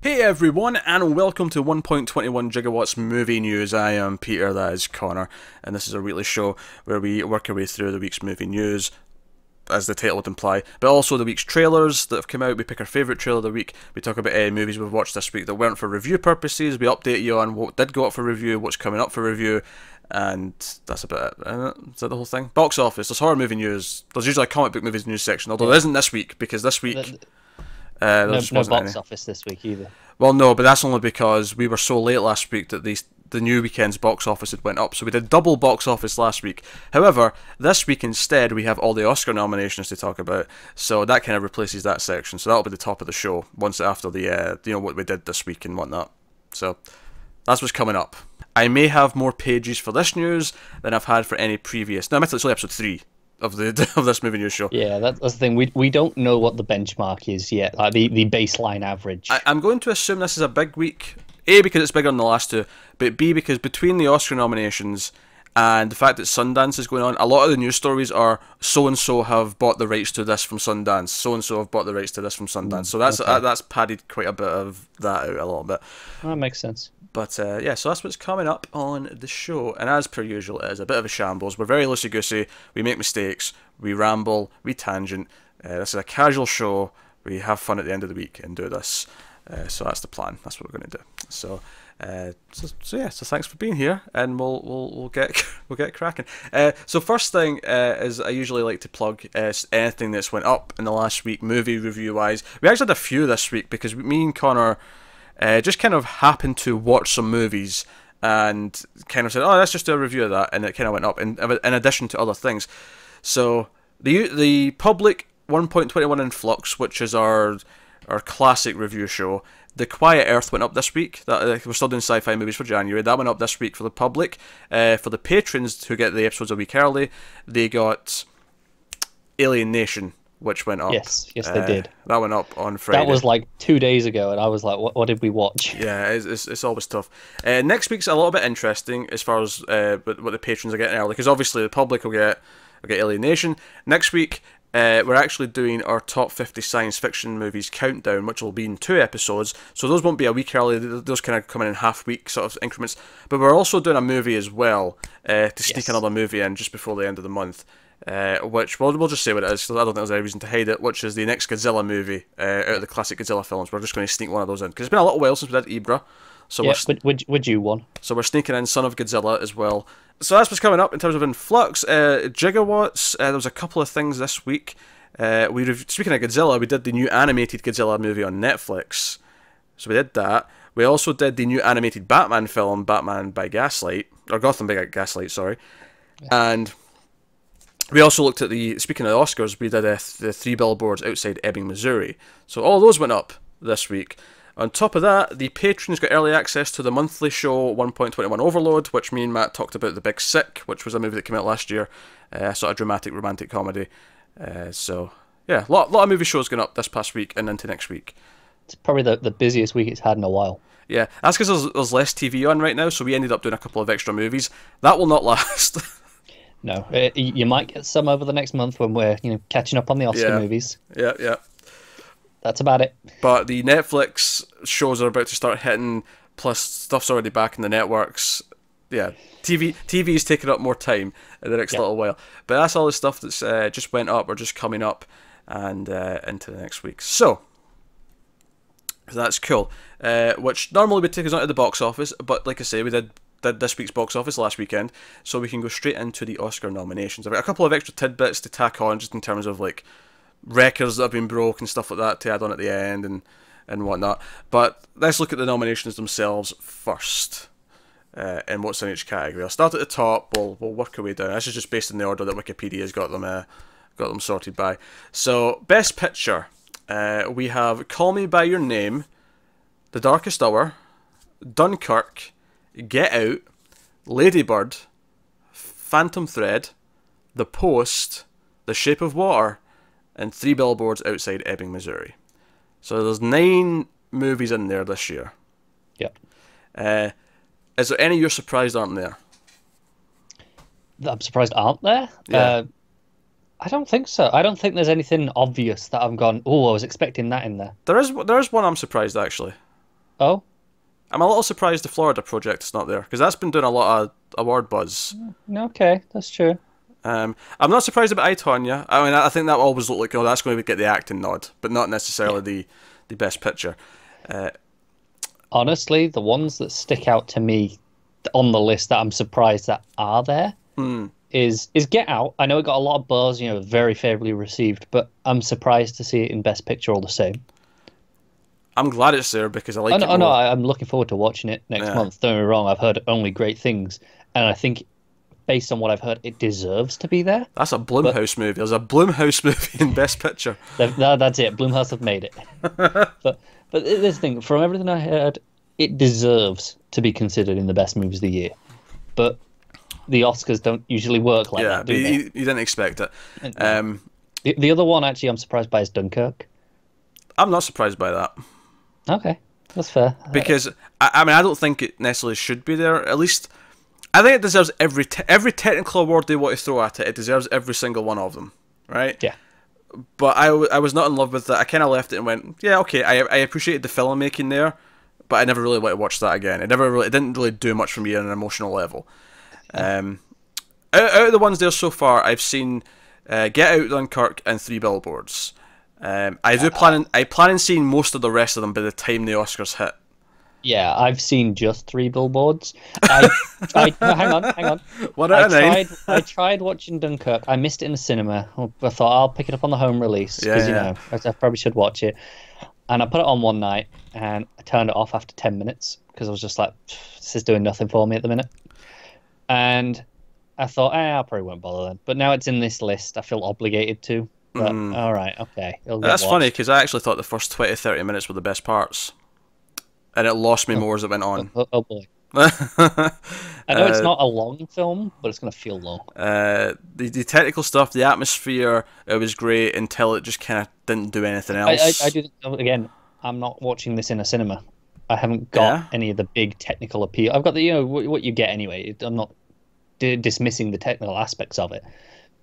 Hey everyone, and welcome to 1.21 Jigowatts movie news. I am Peter, that is Connor, and this is a weekly show where we work our way through the week's movie news, as the title would imply, but also the week's trailers that have come out. We pick our favourite trailer of the week, we talk about movies we've watched this week that weren't for review purposes, we update you on what did go up for review, what's coming up for review, and that's about it. Is that the whole thing? Box office, there's horror movie news, there's usually a comic book movies news section, although there isn't this week, because this week... no box office this week either. Well, no, but that's only because we were so late last week that the new weekend's box office had went up, so we did double box office last week. However, this week instead we have all the Oscar nominations to talk about, so that kind of replaces that section. So that'll be the top of the show once after the what we did this week and whatnot. So that's what's coming up. I may have more pages for this news than I've had for any previous. Now, admittedly, it's only episode 3. Of this movie news show. Yeah, that's the thing. We don't know what the benchmark is yet, like the baseline average. I'm going to assume this is a big week. A, because it's bigger than the last two, but B, because between the Oscar nominations and the fact that Sundance is going on, a lot of the news stories are so-and-so have bought the rights to this from Sundance, so-and-so have bought the rights to this from Sundance. So that's padded quite a bit of that out a little bit. That makes sense. But yeah, so that's what's coming up on the show. And as per usual, it is a bit of a shambles. We're very loosey-goosey. We make mistakes. We ramble. We tangent. This is a casual show. We have fun at the end of the week and do this. So that's the plan. That's what we're going to do. So thanks for being here, and we'll get cracking. So first thing is I usually like to plug anything that's went up in the last week, movie review wise. We actually had a few this week because me and Connor just kind of happened to watch some movies and kind of said, oh, let's just do a review of that, and it kind of went up in addition to other things. So the public 1.21 in Flux, which is our classic review show. The Quiet Earth went up this week. We're still doing sci-fi movies for January. That went up this week for the public. For the patrons who get the episodes a week early, they got Alien Nation, which went up. Yes, they did. That went up on Friday. That was like 2 days ago, and I was like, what did we watch? Yeah, it's always tough. Next week's a little bit interesting as far as what the patrons are getting early, because obviously the public will get Alien Nation. Next week, we're actually doing our top 50 science fiction movies countdown, which will be in 2 episodes, so those won't be a week early, those kind of come in half-week sort of increments, but we're also doing a movie as well, to sneak another movie in just before the end of the month, which, we'll just say what it is, because I don't think there's any reason to hide it, which is the next Godzilla movie, out of the classic Godzilla films. We're just going to sneak one of those in, because it's been a little while since we did Ibra, so would you one? So we're sneaking in Son of Godzilla as well. So that's what's coming up in terms of Influx. Gigawatts, there was a couple of things this week. Speaking of Godzilla, we did the new animated Godzilla movie on Netflix. So we did that. We also did the new animated Batman film, Batman by Gaslight, or Gotham by Gaslight, sorry. Yeah. And we also looked at speaking of the Oscars, we did the 3 billboards outside Ebbing, Missouri. So all those went up this week. On top of that, the patrons got early access to the monthly show 1.21 Overload, which me and Matt talked about, The Big Sick, which was a movie that came out last year, sort of dramatic romantic comedy. So yeah, a lot of movie shows going up this past week and into next week. It's probably the busiest week it's had in a while. Yeah, that's because there's less TV on right now, so we ended up doing a couple of extra movies. That will not last. No, you might get some over the next month when we're catching up on the Oscar movies. Yeah. That's about it. But the Netflix shows are about to start hitting, plus stuff's already back in the networks. Yeah, TV is taking up more time in the next little while. But that's all the stuff that's just went up or just coming up and into the next week. So that's cool. Which normally would take us onto the box office, but like I say, we did this week's box office last weekend, so we can go straight into the Oscar nominations. I've got a couple of extra tidbits to tack on, just in terms of like records that have been broke and stuff like that to add on at the end and whatnot. But let's look at the nominations themselves first, and what's in each category. I'll start at the top. We'll work our way down. This is just based on the order that Wikipedia's got them sorted by. So Best Picture, we have Call Me by Your Name, The Darkest Hour, Dunkirk, Get Out, Lady Bird, Phantom Thread, The Post, The Shape of Water, and 3 billboards outside Ebbing, Missouri. So there's 9 movies in there this year. Yep. Is there any you're surprised aren't there? That I'm surprised aren't there? Yeah. I don't think so. I don't think there's anything obvious that I've gone, oh, I was expecting that in there. There is one I'm surprised, actually. Oh, I'm a little surprised the Florida Project is not there, because that's been doing a lot of award buzz. okay, that's true. I'm not surprised about I, Tonya. I mean, I think that always looked like, oh, that's going to get the acting nod, but not necessarily the best picture. Honestly, the ones that stick out to me on the list that I'm surprised that are there is Get Out. I know it got a lot of buzz, very favorably received, but I'm surprised to see it in Best Picture all the same. I'm glad it's there because I like it more. No, I'm looking forward to watching it next month. Don't get me wrong, I've heard only great things, and I think based on what I've heard, it deserves to be there. That's a Blumhouse movie. There's a Blumhouse movie in Best Picture. That's it. Blumhouse have made it. But this thing, from everything I heard, it deserves to be considered in the best movies of the year. But the Oscars don't usually work like that, do they? You didn't expect it. The other one, actually, I'm surprised by is Dunkirk. I'm not surprised by that. Okay, that's fair. Because, I mean, I don't think it necessarily should be there. At least, I think it deserves every technical award they want to throw at it. It deserves every single one of them, right? Yeah. But I was not in love with that. I kind of left it and went, yeah, okay, I appreciated the filmmaking there, but I never really wanted to watch that again. It didn't really do much for me on an emotional level. Out of the ones there so far, I've seen Get Out, Dunkirk, and Three Billboards. I plan on seeing most of the rest of them by the time the Oscars hit. Yeah, I've seen just Three Billboards. No, hang on. What out of nine? I tried watching Dunkirk. I missed it in the cinema. I thought I'll pick it up on the home release because I probably should watch it. And I put it on one night and I turned it off after 10 minutes because I was just like, this is doing nothing for me at the minute. And I thought, I probably won't bother then. But now it's in this list. I feel obligated to. But all right, okay. That's funny because I actually thought the first 20-30 minutes were the best parts. And it lost me more as it went on. Oh boy. I know it's not a long film, but it's going to feel long. The technical stuff, the atmosphere, it was great until it just kind of didn't do anything else. I do. Again, I'm not watching this in a cinema. I haven't got any of the big technical appeal. I've got the what you get anyway. I'm not dismissing the technical aspects of it,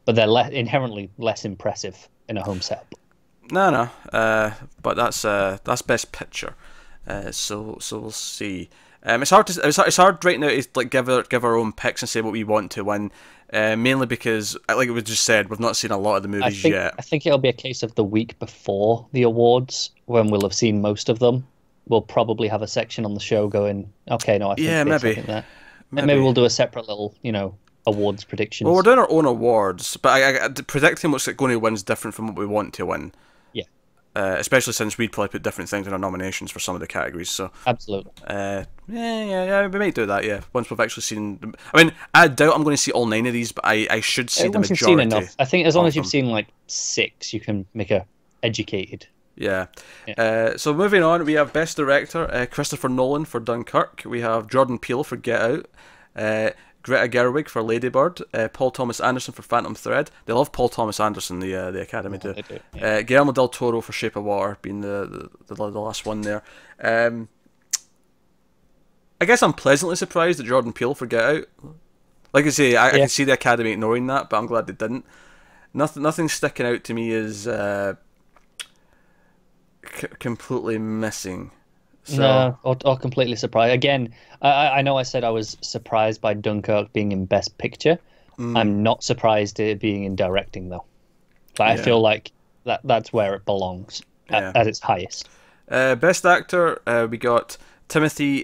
but they're inherently less impressive in a home setup. No. But that's Best Picture. So we'll see. It's hard right now to like give our own picks and say what we want to win. Mainly because, like we just said, we've not seen a lot of the movies yet. I think it'll be a case of the week before the awards when we'll have seen most of them. We'll probably have a section on the show going, okay, no, I think this, maybe. I think that. Maybe we'll do a separate little, awards predictions. Well, we're doing our own awards, but predicting what's going to win is different from what we want to win. Yeah. Especially since we'd probably put different things in our nominations for some of the categories. So absolutely. Yeah, we might do that. Yeah, once we've actually seen. I mean, I doubt I'm going to see all 9 of these, but I should see the majority. Once you've seen enough, I think as long as you've seen like 6, you can make a educated. Yeah. So moving on, we have Best Director, Christopher Nolan for Dunkirk. We have Jordan Peele for Get Out. Greta Gerwig for Lady Bird. Paul Thomas Anderson for Phantom Thread. They love Paul Thomas Anderson, the Academy do. They do, yeah. Guillermo del Toro for Shape of Water, being the last one there. I guess I'm pleasantly surprised at Jordan Peele for Get Out. Like I say, I can see the Academy ignoring that, but I'm glad they didn't. Nothing sticking out to me is completely missing. So. No, or completely surprised. Again, I know I said I was surprised by Dunkirk being in Best Picture. I'm not surprised at it being in directing, though. But I feel like that's where it belongs, at its highest. Best Actor, we got Timothy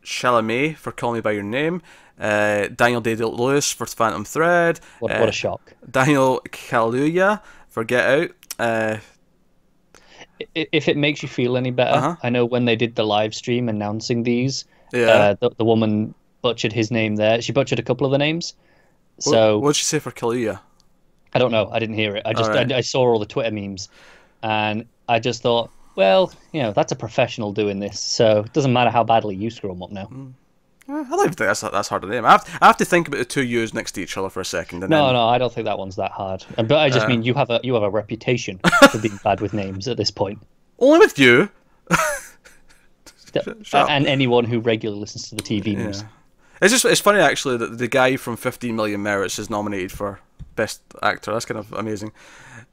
Chalamet for Call Me By Your Name, Daniel Day-Lewis for Phantom Thread. What a shock. Daniel Kaluuya for Get Out. If it makes you feel any better, I know when they did the live stream announcing these, the woman butchered his name there. She butchered a couple of the names. So what did she say for Kaluuya? I don't know. I didn't hear it. I saw all the Twitter memes, and I just thought, well, that's a professional doing this, so it doesn't matter how badly you screw them up now. I don't think that's hard to name. I have to think about the two U's next to each other for a second. No, I don't think that one's that hard. But I just mean you have a reputation for being bad with names at this point. Only with you. And anyone who regularly listens to the TV news. It's funny actually that the guy from 15 Million Merits is nominated for Best Actor. That's kind of amazing.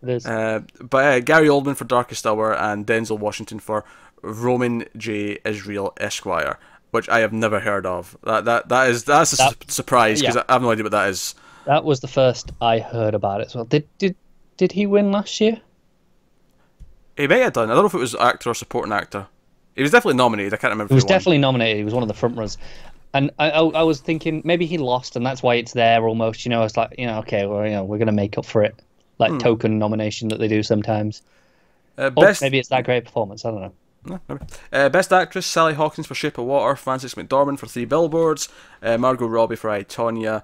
It is. But Gary Oldman for Darkest Hour and Denzel Washington for Roman J. Israel Esquire, which I have never heard of. That's a surprise because I have no idea what that is. That was the first I heard about it as well. Did he win last year? He may have done. I don't know if it was actor or supporting actor. He was definitely nominated. I can't remember. He was definitely nominated. He was one of the front runners. And I was thinking maybe he lost, and that's why it's there almost. You know, it's like, okay, well, we're gonna make up for it, like token nomination that they do sometimes. Maybe it's that great performance. I don't know. No, Best Actress: Sally Hawkins for Shape of Water, Frances McDormand for 3 Billboards, Margot Robbie for I, Tonya,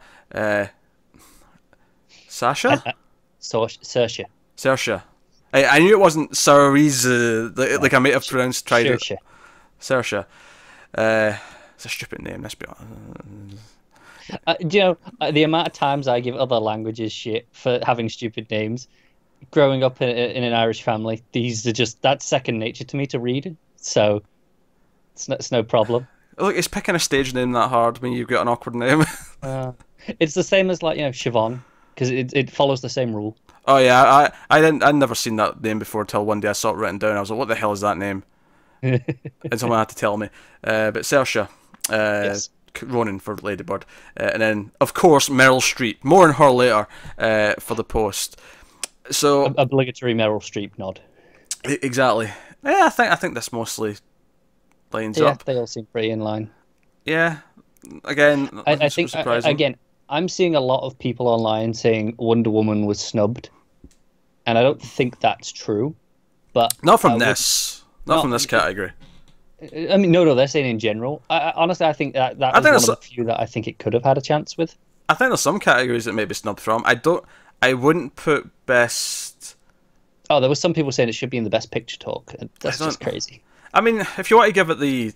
Saoirse. I knew it wasn't Saoirse, like I might have tried it. Saoirse. It's a stupid name. Let's be honest. The amount of times I give other languages shit for having stupid names. Growing up in an Irish family, these are that's second nature to me to read, so it's no problem. Look, it's picking a stage name that hard when you've got an awkward name. It's the same as Siobhan, because it follows the same rule. Oh yeah, I'd never seen that name before until one day I saw it written down. I was like, what the hell is that name? And someone had to tell me. But Saoirse, yes. Ronan for Lady Bird, and then of course Meryl Streep. More on her later for The Post. So obligatory Meryl Streep nod. Exactly. Yeah, I think this mostly lines up. Yeah, they all seem pretty in line. Yeah. Again, I think again, I'm seeing a lot of people online saying Wonder Woman was snubbed, and I don't think that's true. But not from this category. I mean, no, they're saying in general. Honestly, I think that was one of the few that I think it could have had a chance with. I think there's some categories that may be snubbed from. I wouldn't put best. Oh, there was some people saying it should be in the Best Picture talk. That's just crazy. I mean, if you want to give it the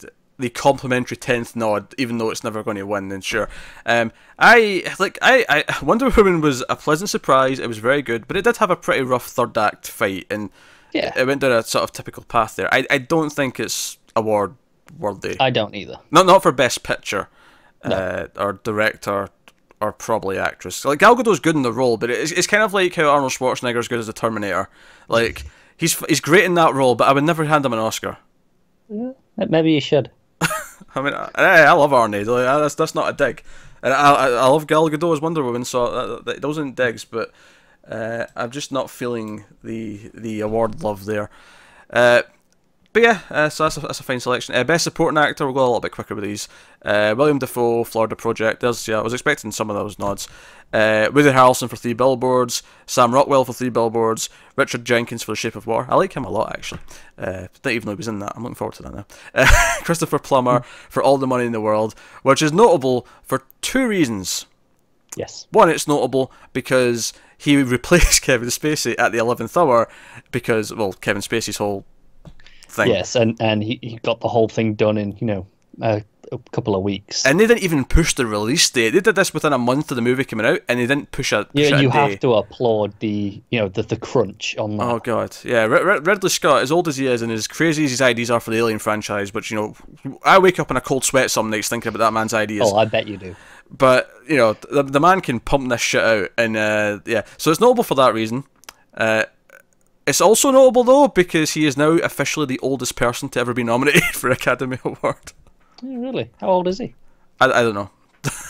complimentary 10th nod, even though it's never going to win, then sure. Wonder Woman was a pleasant surprise. It was very good, but it did have a pretty rough third act fight, and it went down a sort of typical path there. I don't think it's award worthy. I don't either. Not for Best Picture, or director. Or probably actress. Like Gal Gadot's good in the role, but it's kind of like how Arnold Schwarzenegger's good as the Terminator. Like he's great in that role, but I would never hand him an Oscar. Maybe you should. I mean, I love Arnie. Like, that's not a dig, and I love Gal Gadot as Wonder Woman. So those aren't digs, but I'm just not feeling the award love there. But yeah, so that's a fine selection. Best Supporting Actor, we'll go a little bit quicker with these. William Dafoe, Florida Project. I was expecting some of those nods. Woody Harrelson for 3 Billboards. Sam Rockwell for 3 Billboards. Richard Jenkins for The Shape of Water. I like him a lot, actually. Not even though he was in that. I'm looking forward to that now. Christopher Plummer for All the Money in the World, which is notable for 2 reasons. Yes. One, it's notable because he replaced Kevin Spacey at the 11th hour because, well, Kevin Spacey's whole thing. Yes, and he got the whole thing done in, a couple of weeks. And they didn't even push the release date. They did this within a month of the movie coming out, and they didn't push a you have day. To applaud the crunch on that. Oh god, yeah. Ridley Scott, as old as he is, and as crazy as his ideas are for the Alien franchise, which I wake up in a cold sweat some nights thinking about that man's ideas. Oh, I bet you do. But the man can pump this shit out, and so it's notable for that reason. It's also notable though because he is now officially the oldest person to ever be nominated for an Academy Award. Oh, really? How old is he? I don't know.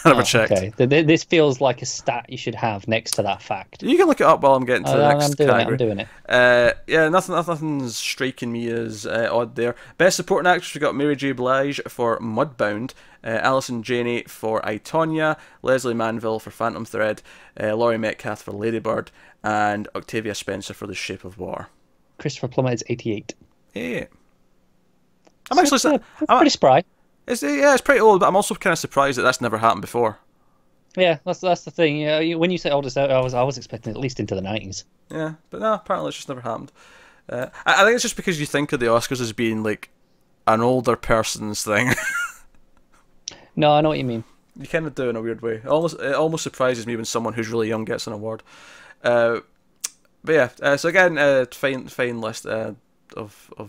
I never checked. Okay. This feels like a stat you should have next to that fact. You can look it up while I'm getting to the next category. I'm doing it. Nothing's striking me as odd there. Best Supporting Actress, we got Mary J. Blige for Mudbound, Alison Janney for I, Tonya, Leslie Manville for Phantom Thread, Laurie Metcalf for Lady Bird, and Octavia Spencer for The Shape of Water. Christopher Plummer is 88. Yeah. I'm pretty spry. It's pretty old, but I'm also kind of surprised that that's never happened before. Yeah, that's the thing. When you say oldest, I was expecting at least into the 90s. Yeah, but no, apparently it's just never happened. I think it's just because you think of the Oscars as being like an older person's thing. No, I know what you mean. You kind of do in a weird way. It almost surprises me when someone who's really young gets an award. But yeah, so again, fine list of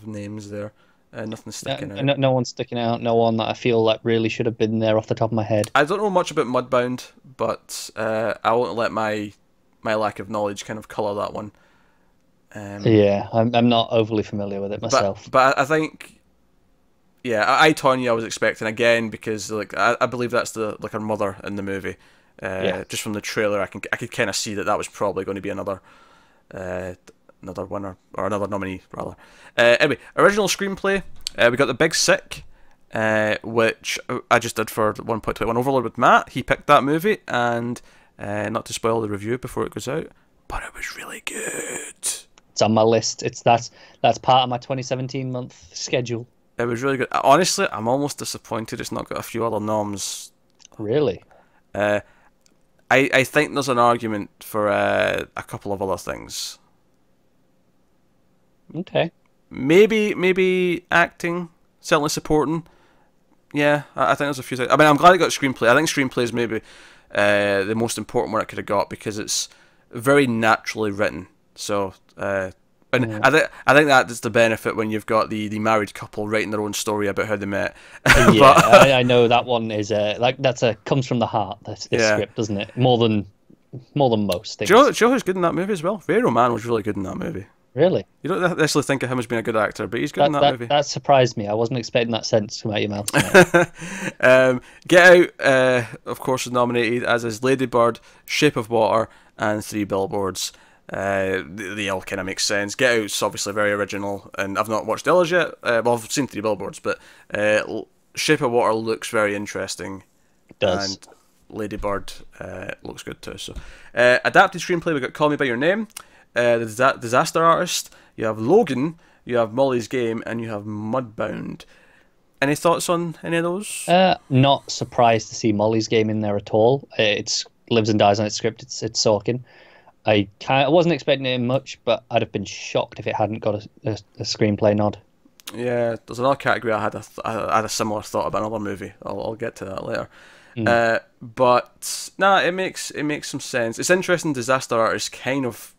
names there. Nothing sticking out. No one's sticking out. No one that I feel like really should have been there off the top of my head. I don't know much about Mudbound, but I won't let my lack of knowledge kind of colour that one. Yeah, I'm not overly familiar with it myself. But I think, yeah, I Tonya I was expecting again because like I believe that's her mother in the movie. Just from the trailer, I could kind of see that was probably going to be another winner or another nominee rather. Anyway, original screenplay. We got The Big Sick, which I just did for 1.21 Overlord with Matt. He picked that movie, and not to spoil the review before it goes out, but it was really good. It's on my list. That's part of my 2017 month schedule. It was really good. Honestly, I'm almost disappointed it's not got a few other noms. Really? I think there's an argument for a couple of other things. Okay. Maybe acting, certainly supporting. Yeah, I think there's a few things. I mean, I'm glad it got screenplay. I think screenplay is maybe the most important one it could have got because it's very naturally written. So, I think that is the benefit when you've got the married couple writing their own story about how they met. Yeah, I know that one is comes from the heart. This script, doesn't it? More than most things. Do you know who's good in that movie as well? Ray Roman was really good in that movie. Really? You don't necessarily think of him as being a good actor, but he's good in that movie. That surprised me. I wasn't expecting that sentence to come out of your mouth. Get Out, of course, was nominated, as is Lady Bird, Shape of Water, and Three Billboards. They all kind of make sense. Get Out's obviously very original, and I've not watched the others yet. Well, I've seen Three Billboards, but Shape of Water looks very interesting. It does. And Lady Bird looks good too. So, adapted screenplay, we got Call Me by Your Name, The Disaster Artist, you have Logan, you have Molly's Game, and you have Mudbound. Any thoughts on any of those? Not surprised to see Molly's Game in there at all. It lives and dies on its script. It's Sorkin. I wasn't expecting it much, but I'd have been shocked if it hadn't got a screenplay nod. Yeah, there's another category I had a similar thought about another movie. I'll get to that later. But it makes some sense. It's interesting. Disaster Artist kind of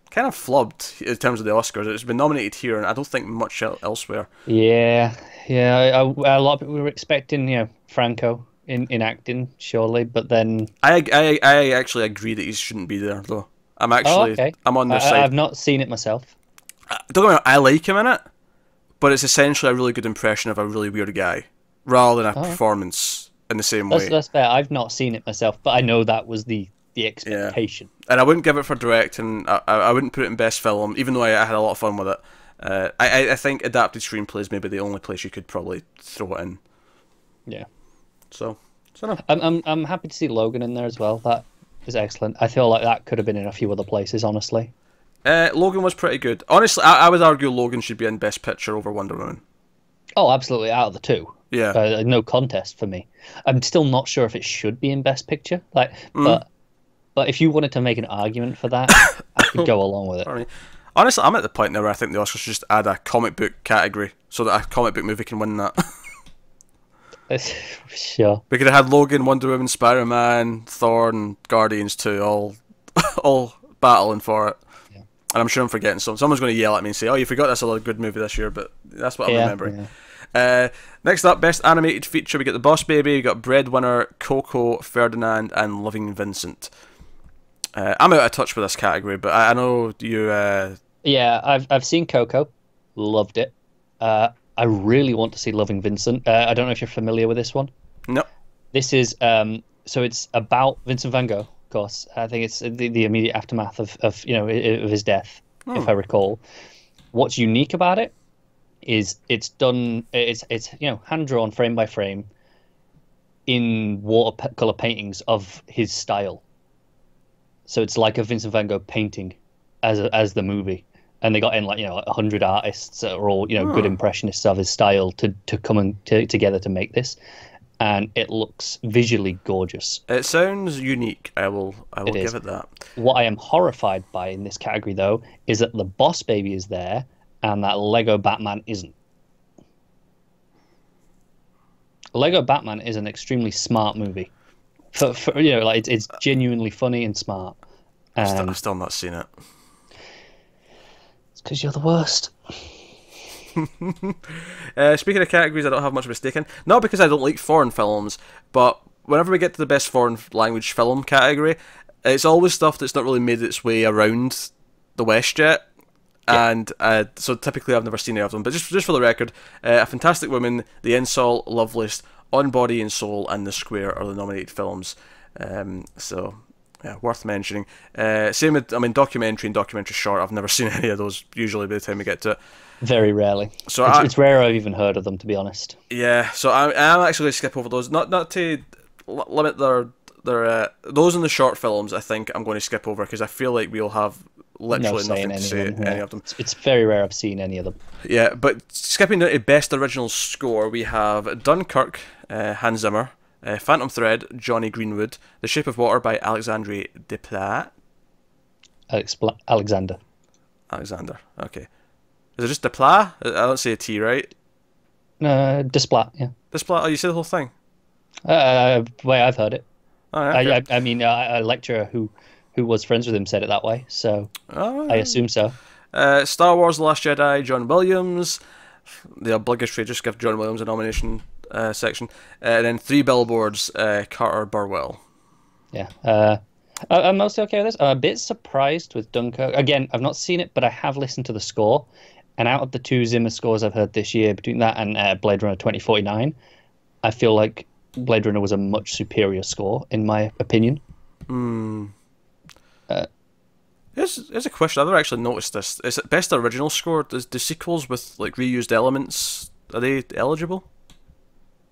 flubbed in terms of the Oscars. It's been nominated here, and I don't think much elsewhere. Yeah. A lot of people were expecting, Franco in acting, surely, but then I actually agree that he shouldn't be there, though. I'm on their side. I've not seen it myself. Don't get me wrong, I like him in it, but it's essentially a really good impression of a really weird guy, rather than a performance in the same way. That's fair. I've not seen it myself, but I know that was the expectation. Yeah. And I wouldn't give it for directing. I wouldn't put it in best film, even though I had a lot of fun with it. I think adapted screenplay is maybe the only place you could probably throw it in. Yeah. So no. I'm happy to see Logan in there as well. That is excellent. I feel like that could have been in a few other places, honestly. Logan was pretty good. Honestly, I would argue Logan should be in Best Picture over Wonder Woman. Oh, absolutely, out of the two. Yeah. No contest for me. I'm still not sure if it should be in Best Picture. But if you wanted to make an argument for that, I could go along with it. Honestly, I'm at the point now where I think the Oscars should just add a comic book category so that a comic book movie can win that. Sure. We could have had Logan, Wonder Woman, Spider-Man, Thor, and Guardians 2 all battling for it. Yeah. And I'm sure I'm forgetting some. Someone's going to yell at me and say, "Oh, you forgot this other good movie this year," but that's what I'm remembering. Yeah. Next up, Best Animated Feature, we got The Boss Baby, we got Breadwinner, Coco, Ferdinand, and Loving Vincent. I'm out of touch with this category, but I know you... Yeah, I've seen Coco, loved it. I really want to see Loving Vincent. I don't know if you're familiar with this one. No. This is so it's about Vincent van Gogh, of course. I think it's the immediate aftermath of his death, if I recall. What's unique about it is it's hand drawn frame by frame in watercolor paintings of his style. So it's like a Vincent van Gogh painting as the movie. And they got in 100 artists that are all good impressionists of his style to come together to make this, and it looks visually gorgeous. It sounds unique. I will give it that. What I am horrified by in this category though is that the Boss Baby is there and that Lego Batman isn't. Lego Batman is an extremely smart movie. It's genuinely funny and smart. I've still not seen it. Because you're the worst. Speaking of categories I don't have much of a stake in, not because I don't like foreign films, but whenever we get to the best foreign language film category, it's always stuff that's not really made its way around the West yet. And so typically I've never seen any of them, but just for the record, A Fantastic Woman, The Insult, Love List, On Body and Soul, and The Square are the nominated films. So yeah, worth mentioning. Same with, documentary and documentary short. I've never seen any of those. Usually by the time we get to it, very rarely. So it's rare I've even heard of them, to be honest. Yeah, so I'm actually going to skip over those. Not to limit their those in the short films. I think I'm going to skip over because I feel like we'll have literally nothing to say any of them. It's very rare I've seen any of them. Yeah, but skipping down to best original score, we have Dunkirk, Hans Zimmer, Phantom Thread, Johnny Greenwood, The Shape of Water by Alexandre Desplat. Alexander. Okay. Is it just Desplat? I don't say a T, right? Desplat, yeah. Desplat. Oh, you say the whole thing? Way I've heard it. Oh, okay. A lecturer who was friends with him said it that way, so I assume so. Star Wars: The Last Jedi, John Williams. The obligatory just give John Williams a nomination section. And then 3 Billboards, Carter Burwell. Yeah. I'm mostly okay with this. I'm a bit surprised with Dunkirk. Again, I've not seen it, but I have listened to the score. And out of the 2 Zimmer scores I've heard this year, between that and Blade Runner 2049, I feel like Blade Runner was a much superior score, in my opinion. Here's a question. I've never actually noticed this. Is it best original score? Do sequels with like reused elements, are they eligible?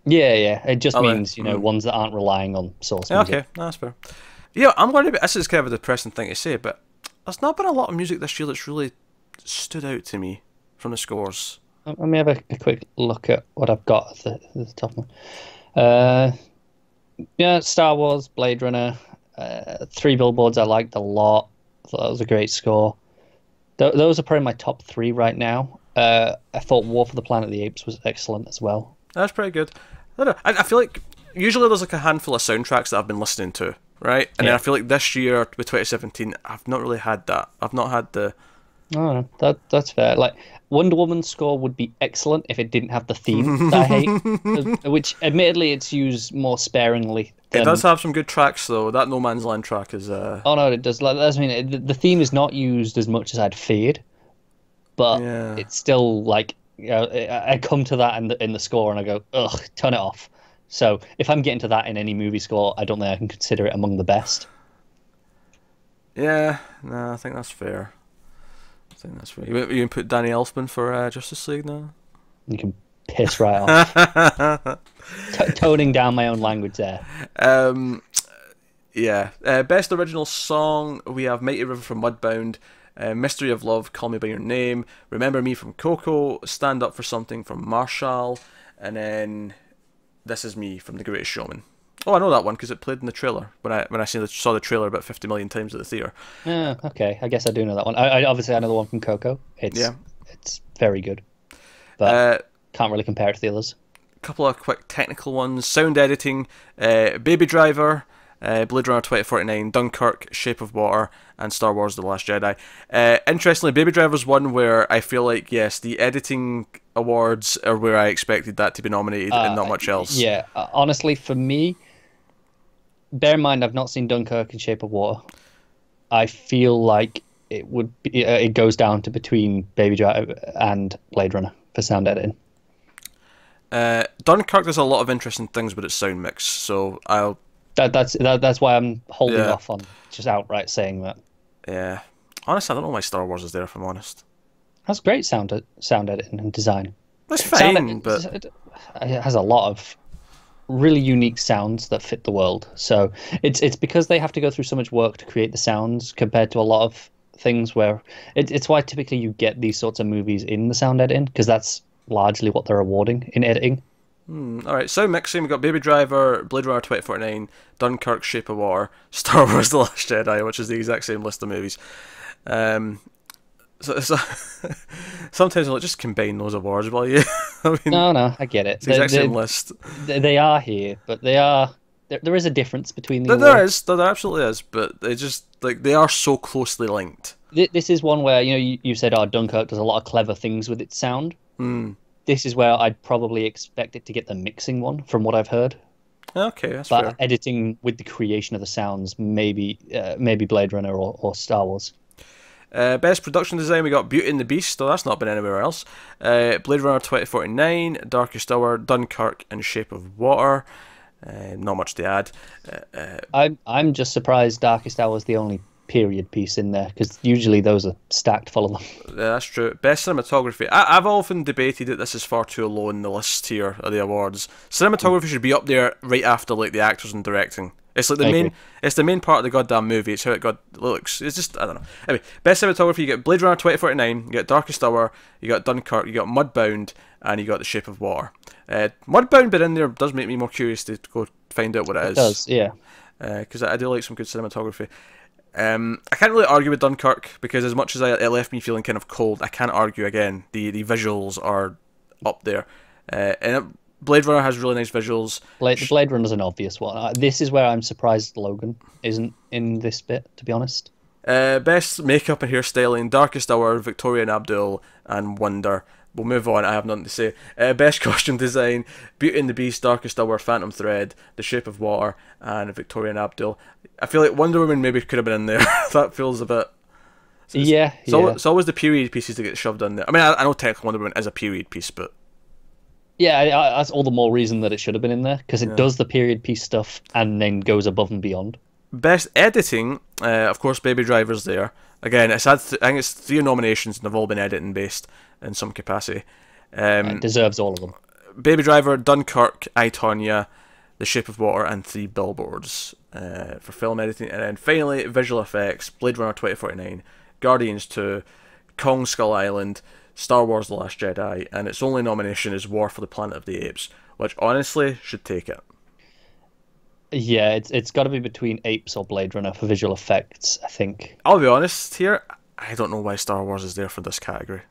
Yeah. It just means ones that aren't relying on source music. Okay, that's fair. Yeah, I'm going to be. This is kind of a depressing thing to say, but there's not been a lot of music this year that's really stood out to me from the scores. Let me have a quick look at what I've got at the top of my. Star Wars, Blade Runner, 3 Billboards I liked a lot. I thought that was a great score. Those are probably my top 3 right now. I thought War for the Planet of the Apes was excellent as well. That's pretty good. I feel like usually there's like a handful of soundtracks that I've been listening to, right? And then I feel like this year with 2017, I've not really had that. I've not had the... Oh, that's fair. Like, Wonder Woman's score would be excellent if it didn't have the theme that I hate, which admittedly it's used more sparingly. It does have some good tracks though. That No Man's Land track is. Oh no, it does. Like, the theme is not used as much as I'd feared, but it's still like I come to that in the score and I go, ugh, turn it off. So if I'm getting to that in any movie score, I don't think I can consider it among the best. Yeah, no, I think that's fair. You can put Danny Elfman for Justice League now? You can piss right off. Toning down my own language there. Best original song, we have Mighty River from Mudbound, Mystery of Love, Call Me By Your Name, Remember Me from Coco, Stand Up For Something from Marshall, and then This Is Me from The Greatest Showman. Oh, I know that one because it played in the trailer when I saw the trailer about 50 million times at the theatre. Okay, I guess I do know that one. I obviously I know the one from Coco. It's very good, but can't really compare it to the others. A couple of quick technical ones: sound editing, Baby Driver, Blade Runner 2049, Dunkirk, Shape of Water, and Star Wars: The Last Jedi. Interestingly, Baby Driver's one where I feel like yes, the editing awards are where I expected that to be nominated and not much else. Yeah, honestly, for me. Bear in mind, I've not seen Dunkirk and Shape of Water. I feel like it would be, it goes down to between Baby Driver and Blade Runner for sound editing. Dunkirk does a lot of interesting things with its sound mix, so that's why I'm holding off on just outright saying that. Yeah, honestly, I don't know why Star Wars is there. If I'm honest, that's great sound editing and design. That's fine, but it has a lot of really unique sounds that fit the world. So it's because they have to go through so much work to create the sounds compared to a lot of things where it's why typically you get these sorts of movies in the sound editing, because that's largely what they're awarding in editing. Alright, sound mixing, we've got Baby Driver, Blade Runner 2049, Dunkirk, Shape of Water, Star Wars: The Last Jedi, which is the exact same list of movies. So sometimes I'll just combine those awards, will you? I mean, no, I get it. It's the exact same list. They are here, but there is a difference between the awards. There absolutely is, but they are so closely linked. This is one where you said, Dunkirk does a lot of clever things with its sound. This is where I'd probably expect it to get the mixing one, from what I've heard. Okay, that's fair. But editing with the creation of the sounds, maybe Blade Runner or Star Wars. Best production design, we got Beauty and the Beast, though that's not been anywhere else. Blade Runner 2049, Darkest Hour, Dunkirk, and Shape of Water. Not much to add. I'm just surprised Darkest Hour is the only period piece in there, because usually those are stacked full of them. That's true. Best cinematography. I've often debated that this is far too low in the list here of the awards. Cinematography should be up there right after like the actors and directing. It's like it's the main part of the goddamn movie. It's how it looks. It's just, I don't know. Anyway, best cinematography, you get Blade Runner 2049, you get Darkest Hour, you got Dunkirk, you got Mudbound, and you got The Shape of Water. Mudbound been in there does make me more curious to go find out what it is. It does, yeah. Because I do like some good cinematography. I can't really argue with Dunkirk, because as much as it left me feeling kind of cold, I can't argue again. The visuals are up there. Blade Runner has really nice visuals. Blade Runner's an obvious one. This is where I'm surprised Logan isn't in this bit, to be honest. Best makeup and hairstyling, Darkest Hour, Victoria and Abdul, and Wonder. We'll move on, I have nothing to say. Best costume design, Beauty and the Beast, Darkest Hour, Phantom Thread, The Shape of Water, and Victoria and Abdul. I feel like Wonder Woman maybe could have been in there. That feels a bit... It's always the period pieces that get shoved in there. I mean, I know technically Wonder Woman is a period piece, but... Yeah, that's all the more reason that it should have been in there, because it does the period piece stuff and then goes above and beyond. Best editing, of course, Baby Driver's there. Again, I think it's 3 nominations, and they've all been editing based in some capacity. It deserves all of them. Baby Driver, Dunkirk, I, Tonya, The Shape of Water, and 3 Billboards for film editing. And then finally, visual effects, Blade Runner 2049, Guardians 2, Kong Skull Island, Star Wars The Last Jedi, and its only nomination is War for the Planet of the Apes, which honestly should take it. Yeah, it's got to be between Apes or Blade Runner for visual effects, I think. I'll be honest here, I don't know why Star Wars is there for this category.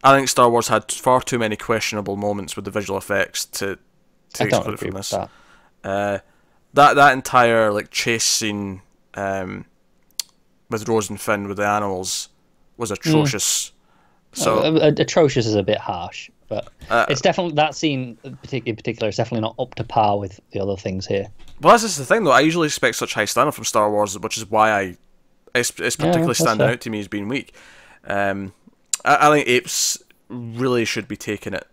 I think Star Wars had far too many questionable moments with the visual effects to exclude it from this. That entire like chase scene with Rose and Finn with the animals was atrocious. So atrocious is a bit harsh, but it's definitely, that scene in particular is definitely not up to par with the other things here. Well, that's just the thing, though. I usually expect such high standard from Star Wars, which is why it's particularly standing out to me as being weak. I think Apes really should be taking it.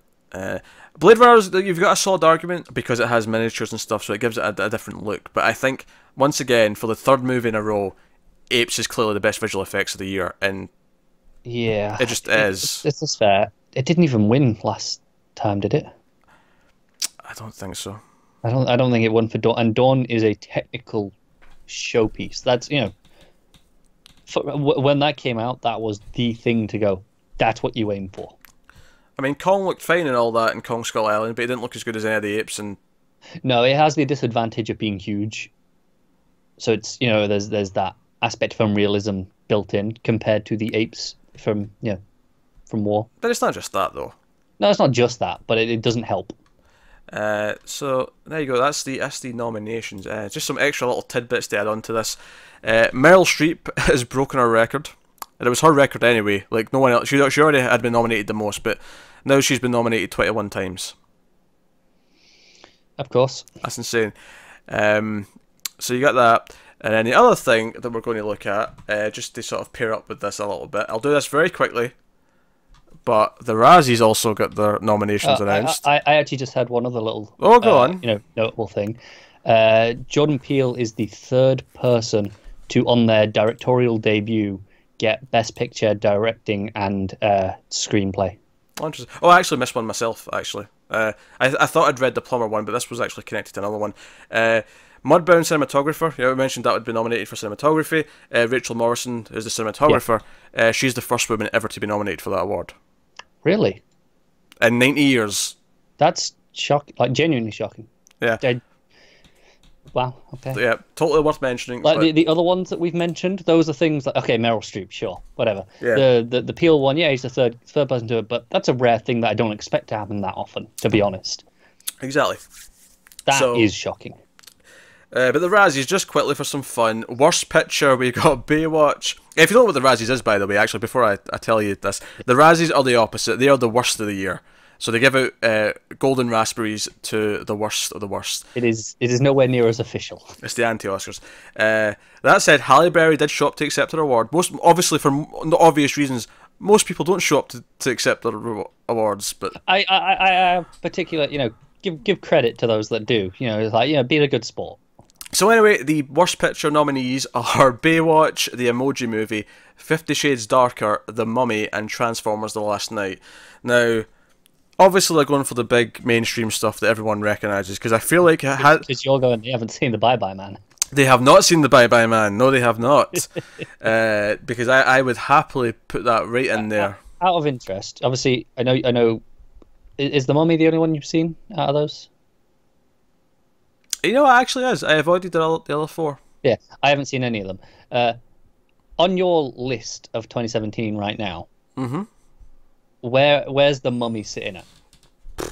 Blade Runner, you've got a solid argument because it has miniatures and stuff, so it gives it a different look. But I think, once again, for the 3rd movie in a row, Apes is clearly the best visual effects of the year, and yeah, it just is. This is fair. It didn't even win last time, did it? I don't think so. I don't think it won for Dawn. And Dawn is a technical showpiece. That's, you know, when that came out, that was the thing to go. That's what you aim for. I mean, Kong looked fine and all that in Kong Skull Island, but it didn't look as good as any of the apes. And no, it has the disadvantage of being huge. So it's, you know, there's that aspect from realism built in compared to the apes from War. But it's not just that, though. No, it's not just that, but it doesn't help. So there you go. That's the nominations. Just some extra little tidbits to add on to this. Meryl Streep has broken her record, and it was her record anyway. Like no one else. She already had been nominated the most, but now she's been nominated 21 times. Of course. That's insane. So you got that. And then the other thing that we're going to look at, just to sort of pair up with this a little bit, I'll do this very quickly, but the Razzies also got their nominations announced. I actually just had one other little go on. Notable thing. Jordan Peele is the 3rd person to, on their directorial debut, get Best Picture, Directing, and Screenplay. Interesting. Oh, I actually missed one myself, actually. I thought I'd read the Plumber one, but this was actually connected to another one. Mudbound cinematographer. We mentioned that would be nominated for cinematography. Rachel Morrison is the cinematographer. Yeah. She's the first woman ever to be nominated for that award. Really? In 90 years. That's shocking. Like, genuinely shocking. Yeah. Wow, okay. Yeah, totally worth mentioning. Like the other ones that we've mentioned, those are things like, okay, Meryl Streep, sure, whatever. Yeah. The Peele one, yeah, he's the third person to it, but that's a rare thing that I don't expect to happen that often, to be honest. Exactly. That is shocking. But the Razzies, just quickly for some fun. Worst picture, we got Baywatch. If you don't know what the Razzies is, by the way, actually, before I tell you this, the Razzies are the opposite. They are the worst of the year. So they give out golden raspberries to the worst of the worst. It is nowhere near as official. It's the anti-Oscars. That said, Halle Berry did show up to accept her award. Most obviously for the obvious reasons. Most people don't show up to accept their awards, but I particular, give credit to those that do. It's like, be a good sport. So anyway, the Worst Picture nominees are Baywatch, The Emoji Movie, 50 Shades Darker, The Mummy, and Transformers: The Last Night. Now, obviously they're going for the big mainstream stuff that everyone recognises, because I feel like because you're going, they haven't seen the Bye Bye Man. They have not seen the Bye Bye Man. No, they have not. Because I would happily put that right in there. Out of interest, obviously, I know. Is The Mummy the only one you've seen out of those? You know, it actually is. I avoided the other four. Yeah, I haven't seen any of them. On your list of 2017 right now, where's The Mummy sitting at?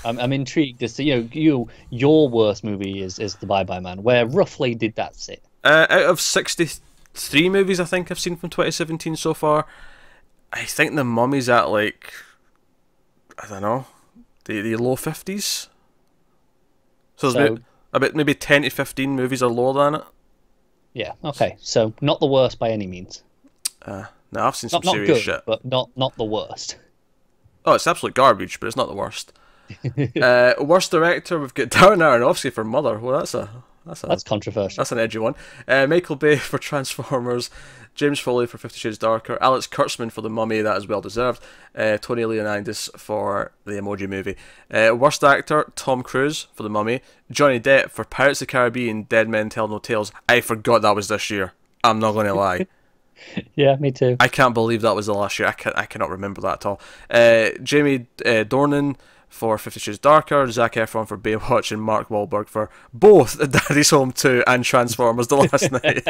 I'm intrigued as to your worst movie is The Bye Bye Man. Where roughly did that sit? Out of 63 movies I think I've seen from 2017 so far, I think The Mummy's at like, I don't know, the low 50s. So about maybe 10 to 15 movies are lower than it. Yeah. Okay. So not the worst by any means. No, I've seen some not serious good, shit, but not the worst. Oh, it's absolute garbage, but it's not the worst. Worst director, we've got Darren Aronofsky for Mother. Well, that's controversial. That's an edgy one. Michael Bay for Transformers, James Foley for 50 Shades Darker, Alex Kurtzman for The Mummy, that is well deserved. Tony Leonidas for The Emoji Movie. Worst actor, Tom Cruise for The Mummy, Johnny Depp for Pirates of the Caribbean, Dead Men Tell No Tales. I forgot that was this year. I'm not going to lie. Yeah, me too. I can't believe that was the last year. I cannot remember that at all. Jamie Dornan for 50 Shades Darker, Zac Efron for Baywatch, and Mark Wahlberg for both Daddy's Home 2 and Transformers: The Last Night.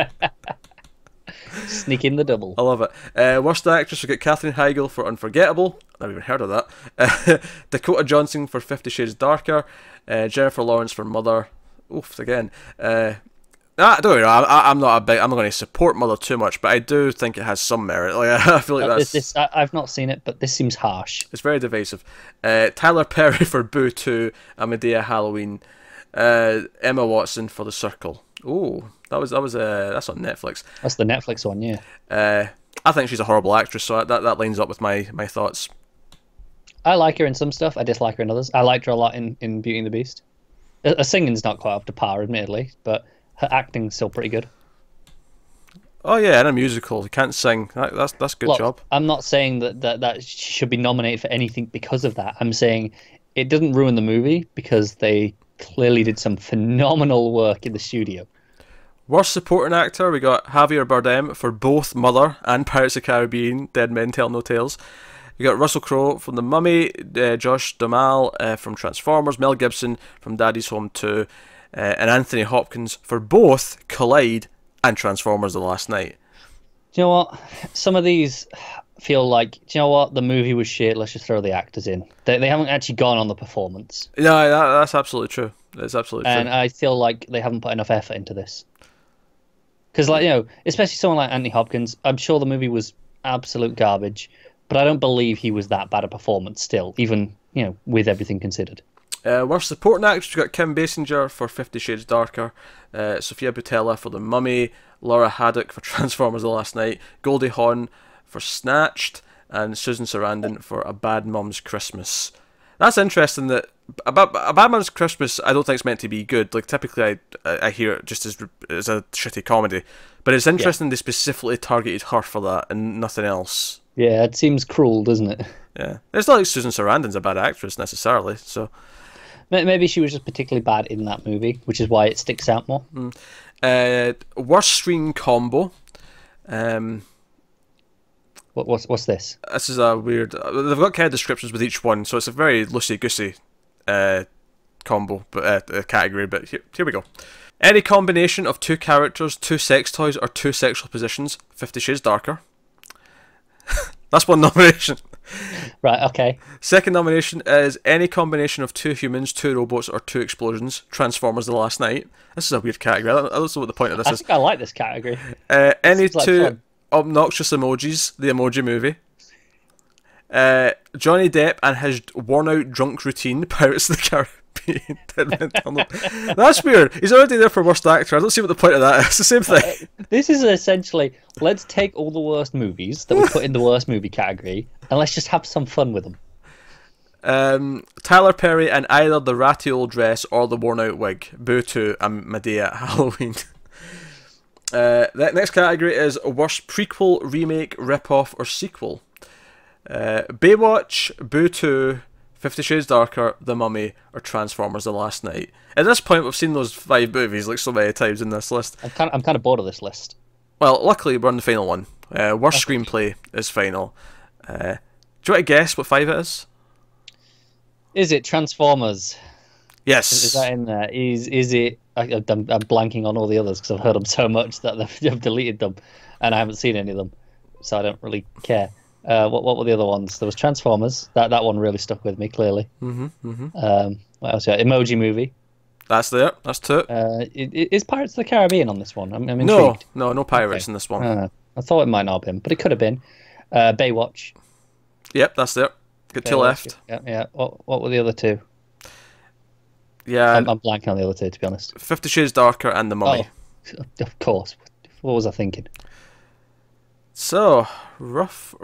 Sneak in the double. I love it. Worst actress, we got Katherine Heigl for Unforgettable. I've never even heard of that. Dakota Johnson for 50 Shades Darker. Jennifer Lawrence for Mother. Oof, again. Don't worry, I'm not going to support Mother too much, but I do think it has some merit. Like, I feel like that's. I've not seen it, but this seems harsh. It's very divisive. Tyler Perry for Boo 2, A Medea Halloween, Emma Watson for The Circle. Oh, that's on Netflix. That's the Netflix one, yeah. I think she's a horrible actress, so that lines up with my thoughts. I like her in some stuff. I dislike her in others. I liked her a lot in Beauty and the Beast. Her singing's not quite up to par, admittedly, but her acting's still pretty good. Oh yeah, in a musical, you can't sing. That's a good job. I'm not saying that she should be nominated for anything because of that. I'm saying it doesn't ruin the movie because they clearly did some phenomenal work in the studio. Worst supporting actor, we got Javier Bardem for both Mother and Pirates of the Caribbean, Dead Men Tell No Tales. We got Russell Crowe from The Mummy, Josh Duhamel from Transformers, Mel Gibson from Daddy's Home 2, and Anthony Hopkins for both Collide and Transformers: The Last Night. Do you know what? Some of these feel like, do you know what? The movie was shit, let's just throw the actors in. They haven't actually gone on the performance. Yeah, that's absolutely true. That's absolutely true. And I feel like they haven't put enough effort into this. Because, especially someone like Anthony Hopkins, I'm sure the movie was absolute garbage, but I don't believe he was that bad a performance still, even, with everything considered. Worst supporting actress, we've got Kim Basinger for 50 Shades Darker, Sophia Boutella for The Mummy, Laura Haddock for Transformers: The Last Night, Goldie Hawn for Snatched, and Susan Sarandon for A Bad Mum's Christmas. That's interesting that A Bad Mum's Christmas I don't think it's meant to be good. Like, typically I hear it just as a shitty comedy, but it's interesting they specifically targeted her for that and nothing else. Yeah, it seems cruel, doesn't it? Yeah, it's not like Susan Sarandon's a bad actress necessarily, so maybe she was just particularly bad in that movie, which is why it sticks out more. Worst screen combo. What's this? This is a weird. They've got kind of descriptions with each one, so it's a very loosey-goosey combo, but category. But here we go. Any combination of two characters, two sex toys, or two sexual positions. 50 Shades Darker. That's one nomination. Right, okay. Second nomination is any combination of two humans, two robots, or two explosions. Transformers: The Last Night. This is a weird category. I don't know what the point of this is. I think I like this category. Any two obnoxious emojis. The Emoji Movie. Johnny Depp and his worn-out drunk routine, Pirates of the Caribbean. That's weird. He's already there for worst actor. I don't see what the point of that is. It's the same thing. This is essentially, let's take all the worst movies that we put in the worst movie category, and let's just have some fun with them. Tyler Perry in either the ratty old dress or the worn-out wig. Boo to Medea at Halloween. The next category is worst prequel, remake, rip-off, or sequel. Baywatch, Boo 2, 50 Shades Darker, The Mummy, or Transformers: The Last Night. At this point, we've seen those 5 movies like so many times in this list. I'm kind of bored of this list. Well, luckily we're on the final one. Worst screenplay is final. Do you want to guess what 5 it is? Is it Transformers? Yes. Is that in there? Is it? I'm blanking on all the others because I've heard them so much that they've deleted them, and I haven't seen any of them, so I don't really care. What were the other ones? There was Transformers. That one really stuck with me, clearly. What else? Yeah, Emoji Movie. That's there. That's 2. Is Pirates of the Caribbean on this one? I'm intrigued. No pirates in this one. I thought it might not have been, but it could have been. Baywatch. Yep, that's there. Get 2 left. Yeah. What were the other 2? Yeah, I'm blanking on the other 2, to be honest. 50 Shades Darker and The Mummy. Oh, of course. What was I thinking? So, rough.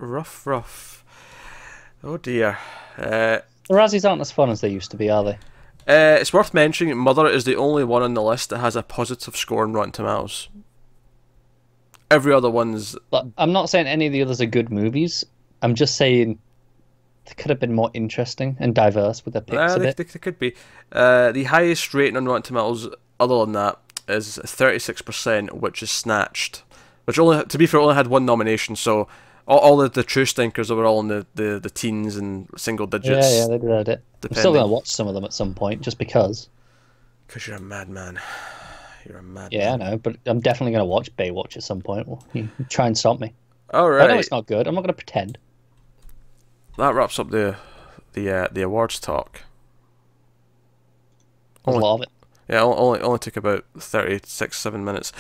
Oh dear. The Razzies aren't as fun as they used to be, are they? It's worth mentioning Mother is the only one on the list that has a positive score on Rotten Tomatoes. Every other one's... But I'm not saying any of the others are good movies. I'm just saying they could have been more interesting and diverse with their picks a bit. They could be. The highest rating on Rotten Tomatoes, other than that, is 36%, which is Snatched. Which, only, to be fair, only had 1 nomination, so all of the true stinkers were all in the teens and single digits. Yeah, they did it. I'm still going to watch some of them at some point, just because. Because you're a madman. You're a madman. Yeah, I know, but I'm definitely going to watch Baywatch at some point. Well, you try and stop me. All right. I know it's not good. I'm not going to pretend. That wraps up the awards talk. There's a lot of it. Yeah, only took about 36-7 minutes.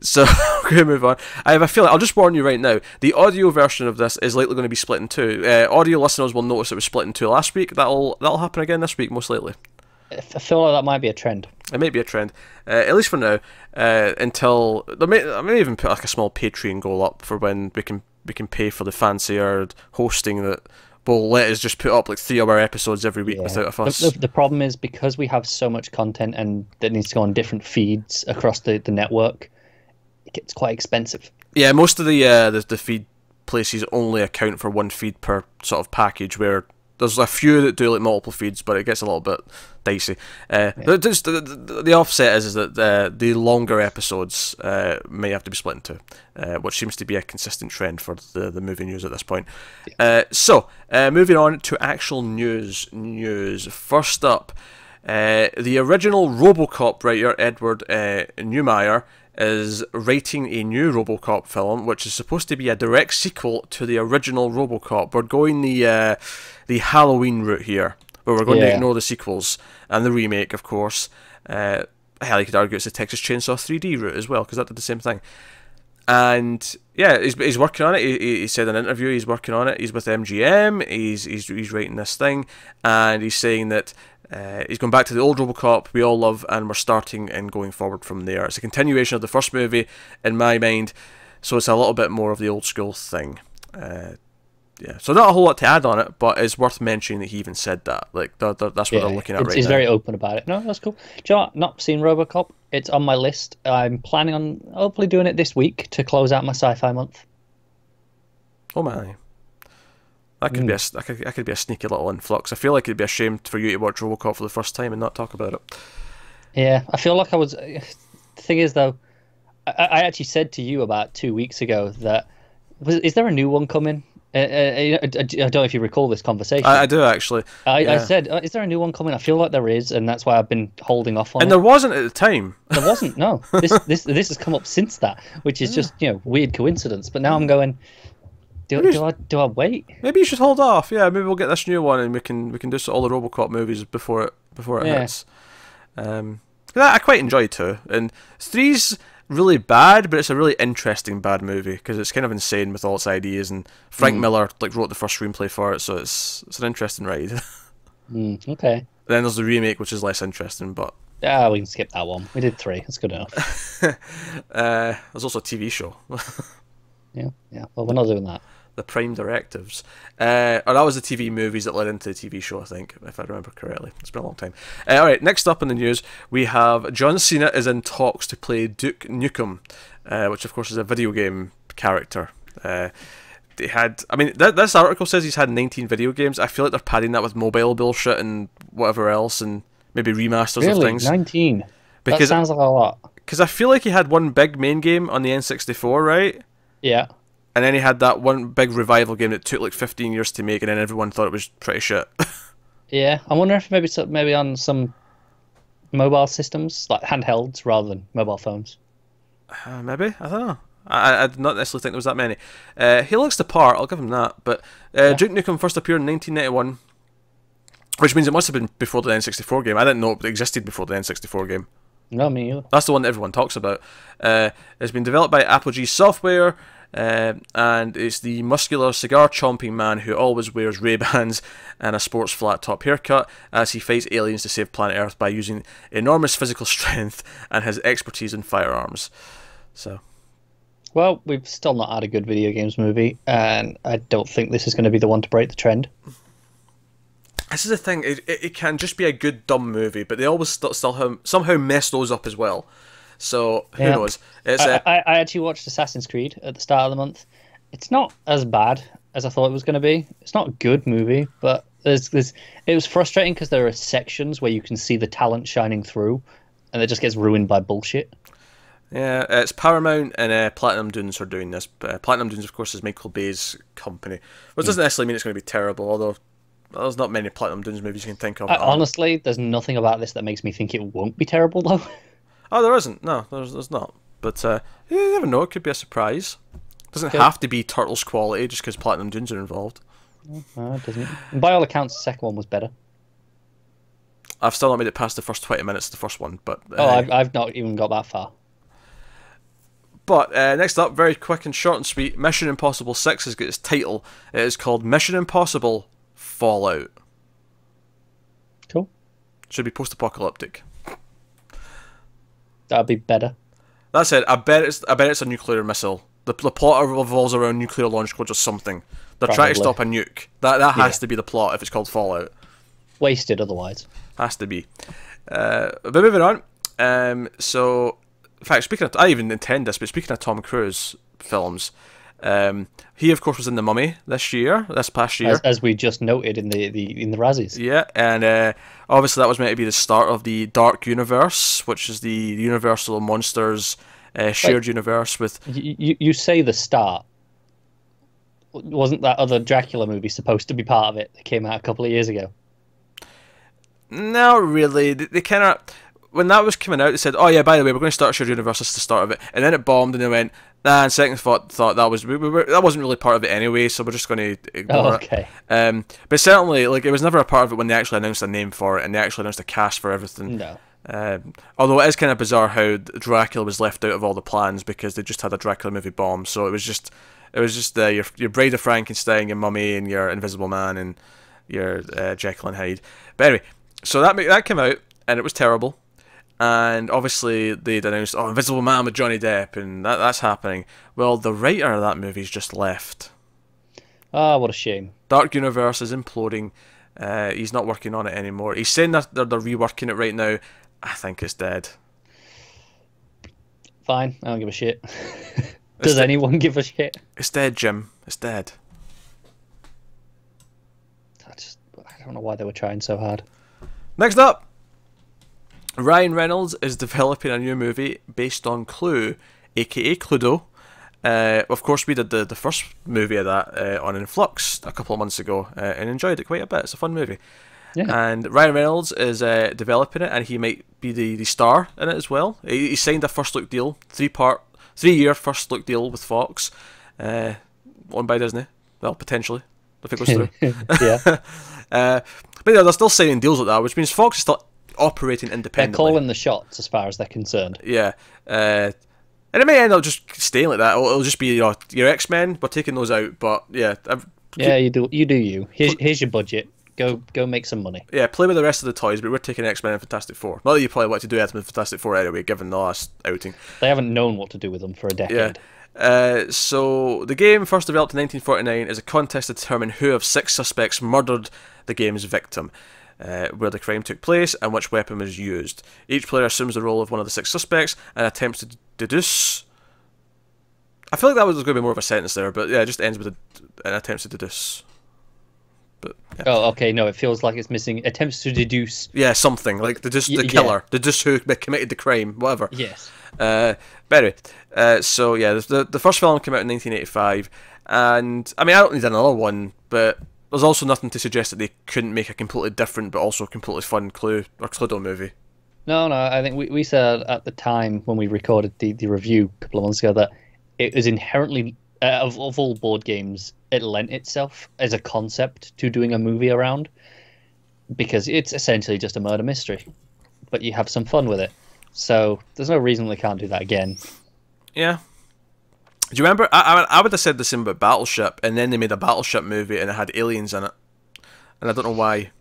So we're going to move on. I have a feeling, I'll just warn you right now, the audio version of this is likely going to be split in 2. Audio listeners will notice it was split in 2 last week. That'll happen again this week, most likely. I feel like that might be a trend. It might be a trend, at least for now. Until I may even put like a small Patreon goal up for when we can pay for the fancier hosting that will let us just put up like 3-hour episodes every week without a fuss. The problem is because we have so much content and that needs to go on different feeds across the network, it gets quite expensive. Yeah, most of the feed places only account for 1 feed per sort of package, where there's a few that do like multiple feeds, but it gets a little bit dicey. The offset is that the longer episodes may have to be split into, which seems to be a consistent trend for the movie news at this point. So, moving on to actual news. First up, the original Robocop writer, Edward Neumeier, is writing a new Robocop film, which is supposed to be a direct sequel to the original Robocop. We're going the Halloween route here, where we're going to ignore the sequels and the remake, of course. Hell, you could argue it's the Texas Chainsaw 3D route as well, because that did the same thing. And yeah, he's working on it. He said in an interview he's working on it. He's with MGM. He's writing this thing, and he's saying that he's going back to the old Robocop we all love, and we're starting and going forward from there. It's a continuation of the first movie, in my mind, so it's a little bit more of the old school thing. Yeah, so not a whole lot to add on it, but it's worth mentioning that he even said that. Like that's what they're looking at right now. He's very open about it. No, that's cool. Do you know what? Not seen Robocop. It's on my list. I'm planning on hopefully doing it this week to close out my sci-fi month. Oh my. That could be that could be a sneaky little influx. I feel like it'd be a shame for you to watch Robocop for the first time and not talk about it. Yeah, I feel like I was. The thing is, though, I actually said to you about 2 weeks ago that is there a new one coming? I don't know if you recall this conversation. I do actually. I said, is there a new one coming? I feel like there is, and that's why I've been holding off on it. And there wasn't at the time. There wasn't. No, this has come up since that, which is just weird coincidence. But now I'm going. Do I wait? Maybe you should hold off. Yeah, maybe we'll get this new one and we can do all the Robocop movies before it hits. I quite enjoy 2, and 3's really bad, but it's a really interesting bad movie because it's kind of insane with all its ideas. And Frank Miller wrote the first screenplay for it, so it's an interesting ride. Okay. Then there's the remake, which is less interesting, but yeah, we can skip that one. We did 3. That's good enough. There's also a TV show. Yeah. Well, we're not doing that. The Prime Directives. That was the TV movies that led into the TV show, I think, if I remember correctly. It's been a long time. Alright, next up in the news, we have John Cena is in talks to play Duke Nukem, which of course is a video game character. They had, I mean, this article says he's had 19 video games. I feel like they're padding that with mobile bullshit and whatever else, and maybe remasters of things. 19? Because, that sounds like a lot. Because I feel like he had one big main game on the N64, right? Yeah. And then he had that one big revival game that took like 15 years to make, and then everyone thought it was pretty shit. Yeah, I wonder if maybe on some mobile systems, like handhelds rather than mobile phones. Maybe, I don't know. I did not necessarily think there was that many. He looks the part, I'll give him that. But Duke Nukem first appeared in 1991, which means it must have been before the N64 game. I didn't know it existed before the N64 game. No, me either. That's the one that everyone talks about. It's been developed by Apogee Software, and it's the muscular cigar-chomping man who always wears Ray-Bans and a sports flat-top haircut as he fights aliens to save planet Earth by using enormous physical strength and his expertise in firearms. So, well, we've still not had a good video games movie, and I don't think this is going to be the one to break the trend. This is the thing, it can just be a good dumb movie, but they always somehow mess those up as well. So, who knows? I actually watched Assassin's Creed at the start of the month. It's not as bad as I thought it was going to be. It's not a good movie, but it was frustrating because there are sections where you can see the talent shining through, and it just gets ruined by bullshit. Yeah, it's Paramount and Platinum Dunes are doing this. Platinum Dunes, of course, is Michael Bay's company, which doesn't necessarily mean it's going to be terrible, although there's not many Platinum Dunes movies you can think of. Honestly, there's nothing about this that makes me think it won't be terrible, though. Oh, there isn't. No, there's not. But you never know. It could be a surprise. It doesn't have to be Turtles quality just because Platinum Dunes are involved. No, it doesn't. And by all accounts, the second one was better. I've still not made it past the first 20 minutes of the first one, but I've not even got that far. But next up, very quick and short and sweet, Mission Impossible 6 has got its title. It is called Mission Impossible Fallout. Cool. Should be post-apocalyptic. That'd be better. That said, I bet it's a nuclear missile. The plot revolves around nuclear launch codes or something. They're trying to stop a nuke. That has to be the plot if it's called Fallout. Wasted otherwise. Has to be. But moving on. So, in fact, speaking of, I even intend this, but speaking of Tom Cruise films, he of course was in The Mummy this past year, as we just noted in the Razzies. Yeah, and obviously that was meant to be the start of the Dark Universe, which is the Universal Monsters shared universe with. You say the start. Wasn't that other Dracula movie supposed to be part of it? That came out a couple of years ago. No, really. They kind of, when that was coming out, they said, "Oh yeah, by the way, we're going to start a shared universe. This is the start of it," and then it bombed, and they went, "Nah." And second thought that wasn't really part of it anyway, so we're just going to ignore it. But certainly, it was never a part of it when they actually announced a name for it and they actually announced a cast for everything. No. Although it is kind of bizarre how Dracula was left out of all the plans because they just had a Dracula movie bomb, so it was just your Bride of Frankenstein, your Mummy, and your Invisible Man, and your Jekyll and Hyde. But anyway, so that came out and it was terrible. And obviously they'd announced, Invisible Man with Johnny Depp, and that's happening. Well, the writer of that movie's just left. Ah, what a shame. Dark Universe is imploding. He's not working on it anymore. He's saying that they're reworking it right now. I think it's dead. Fine, I don't give a shit. Does anyone give a shit? It's dead, Jim. It's dead. I don't know why they were trying so hard. Next up, Ryan Reynolds is developing a new movie based on Clue, aka Cluedo. Of course, we did the first movie of that on Influx a couple of months ago and enjoyed it quite a bit. It's a fun movie. Yeah. And Ryan Reynolds is developing it, and he might be the star in it as well. He signed a first look deal, 3-year first look deal with Fox, owned by Disney. Well, potentially, if it goes through. Yeah. But yeah, they're still signing deals like that, which means Fox is still operating independently. They're calling the shots as far as they're concerned. Yeah. And it may end up just staying like that. It'll just be, your X-Men, we're taking those out, but yeah. You do you. Here's your budget. Go make some money. Yeah, play with the rest of the toys, but we're taking X-Men and Fantastic Four. Not that you probably want to do X-Men and Fantastic Four anyway, given the last outing. They haven't known what to do with them for a decade. Yeah. So the game, first developed in 1949, is a contest to determine who of 6 suspects murdered the game's victim, where the crime took place, and which weapon was used. Each player assumes the role of one of the 6 suspects and attempts to deduce... I feel like that was going to be more of a sentence there, but yeah, it just ends with an attempts to deduce. But, yeah. Oh, okay. No, it feels like it's missing attempts to deduce. Yeah, something like the killer, deduce who committed the crime, whatever. Yes. But anyway, so yeah, the first film came out in 1985, and I mean, I don't need another one, but there's also nothing to suggest that they couldn't make a completely different but also completely fun Cluedo movie. No, I think we said at the time when we recorded the review a couple of months ago that it was inherently of all board games, it lent itself as a concept to doing a movie around, because it's essentially just a murder mystery, but you have some fun with it. So there's no reason they can't do that again. Yeah. Do you remember? I would have said the same about Battleship, and then they made a Battleship movie and it had aliens in it, and I don't know why.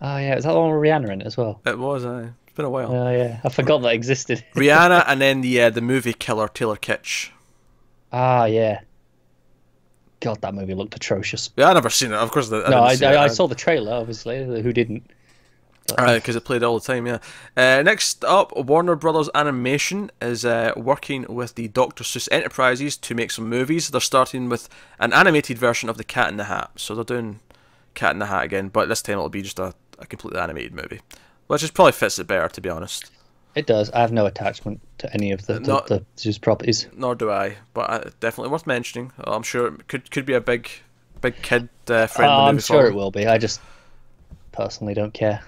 Oh yeah, is that the one with Rihanna in it as well? It was. It's been a while. Oh yeah, I forgot that existed. Rihanna, and then the movie killer Taylor Kitsch. Ah yeah. God, that movie looked atrocious. Yeah, I never seen it. Of course, I saw the trailer. Obviously, who didn't? Because it played all the time, yeah. Next up, Warner Brothers Animation is working with the Dr. Seuss Enterprises to make some movies. They're starting with an animated version of The Cat in the Hat. So they're doing Cat in the Hat again, but this time it'll be just a completely animated movie. Which just probably fits it better, to be honest. It does. I have no attachment to any of the Seuss properties. Nor do I, but definitely worth mentioning. I'm sure it could be a big kid friendly movie. I'm sure it will be. I just personally don't care.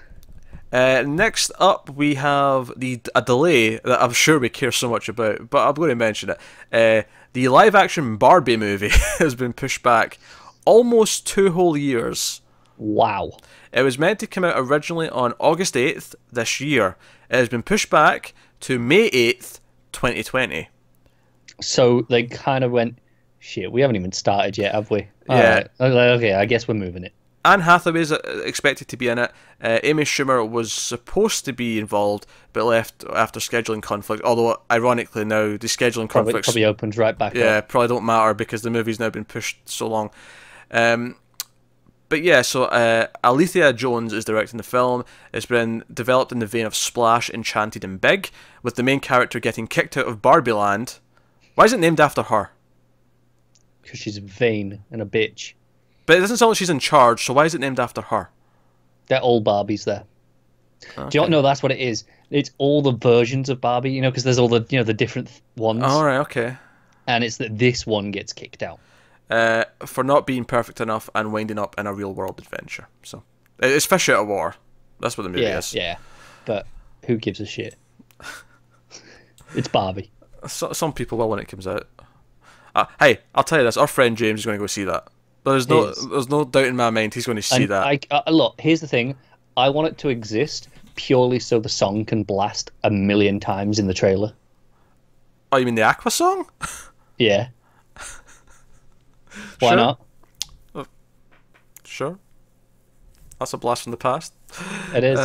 Next up, we have a delay that I'm sure we care so much about, but I'm going to mention it. The live-action Barbie movie has been pushed back almost 2 whole years. Wow. It was meant to come out originally on August 8th this year. It has been pushed back to May 8th, 2020. So they kind of went, shit, we haven't even started yet, have we? Yeah. All right. Okay, I guess we're moving it. Anne Hathaway is expected to be in it. Amy Schumer was supposed to be involved, but left after scheduling conflict. Although, ironically, now the scheduling conflicts probably opens right back up. Yeah, probably don't matter because the movie's now been pushed so long. But yeah, so Alethea Jones is directing the film. It's been developed in the vein of Splash, Enchanted and Big, with the main character getting kicked out of Barbie Land. Why is it named after her? Because she's vain and a bitch. But it doesn't sound like she's in charge, so why is it named after her? They're all Barbies there. Okay. Do you know that's what it is? It's all the versions of Barbie, because there's all the the different ones. All right, okay. And it's that this one gets kicked out. For not being perfect enough and winding up in a real world adventure. So it's fish out of water. That's what the movie is. Yeah. But who gives a shit? It's Barbie. Some people will when it comes out. Hey, I'll tell you this. Our friend James is going to go see that. There's no doubt in my mind he's going to see that. Look, here's the thing. I want it to exist purely so the song can blast 1,000,000 times in the trailer. Oh, you mean the Aqua song? Yeah. Why not? Sure. That's a blast from the past. It is.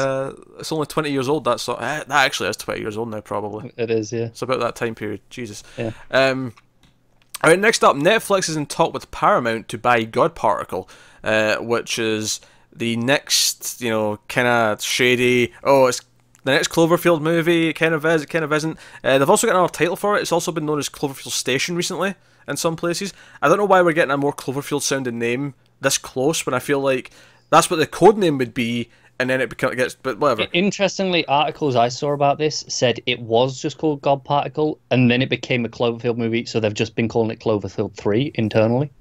It's only 20 years old, that song. That actually is 20 years old now, probably. It is, yeah. It's about that time period. Jesus. Yeah. Alright, next up, Netflix is in talk with Paramount to buy God Particle, which is the next, kind of shady, it's the next Cloverfield movie, it kind of is, it kind of isn't. They've also got another title for it. It's also been known as Cloverfield Station recently in some places. I don't know why we're getting a more Cloverfield sounding name this close when I feel like that's what the code name would be, and then it gets, but whatever. Interestingly, articles I saw about this said it was just called God Particle, and then it became a Cloverfield movie, so they've just been calling it Cloverfield 3 internally.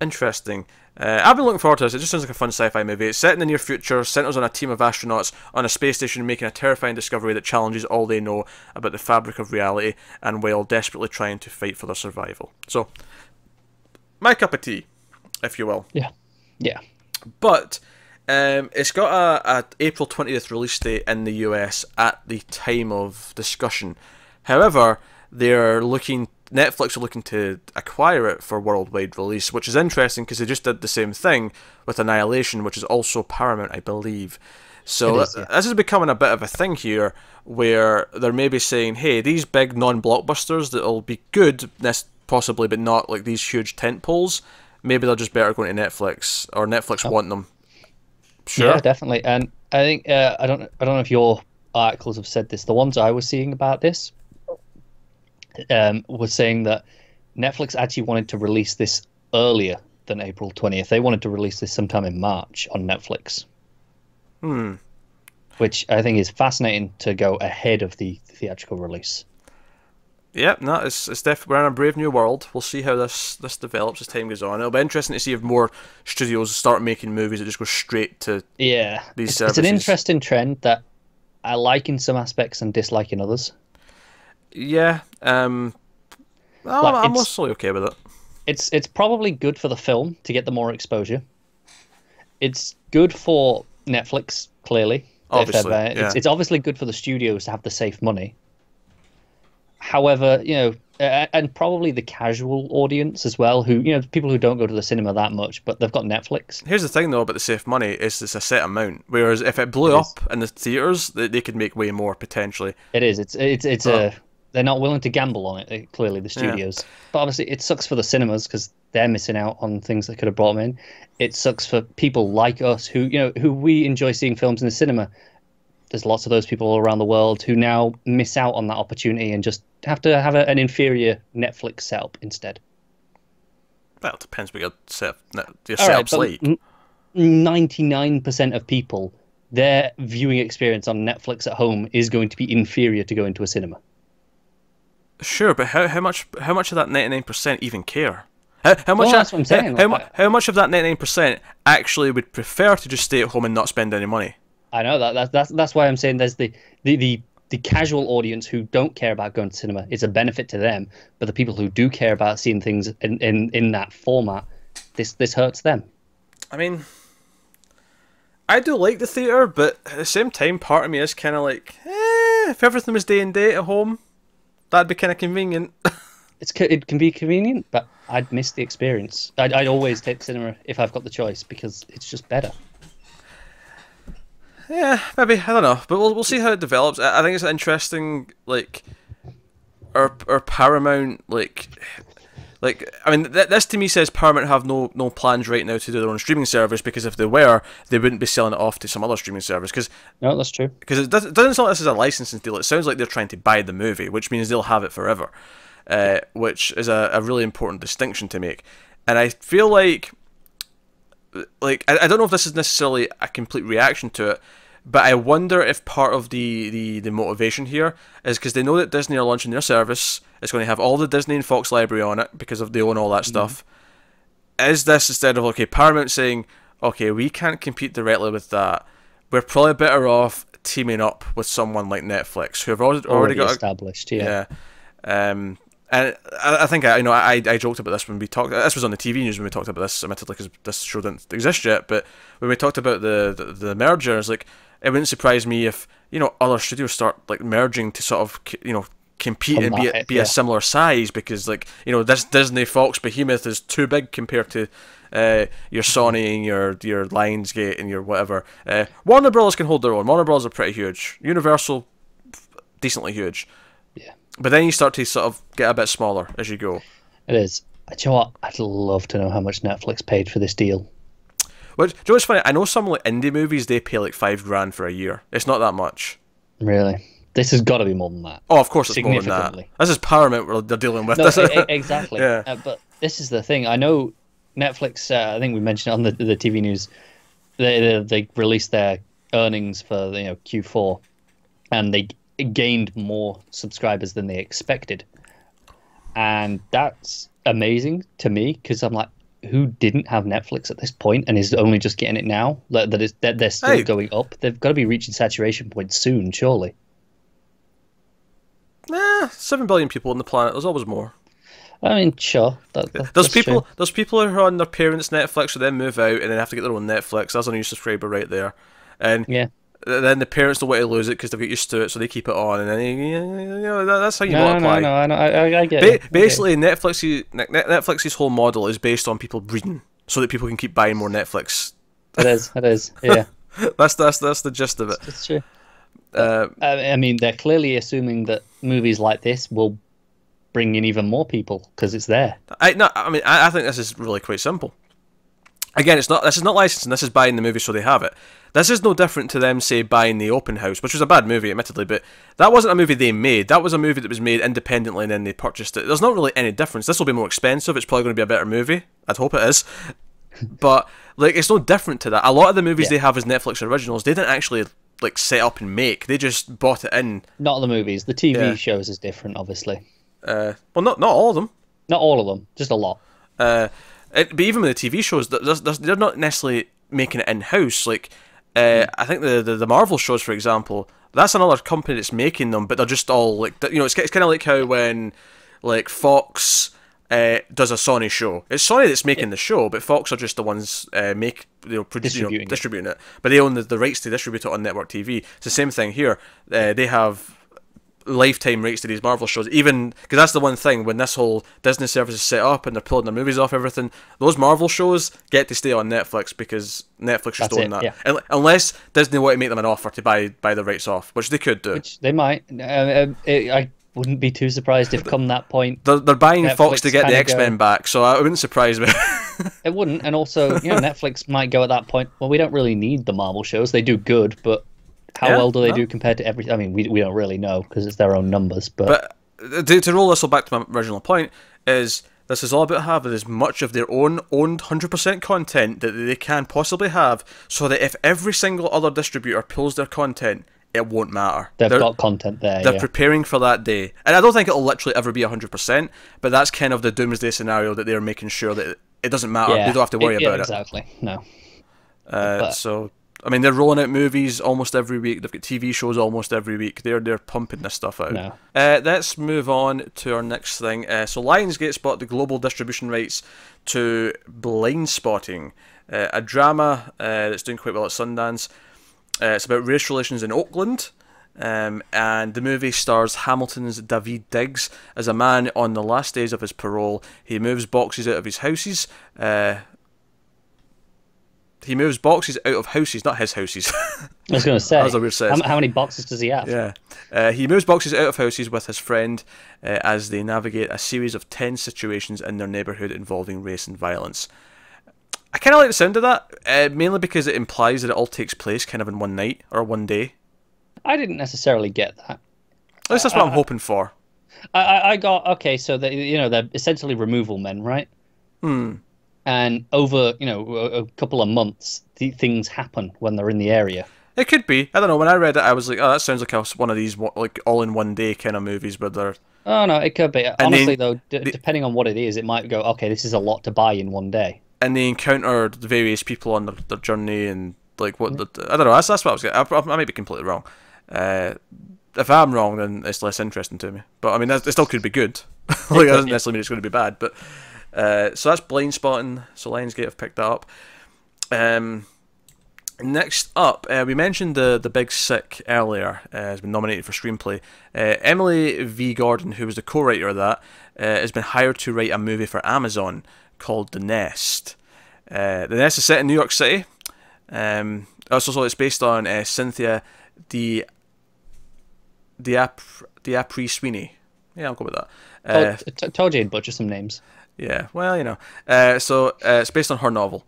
Interesting. I've been looking forward to this. It just sounds like a fun sci-fi movie. It's set in the near future, centers on a team of astronauts on a space station making a terrifying discovery that challenges all they know about the fabric of reality, and while desperately trying to fight for their survival. So, my cup of tea, if you will. Yeah. But it's got a April 20th release date in the US at the time of discussion. However, Netflix are looking to acquire it for worldwide release, which is interesting because they just did the same thing with Annihilation, which is also Paramount, I believe. So this is becoming a bit of a thing here, where they're maybe saying, hey, these big non-blockbusters that'll be good, possibly, but not like these huge tentpoles, maybe they're just better going to Netflix, or Netflix want them. Sure. Yeah, definitely. And I think I don't know if your articles have said this. The ones I was seeing about this was saying that Netflix actually wanted to release this earlier than April 20th. They wanted to release this sometime in March on Netflix. Which I think is fascinating, to go ahead of the theatrical release. Yeah, no, it's definitely, we're in a brave new world. We'll see how this develops as time goes on. It'll be interesting to see if more studios start making movies that just go straight to these services. It's an interesting trend that I like in some aspects and dislike in others. Yeah, I'm mostly okay with it. It's probably good for the film to get the more exposure. It's good for Netflix, clearly. Obviously, it's obviously good for the studios to have the safe money. However, and probably the casual audience as well, who, people who don't go to the cinema that much, but they've got Netflix. Here's the thing, though, about the safe money, is it's a set amount. Whereas if it blew up in the theaters, they could make way more, potentially. It is. They're not willing to gamble on it, clearly, the studios. Yeah. But obviously, it sucks for the cinemas because they're missing out on things that could have brought them in. It sucks for people like us who we enjoy seeing films in the cinema. There's lots of those people all around the world who now miss out on that opportunity and just have to have an inferior Netflix setup instead. Well, it depends what your setup's like. 99% of people, their viewing experience on Netflix at home is going to be inferior to going to a cinema. Sure, but how much of that 99% even care? How much? That's what I'm saying. How much of that 99% actually would prefer to just stay at home and not spend any money? I know that's why I'm saying there's the casual audience who don't care about going to cinema. It's a benefit to them, but the people who do care about seeing things in that format, this hurts them. I mean, I do like the theater, but at the same time, part of me is kind of like, if everything was day and date at home, that'd be kind of convenient. It can be convenient, but I'd miss the experience. I'd always take cinema if I've got the choice, because it's just better. Yeah, maybe, I don't know, but we'll see how it develops. I think it's interesting, like, our Paramount, like I mean, this to me says Paramount have no plans right now to do their own streaming service, because if they were, they wouldn't be selling it off to some other streaming service. No, that's true. Because it doesn't sound like this is a licensing deal. It sounds like they're trying to buy the movie, which means they'll have it forever, which is a really important distinction to make. And I feel like I don't know if this is necessarily a complete reaction to it, but I wonder if part of the motivation here is because they know that Disney are launching their service. It's going to have all the Disney and Fox library on it because they own all that stuff. Is this instead of, Paramount saying, okay, we can't compete directly with that, we're probably better off teaming up with someone like Netflix, who have already got established, And I think I joked about this when we talked. This was on the TV news when we talked about this, admittedly, because this show didn't exist yet. But when we talked about the merger, it's like, it wouldn't surprise me if other studios start merging to sort of compete and be a similar size, because this Disney Fox behemoth is too big compared to your Sony and your Lionsgate and your whatever. Warner Bros can hold their own. Warner Bros are pretty huge. Universal, decently huge. Yeah. But then you start to sort of get a bit smaller as you go. It is. Do you know what? I'd love to know how much Netflix paid for this deal. Well, do you know what's funny? I know some indie movies, they pay $5,000 for a year. It's not that much. Really? This has got to be more than that. Oh, of course it's more than that. This is Paramount they're dealing with. No, exactly. Yeah. But this is the thing. I know Netflix, I think we mentioned it on the TV news, they released their earnings for Q4, and they gained more subscribers than they expected. And that's amazing to me, because I'm like, who didn't have Netflix at this point and is only just getting it now? That they're still going up. They've got to be reaching saturation point soon, surely. 7 billion people on the planet. There's always more. I mean, sure. There's people who are on their parents' Netflix, who then move out and then have to get their own Netflix. That's a new subscriber right there. And yeah, then the parents don't want to lose it because they've got used to it, so they keep it on, and then that's how you multiply. No, I get it. Basically, Netflix's whole model is based on people breeding, so that people can keep buying more Netflix. It is, yeah. That's the gist of it. It's true. I mean, they're clearly assuming that movies like this will bring in even more people because it's there. I think this is really quite simple. Again, this is not licensing. This is buying the movie so they have it. This is no different to them, say, buying The Open House, which was a bad movie, admittedly, but that wasn't a movie they made. That was a movie that was made independently and then they purchased it. There's not really any difference. This will be more expensive. It's probably going to be a better movie. I'd hope it is. But like, it's no different to that. A lot of the movies they have as Netflix originals, they didn't actually like set up and make. They just bought it in. Not the movies. The TV shows is different, obviously. Well, not all of them. Not all of them. Just a lot. But even with the TV shows, they're not necessarily making it in-house. Like, I think the Marvel shows, for example, that's another company that's making them, but they're just all like, it's kind of like how when like Fox does a Sony show. It's Sony that's making the show, but Fox are just the ones distributing it. But they own the rights to distribute it on network TV. It's the same thing here. They have lifetime rights to these Marvel shows, even because that's the one thing when this whole Disney service is set up and they're pulling their movies off everything. Those Marvel shows get to stay on Netflix because Netflix just own that. Yeah. Unless Disney want to make them an offer to buy the rights off, which they could do. Which they might. I wouldn't be too surprised if come that point they're buying Netflix Fox to get the X-Men back, so it wouldn't surprise me. It wouldn't, and also Netflix might go at that point, well, we don't really need the Marvel shows. They do good, but how well do they do compared to everything? I mean, we don't really know because it's their own numbers. But to roll this all back to my original point, is this is all about having as much of their owned 100% content that they can possibly have, so that if every single other distributor pulls their content, it won't matter. They've got content there. They're preparing for that day. And I don't think it'll literally ever be 100%, but that's kind of the doomsday scenario that they're making sure that it doesn't matter. They don't have to worry about exactly. it. No. So, I mean, they're rolling out movies almost every week. They've got TV shows almost every week. They're pumping this stuff out. No. Let's move on to our next thing. So Lionsgate's bought the global distribution rights to Blind Spotting, a drama that's doing quite well at Sundance. It's about race relations in Oakland, and the movie stars Hamilton's David Diggs as a man on the last days of his parole. He moves boxes out of his houses. He moves boxes out of houses, not his houses. I was going to say, as a weird says. How many boxes does he have? Yeah. He moves boxes out of houses with his friend as they navigate a series of tense situations in their neighbourhood involving race and violence. I kind of like the sound of that, mainly because it implies that it all takes place kind of in one night or one day. I didn't necessarily get that. At least that's what I'm hoping for. I got, okay, so they're essentially removal men, right? And over, a couple of months, things happen when they're in the area. It could be. I don't know. When I read it, I was like, oh, that sounds like one of these like all-in-one-day kind of movies where they're... Oh, no, it could be. Honestly, though, depending on what it is, it might go, okay, this is a lot to buy in one day. And they encountered various people on their journey and like what I don't know. That's what I was getting. I might be completely wrong. If I'm wrong, then it's less interesting to me. But I mean, it still could be good. Like, it doesn't necessarily mean it's going to be bad. But so that's Blind Spotting. So Lionsgate have picked that up. Next up, we mentioned the Big Sick earlier. Has been nominated for screenplay. Emily V. Gordon, who was the co-writer of that, has been hired to write a movie for Amazon called The Nest. The Nest is set in New York City. Also, it's based on Cynthia D'Apri Sweeney. Yeah, I'll go with that. Told you I'd butcher some names. Yeah, well, So it's based on her novel.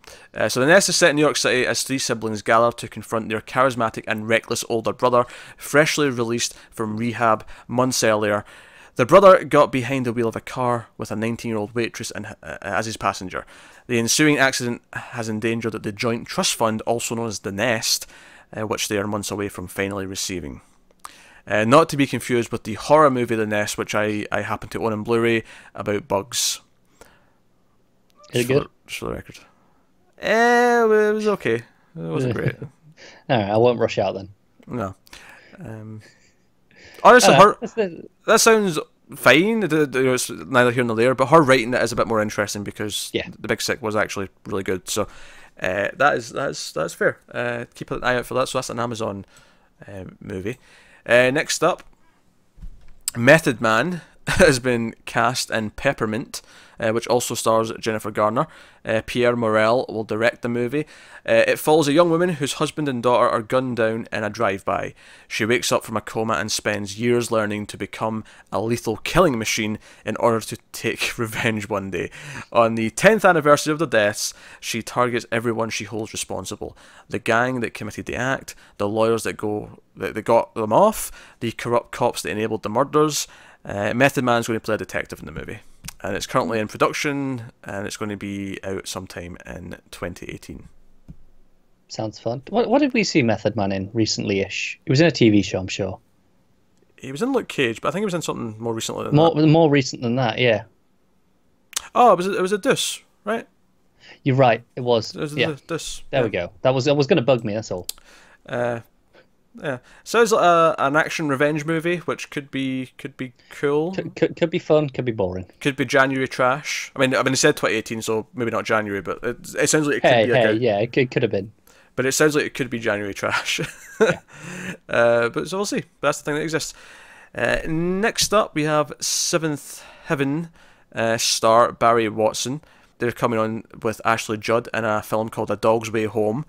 So The Nest is set in New York City as three siblings gather to confront their charismatic and reckless older brother, freshly released from rehab months earlier. The brother got behind the wheel of a car with a 19-year-old waitress as his passenger. The ensuing accident has endangered the joint trust fund, also known as The Nest, which they are months away from finally receiving. Not to be confused with the horror movie The Nest, which I happen to own on Blu-ray, about bugs. Is it good? Just for the record. It was okay. It wasn't great. Alright, I won't rush out then. No. Honestly, that sounds fine. It's neither here nor there, but her writing it is a bit more interesting because The Big Sick was actually really good. So That's fair. Keep an eye out for that. So that's an Amazon movie. Next up, Method Man has been cast in Peppermint, which also stars Jennifer Garner. Pierre Morel will direct the movie. It follows a young woman whose husband and daughter are gunned down in a drive-by. She wakes up from a coma and spends years learning to become a lethal killing machine in order to take revenge one day. On the 10th anniversary of their deaths, she targets everyone she holds responsible. The gang that committed the act, the lawyers that got them off, the corrupt cops that enabled the murders. Method Man's going to play a detective in the movie. And it's currently in production, and it's going to be out sometime in 2018. Sounds fun. What did we see Method Man in recently-ish? He was in a TV show, I'm sure. He was in Luke Cage, but I think he was in something more recently than that. More recent than that, yeah. Oh, it was a Deuce, right? You're right, it was. It was yeah. Deuce. There we go. That was going to bug me, that's all. Yeah, sounds like an action revenge movie, which could be cool. Could be fun, could be boring. Could be January trash. I mean, it said 2018, so maybe not January, but it sounds like it could be. Yeah, it could have been. But it sounds like it could be January trash. Yeah. But so we'll see. That's the thing that exists. Next up, we have Seventh Heaven star Barry Watson. They're coming on with Ashley Judd in a film called A Dog's Way Home,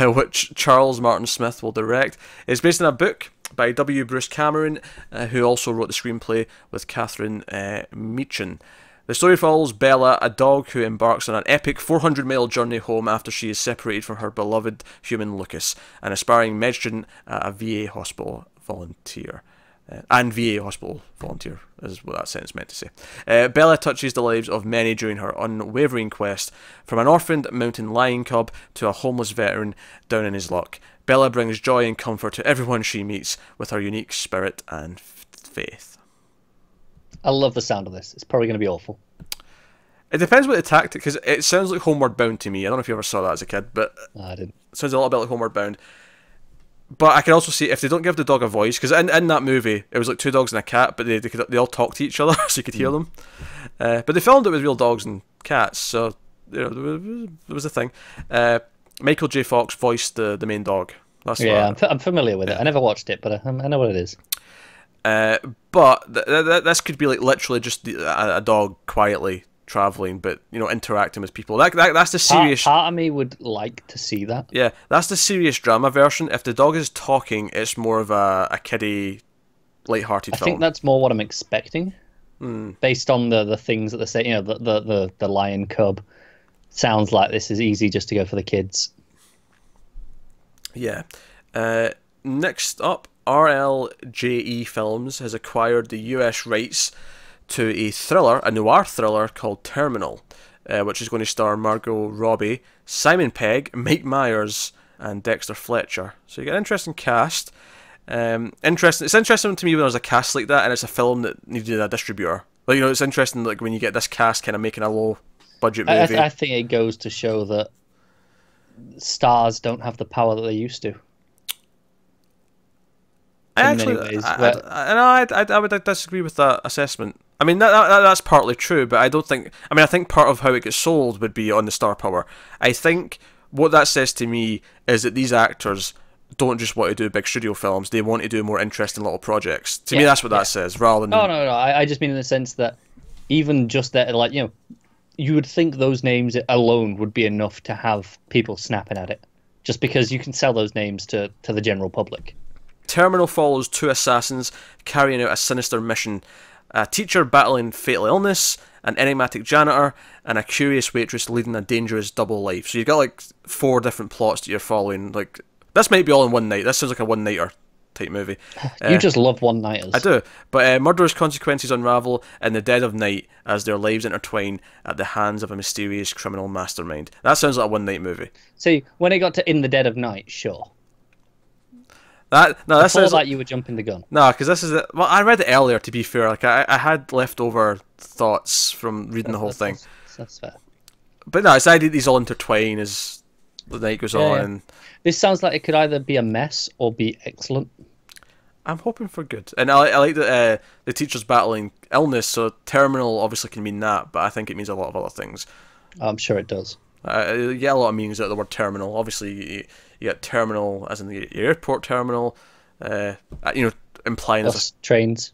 which Charles Martin Smith will direct. It's based on a book by W. Bruce Cameron, who also wrote the screenplay with Catherine Meechan. The story follows Bella, a dog who embarks on an epic 400-mile journey home after she is separated from her beloved human Lucas, an aspiring med student at a VA hospital volunteer. And VA hospital volunteer is what that sentence meant to say. Bella touches the lives of many during her unwavering quest, from an orphaned mountain lion cub to a homeless veteran down in his luck. Bella brings joy and comfort to everyone she meets with her unique spirit and faith. I love the sound of this. It's probably going to be awful. It depends what the tactic, because it sounds like Homeward Bound to me. I don't know if you ever saw that as a kid, but no, I didn't. It sounds a little bit like Homeward Bound. But I can also see if they don't give the dog a voice, because in that movie it was like two dogs and a cat, but they all talk to each other, so you could hear them. But they filmed it with real dogs and cats, so there was a thing. Michael J. Fox voiced the main dog. That's I'm familiar with it. I never watched it, but I know what it is. But this could be like literally just a dog quietly traveling, but interacting with people. That's the serious. Part of me would like to see that. Yeah, that's the serious drama version. If the dog is talking, it's more of a kiddie, light-hearted film. I think that's more what I'm expecting, based on the things that they say. The lion cub sounds like this is easy just to go for the kids. Yeah. Next up, RLJE Films has acquired the US rights to a noir thriller called Terminal, which is going to star Margot Robbie, Simon Pegg, Mike Myers, and Dexter Fletcher. So you get an interesting cast. It's interesting to me when there's a cast like that, and it's a film that needed a distributor. Like, it's interesting like when you get this cast kind of making a low budget movie. I think it goes to show that stars don't have the power that they used to. I would disagree with that assessment. I mean, that's partly true, but I don't think... I think part of how it gets sold would be on the star power. I think what that says to me is that these actors don't just want to do big studio films, they want to do more interesting little projects. To me, that's what that says, rather than... No. I just mean in the sense that even just that, like, you would think those names alone would be enough to have people snapping at it, just because you can sell those names to the general public. Terminal follows two assassins carrying out a sinister mission. A teacher battling fatal illness, an enigmatic janitor, and a curious waitress leading a dangerous double life. So you've got like 4 different plots that you're following. Like, this might be all in one night. This sounds like a one-nighter type movie. You just love one-nighters. I do. But murderous consequences unravel in the dead of night as their lives intertwine at the hands of a mysterious criminal mastermind. That sounds like a one-night movie. See, when it got to In the Dead of Night, sure. That sounds like you were jumping the gun. No, because this is it. Well, I read it earlier, to be fair. Like I had leftover thoughts from reading the whole thing. That's fair. But no, it's the idea that these all intertwine as the night goes on. Yeah. And this sounds like it could either be a mess or be excellent. I'm hoping for good. And I like that the teacher's battling illness, so terminal obviously can mean that, but I think it means a lot of other things. I'm sure it does. You get a lot of meanings out of the word terminal. Obviously, you get terminal as in the airport terminal, implying Bus, trains.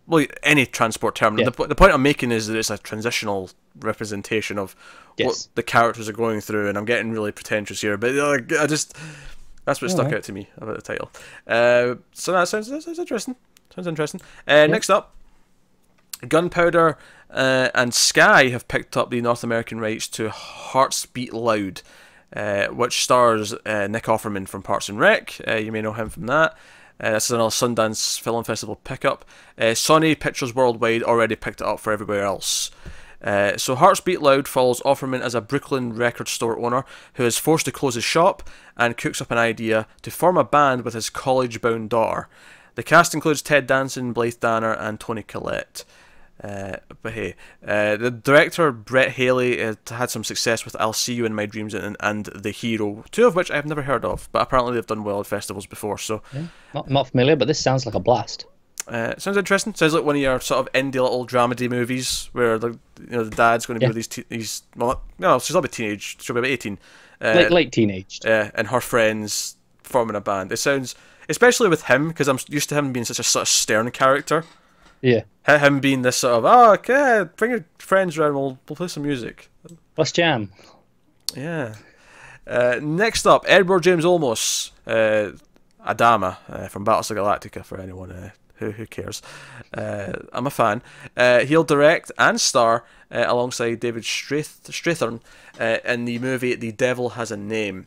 Well, any transport terminal. The point I'm making is that it's a transitional representation of what the characters are going through, and I'm getting really pretentious here, but that's what stuck out to me about the title. So that sounds interesting. Next up, Gunpowder and Sky have picked up the North American rights to Hearts Beat Loud, which stars Nick Offerman from Parks and Rec. You may know him from that. This is another Sundance Film Festival pickup. Sony Pictures Worldwide already picked it up for everywhere else. So Hearts Beat Loud follows Offerman as a Brooklyn record store owner who is forced to close his shop and cooks up an idea to form a band with his college-bound daughter. The cast includes Ted Danson, Blythe Danner, and Toni Collette. But hey, the director Brett Haley had some success with I'll See You in My Dreams and The Hero, two of which I've never heard of, but apparently they've done well at festivals before. So not familiar, but this sounds like a blast. Sounds interesting. Sounds like one of your sort of indie little dramedy movies where the dad's going to be with these she'll be teenage, she'll be about 18, late teenage, and her friends forming a band. It sounds, especially with him, because I'm used to him being such a sort of stern character. Yeah. Him being this sort of, okay, bring your friends around, we'll play some music. Let's jam. Yeah. Next up, Edward James Olmos, Adama from Battlestar Galactica, for anyone who cares. I'm a fan. He'll direct and star alongside David Strathairn in the movie The Devil Has a Name.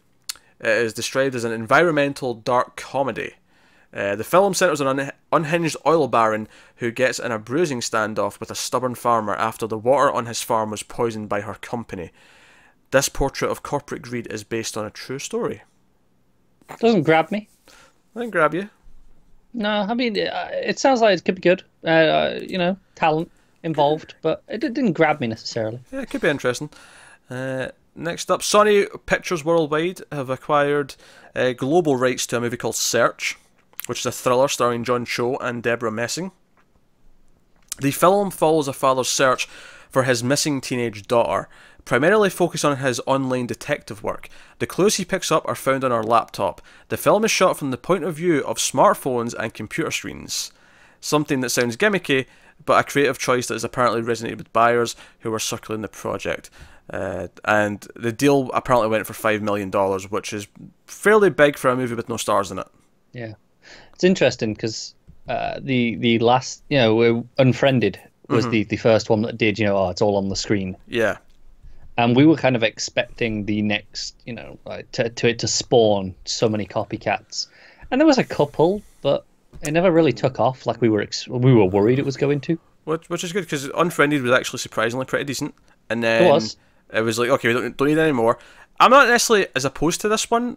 It is described as an environmental dark comedy. The film centres on an unhinged oil baron who gets in a bruising standoff with a stubborn farmer after the water on his farm was poisoned by her company. This portrait of corporate greed is based on a true story. Doesn't grab me. Doesn't grab you? No, I mean, it sounds like it could be good. Talent involved, but it didn't grab me necessarily. Yeah, it could be interesting. Next up, Sony Pictures Worldwide have acquired global rights to a movie called Search, which is a thriller starring John Cho and Deborah Messing. The film follows a father's search for his missing teenage daughter, primarily focused on his online detective work. The clues he picks up are found on our laptop. The film is shot from the point of view of smartphones and computer screens. Something that sounds gimmicky, but a creative choice that has apparently resonated with buyers who were circling the project. And the deal apparently went for $5 million, which is fairly big for a movie with no stars in it. Yeah. It's interesting because the last, Unfriended was the first one that did, it's all on the screen. Yeah. And we were kind of expecting the next, to spawn so many copycats. And there was a couple, but it never really took off like we were worried it was going to. Which is good because Unfriended was actually surprisingly pretty decent. And then it was like, okay, we don't need any more. I'm not necessarily as opposed to this one.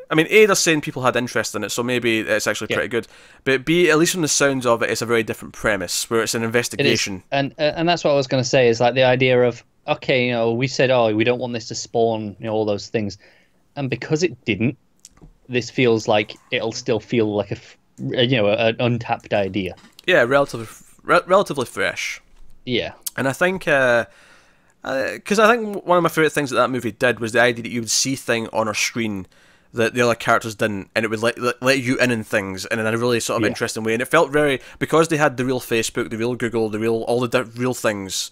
I mean, A, they're saying people had interest in it, so maybe it's actually pretty good. But B, at least from the sounds of it, it's a very different premise, where it's an investigation. And that's what I was going to say, is like the idea of, okay, we said, we don't want this to spawn, all those things. And because it didn't, this feels like it'll still feel like an untapped idea. Yeah, relatively fresh. Yeah. And I think, because I think one of my favourite things that movie did was the idea that you would see thing on our screen that the other characters didn't, and it would let you in things in a really sort of interesting way. And it felt very, because they had the real Facebook, the real Google, all the real things,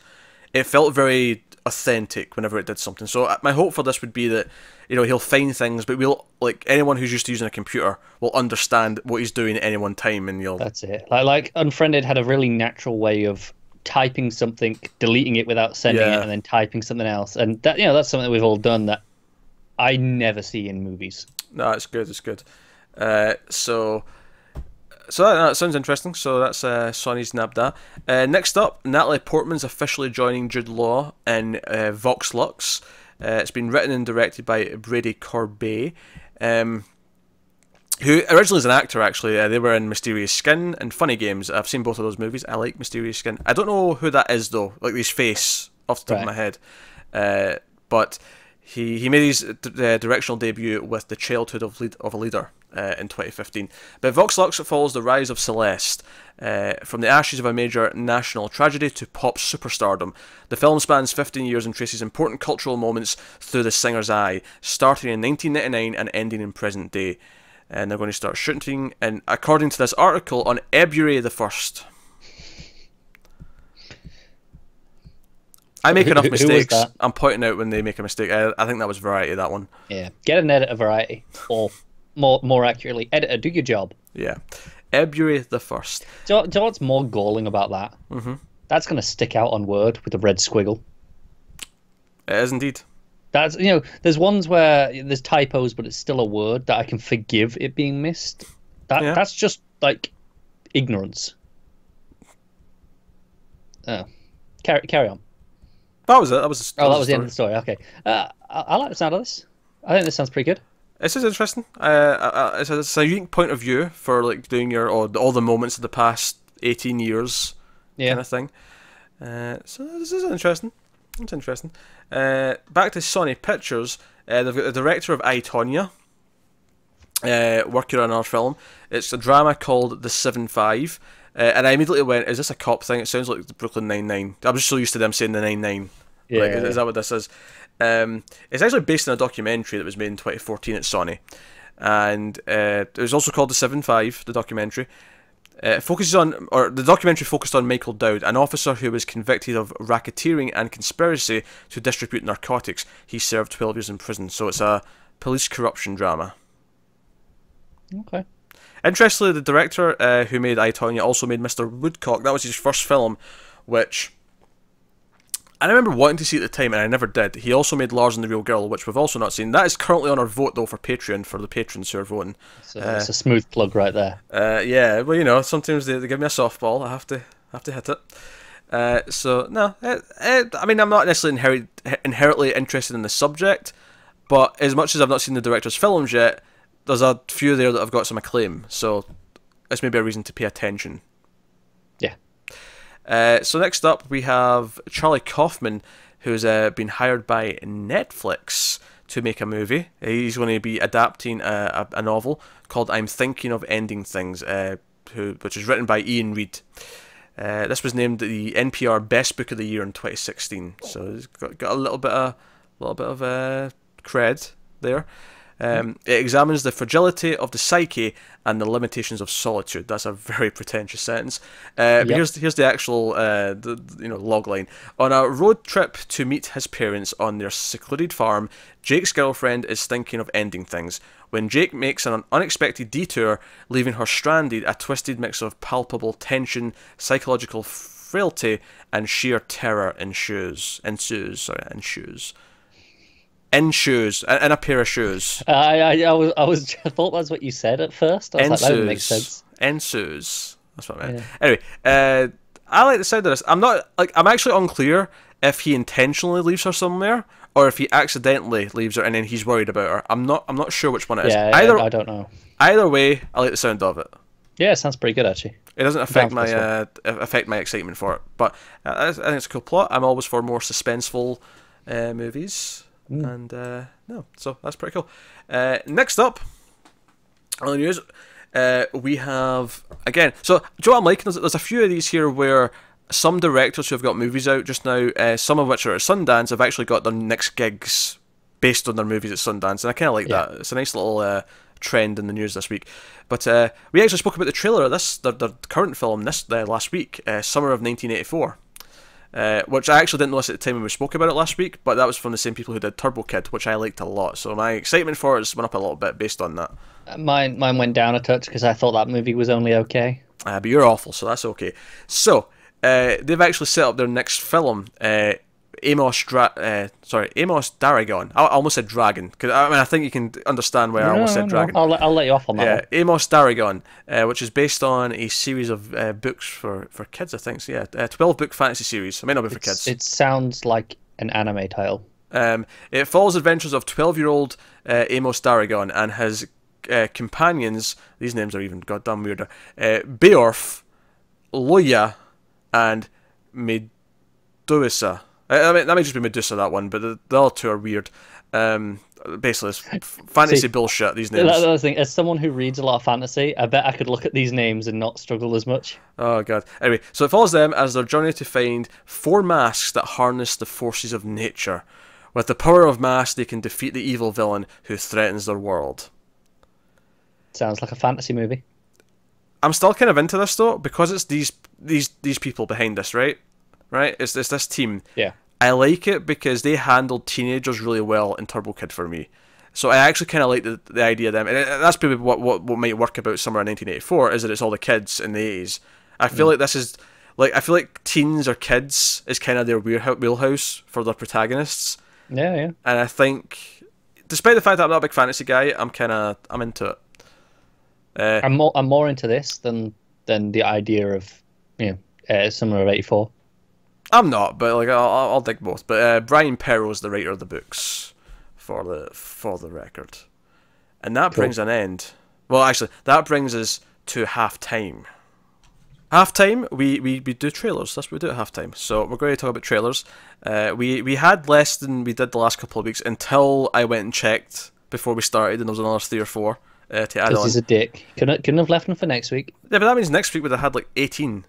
it felt very authentic whenever it did something. So my hope for this would be that, he'll find things, but anyone who's used to using a computer will understand what he's doing at any one time, and That's it. Like Unfriended had a really natural way of typing something, deleting it without sending it, and then typing something else. And that, that's something that we've all done that I never see in movies. No, it's good. It's good. So that sounds interesting. So that's Sony's nabbed that. Next up, Natalie Portman's officially joining Jude Law in Vox Lux. It's been written and directed by Brady Corbet, who originally is an actor. Actually, they were in Mysterious Skin and Funny Games. I've seen both of those movies. I like Mysterious Skin. I don't know who that is though. Like his face off the top of my head, but He made his directional debut with The Childhood of a Leader in 2015. But Vox Lux follows the rise of Celeste from the ashes of a major national tragedy to pop superstardom. The film spans 15 years and traces important cultural moments through the singer's eye, starting in 1999 and ending in present day. And they're going to start shooting, and according to this article, on February the 1st. I make enough mistakes. I'm pointing out when they make a mistake. I think that was Variety, that one. Yeah. Get an editor, Variety. Or, more accurately, editor, do your job. Yeah. February the 1st. Do you know what's more galling about that? Mm-hmm. That's going to stick out on Word with a red squiggle. It is indeed. That's, you know, there's ones where there's typos, but it's still a word that I can forgive it being missed. That's just, like, ignorance. Oh. Carry on. That was it. That was the end of the story. Okay. I like the sound of this. I think this sounds pretty good. This is interesting. It's a unique point of view for like doing all the moments of the past 18 years, kind of thing. So this is interesting. It's interesting. Back to Sony Pictures. They've got the director of I, Tonya working on our film. It's a drama called The 7-5. And I immediately went, is this a cop thing? It sounds like the Brooklyn Nine-Nine. I'm just so used to them saying the 9-9. Yeah, like, is that what this is? It's actually based on a documentary that was made in 2014 at Sony. And it was also called The 7-5, the documentary. The documentary focused on Michael Dowd, an officer who was convicted of racketeering and conspiracy to distribute narcotics. He served 12 years in prison. So it's a police corruption drama. Okay. Interestingly, the director who made I, Tonya also made Mr. Woodcock. That was his first film, which I remember wanting to see at the time, and I never did. He also made Lars and the Real Girl, which we've also not seen. That is currently on our vote, though, for Patreon, for the patrons who are voting. So it's a smooth plug right there. Yeah, well, you know, sometimes they give me a softball. I have to hit it. So, no, I mean, I'm not necessarily inherently interested in the subject, but as much as I've not seen the director's films yet, there's a few there that have got some acclaim, so it's maybe a reason to pay attention. Yeah. So next up we have Charlie Kaufman, who's been hired by Netflix to make a movie. He's going to be adapting a novel called I'm Thinking of Ending Things, which is written by Ian Reid. This was named the NPR Best Book of the Year in 2016, so it's got a little bit of cred there. It examines the fragility of the psyche and the limitations of solitude. That's a very pretentious sentence. But here's the actual logline. On a road trip to meet his parents on their secluded farm, Jake's girlfriend is thinking of ending things. When Jake makes an unexpected detour, leaving her stranded, a twisted mix of palpable tension, psychological frailty, and sheer terror ensues. In a pair of shoes. I thought that's what you said at first. I was like, that would make sense. Ensues. That's what I meant. Yeah. Anyway, I like the sound of this. I'm actually unclear if he intentionally leaves her somewhere or if he accidentally leaves her and then he's worried about her. I'm not sure which one it is. Yeah, I don't know. Either way, I like the sound of it. Yeah, it sounds pretty good actually. It doesn't affect my excitement for it, but I think it's a cool plot. I'm always for more suspenseful movies. And so that's pretty cool. Next up on the news, we have again. So, do you know what I'm liking? There's a few of these here where some directors who have got movies out just now, some of which are at Sundance, have actually got their next gigs based on their movies at Sundance, and I kind of like that. It's a nice little trend in the news this week. But we actually spoke about the trailer of their current film last week, Summer of 1984. Which I actually didn't notice at the time when we spoke about it last week, but that was from the same people who did Turbo Kid, which I liked a lot. So my excitement for it went up a little bit based on that. Mine went down a touch because I thought that movie was only okay. But you're awful, so that's okay. So they've actually set up their next film. Amos Daragon. I almost said Dragon, because I think you can understand why I almost said Dragon. I'll let you off on that. Yeah, Amos Daragon, which is based on a series of books for kids, I think. So yeah, 12-book fantasy series. It may not be for kids. It sounds like an anime title. It follows adventures of 12-year-old Amos Daragon and his companions. These names are even goddamn weirder. Beorf, Loya, and Medusa. I mean, that may just be Medusa, that one, but the other two are weird. Basically, it's fantasy bullshit, these names. That's the thing. As someone who reads a lot of fantasy, I bet I could look at these names and not struggle as much. Oh, God. Anyway, so it follows them as their journey to find 4 masks that harness the forces of nature. With the power of masks, they can defeat the evil villain who threatens their world. Sounds like a fantasy movie. I'm still kind of into this, though, because it's these people behind this, right? Right? It's this team. Yeah. I like it because they handled teenagers really well in Turbo Kid for me. So I actually kind of like the idea of them. And that's probably what might work about Summer of 1984, is that it's all the kids in the 80s. I feel like this is... I feel like teens or kids is kind of their wheelhouse for their protagonists. Yeah, yeah. And I think, despite the fact that I'm not a big fantasy guy, I'm into it. I'm more into this than the idea of Summer of '84. I'm not, but I'll dig both. But Brian Perro's the writer of the books, for the record, and that brings an end. Well, actually, that brings us to halftime. Halftime, we do trailers. That's what we do at halftime. So we're going to talk about trailers. We had less than we did the last couple of weeks until I went and checked before we started, and there was another 3 or 4 to add on. Because he's a dick. Couldn't have left them for next week. Yeah, but that means next week we'd have had like 18.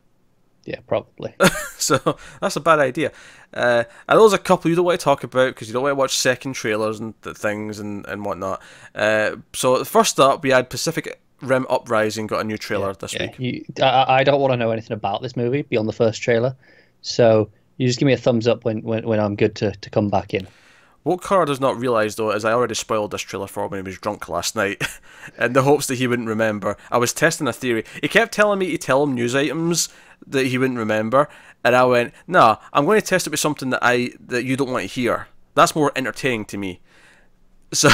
Yeah, probably. So that's a bad idea. And there's a couple you don't want to talk about because you don't want to watch second trailers and things and whatnot. So first up, we had Pacific Rim Uprising got a new trailer this week. I don't want to know anything about this movie beyond the first trailer. So you just give me a thumbs up when I'm good to come back in. What Carr does not realise, though, is I already spoiled this trailer for him when he was drunk last night, in the hopes that he wouldn't remember. I was testing a theory. He kept telling me to tell him news items that he wouldn't remember, and I went, nah, I'm going to test it with something that you don't want to hear. That's more entertaining to me. So,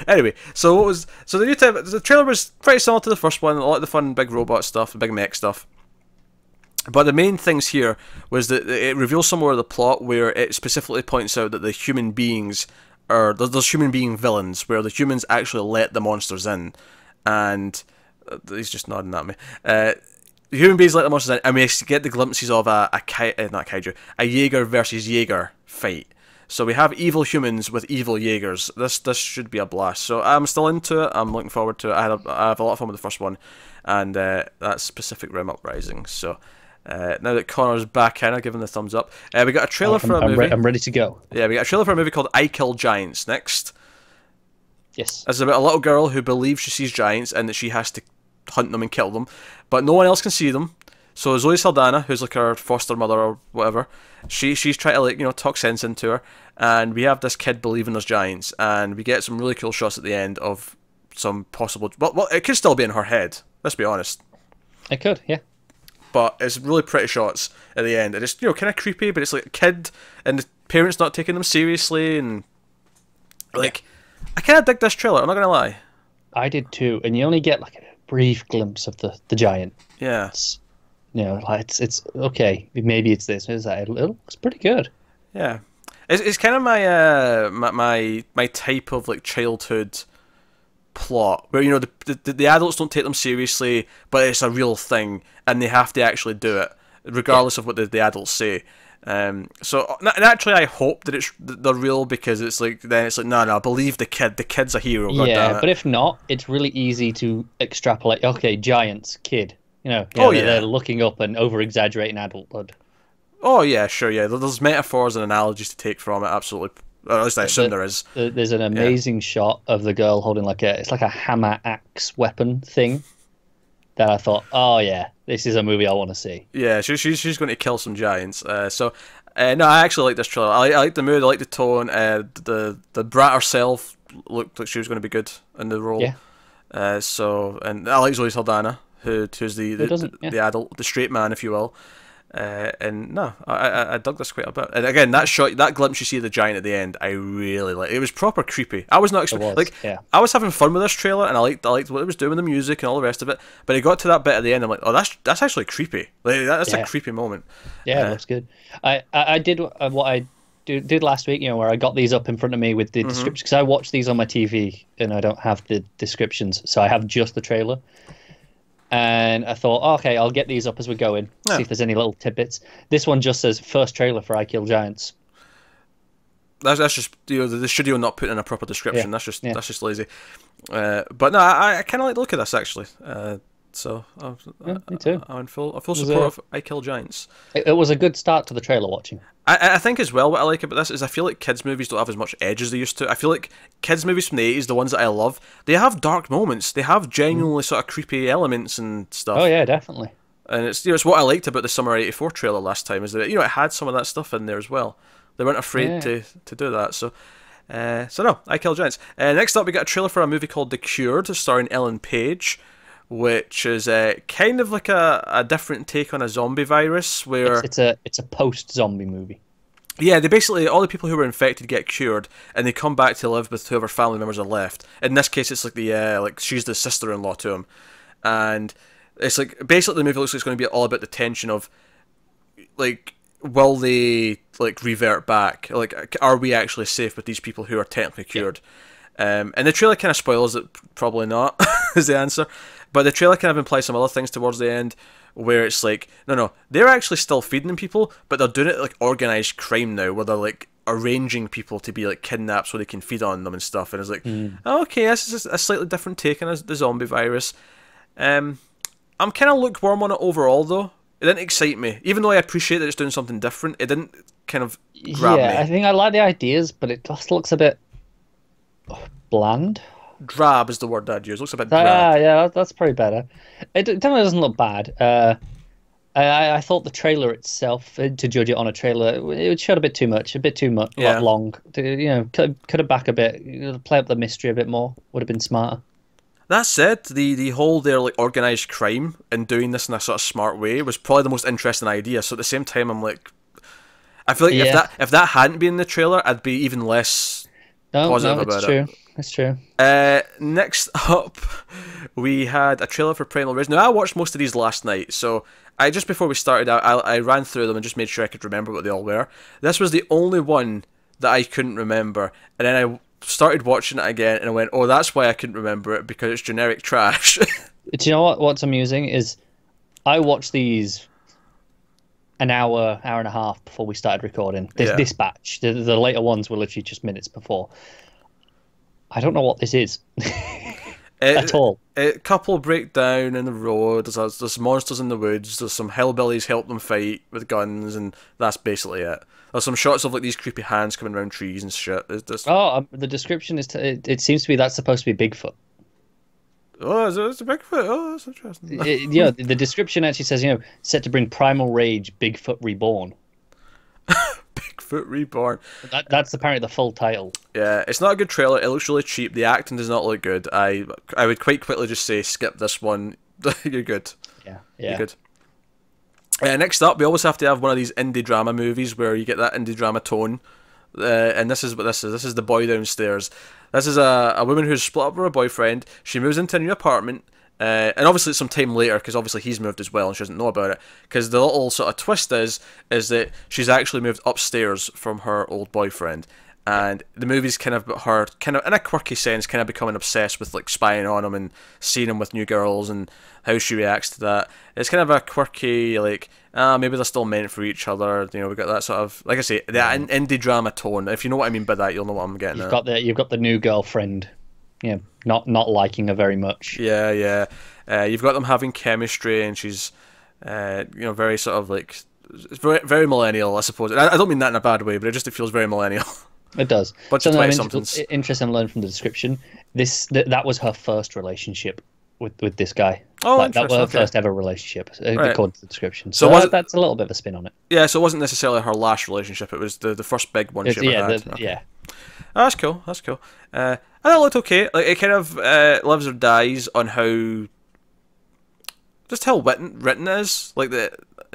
anyway, the trailer was pretty similar to the first one. A lot of the fun big robot stuff, the big mech stuff. But the main things here was that it reveals somewhere of the plot where it specifically points out that the human beings are... There's human being villains, where the humans actually let the monsters in. And... he's just nodding at me. The human beings let the monsters in, and we get the glimpses of not kaiju, a Jaeger versus Jaeger fight. So we have evil humans with evil Jaegers. This should be a blast. So I'm still into it. I'm looking forward to it. I have a lot of fun with the first one. And that's Pacific Rim Uprising. So... now that Connor's back in, I'll give him the thumbs up. We got a trailer for a movie. I'm ready to go. Yeah, we got a trailer for a movie called I Kill Giants next. Yes. It's about a little girl who believes she sees giants and that she has to hunt them and kill them, but no one else can see them. So Zoe Saldana, who's like her foster mother or whatever, she's trying to talk sense into her, and we have this kid believing there's giants, and we get some really cool shots at the end of some possible. Well, it could still be in her head. Let's be honest. It could, yeah. But it's really pretty shots at the end. And it's, kind of creepy, but it's like a kid and the parents not taking them seriously. And, I kind of dig this trailer, I'm not going to lie. I did too. And you only get, like, a brief glimpse of the giant. Yeah. It's, it's okay. Maybe it's this. It looks pretty good. Yeah. It's kind of my type of, like, childhood plot where the adults don't take them seriously, but it's a real thing and they have to actually do it regardless of what the adults say. So naturally I hope that they're real, because it's like no, believe the kid's a hero. Yeah, but if not, it's really easy to extrapolate. Okay, giants, kid, they're looking up and over exaggerating adulthood. Oh yeah, sure, yeah, there's metaphors and analogies to take from it, absolutely. Or at least I assume there is. There's an amazing shot of the girl holding it's like a hammer axe weapon thing that I thought, oh yeah, this is a movie I want to see. Yeah, she's going to kill some giants. No, I actually like this trailer. I like the mood, I like the tone. The brat herself looked like she was going to be good in the role. Yeah. And I like Zoe Saldana, who's the adult, the straight man, if you will. And no, I dug this quite a bit. And again, that glimpse you see of the giant at the end, I really like. It was proper creepy. I was not expecting. I was having fun with this trailer, and I liked what it was doing with the music and all the rest of it. But it got to that bit at the end, I'm like, oh, that's actually creepy. Like that's a creepy moment. Yeah, it looks good. I did what I did last week, where I got these up in front of me with the descriptions, because I watch these on my TV and I don't have the descriptions, so I have just the trailer. And I thought, okay, I'll get these up as we go in, see if there's any little tidbits. This one just says, first trailer for I Kill Giants. That's just, you know, the studio not putting in a proper description. Yeah. That's just lazy. But no, I kind of like the look of this actually. So me too. I'm in full support of I Kill Giants. It was a good start to the trailer watching. I think as well what I like about this is I feel like kids movies don't have as much edge as they used to. I feel like kids movies from the 80s, the ones that I love, they have dark moments. They have genuinely sort of creepy elements and stuff. Oh yeah, definitely. And it's, you know, it's what I liked about the Summer '84 trailer last time, is that, you know, it had some of that stuff in there as well. They weren't afraid to do that. So no, I Kill Giants. Next up, we got a trailer for a movie called The Cured, starring Ellen Page, which is kind of like a different take on a zombie virus, where it's a post-zombie movie. Yeah, they basically, all the people who were infected get cured, and they come back to live with whoever family members are left. In this case, it's like like she's the sister-in-law to him, and it's like basically the movie looks like it's going to be all about the tension of, like, will they like revert back? Like, are we actually safe with these people who are technically cured? And the trailer kind of spoils it. Probably not is the answer, but the trailer kind of implies some other things towards the end, where it's like, no, they're actually still feeding people, but they're doing it like organized crime now, where they're like arranging people to be like kidnapped so they can feed on them and stuff. And it's like, okay, this is a slightly different take on the zombie virus. I'm kind of lukewarm on it overall, though. It didn't excite me, even though I appreciate that it's doing something different. It didn't kind of grab me. I think I like the ideas, but it just looks a bit bland. Drab is the word I'd use. It looks a bit drab. Yeah, that's probably better. It definitely doesn't look bad. I thought the trailer itself, to judge it on a trailer, it showed a bit too much, long. You know, could have back a bit, play up the mystery a bit more. Would have been smarter. That said, the whole their like organized crime and doing this in a sort of smart way was probably the most interesting idea. So at the same time, I'm like, I feel like if that hadn't been in the trailer, I'd be even less positive about it. That's true. Next up, we had a trailer for Primal Rage. Now, I watched most of these last night, so just before we started, I ran through them and just made sure I could remember what they all were. This was the only one that I couldn't remember, and then I started watching it again, and I went, oh, that's why I couldn't remember it, because it's generic trash. Do you know what's amusing is I watched these an hour and a half before we started recording. This batch. The later ones were literally just minutes before. I don't know what this is at all. A couple break down in the road. There's monsters in the woods. There's some hillbillies help them fight with guns, and that's basically it. There's some shots of like these creepy hands coming around trees and shit. The description is it seems to be that's supposed to be Bigfoot. Oh, it's a Bigfoot. Oh, that's interesting. The description actually says, set to bring primal rage, Bigfoot reborn. Bigfoot reborn. That's apparently the full title. Yeah, it's not a good trailer. It looks really cheap. The acting does not look good. I would quite quickly just say skip this one. You're good. Yeah. You're good. Next up, we always have to have one of these indie drama movies where you get that indie drama tone. And this is what this is. This is The Boy Downstairs. This is a woman who's split up with her boyfriend. She moves into a new apartment. And obviously it's some time later, because obviously he's moved as well and she doesn't know about it. Because the little sort of twist is that she's actually moved upstairs from her old boyfriend. And the movie's kind of about her, kind of in a quirky sense, kind of becoming obsessed with like spying on him and seeing him with new girls and how she reacts to that. It's kind of a quirky, like, maybe they're still meant for each other. We've got that sort of, like I say, the indie drama tone. If you know what I mean by that, you'll know what I'm getting at. You've got the new girlfriend, not liking her very much. Yeah. You've got them having chemistry, and she's, very sort of like, very, very millennial, I suppose. I don't mean that in a bad way, but it feels very millennial. It does. Bunch of 20-somethings. Interesting to learn from the description. That was her first relationship with this guy. Oh, that was her first ever relationship, according to the description. So that's a little bit of a spin on it. Yeah, so it wasn't necessarily her last relationship. It was the first big one she ever had. Yeah. Oh, that's cool. And it looked okay. Like, it kind of lives or dies on how written it is, like the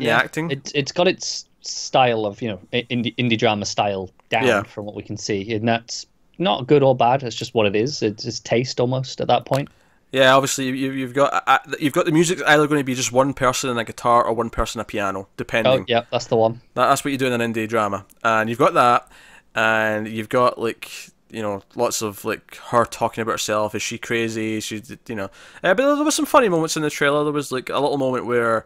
acting. It's got its style of indie drama style down from what we can see, and that's not good or bad. It's just what it is. It's taste almost at that point. Yeah, obviously you've got the music either going to be just one person and a guitar or one person a piano, depending. Oh yeah, that's the one. That's what you do in an indie drama, and you've got that, and you've got like lots of like her talking about herself. Is she crazy? But there was some funny moments in the trailer. There was like a little moment where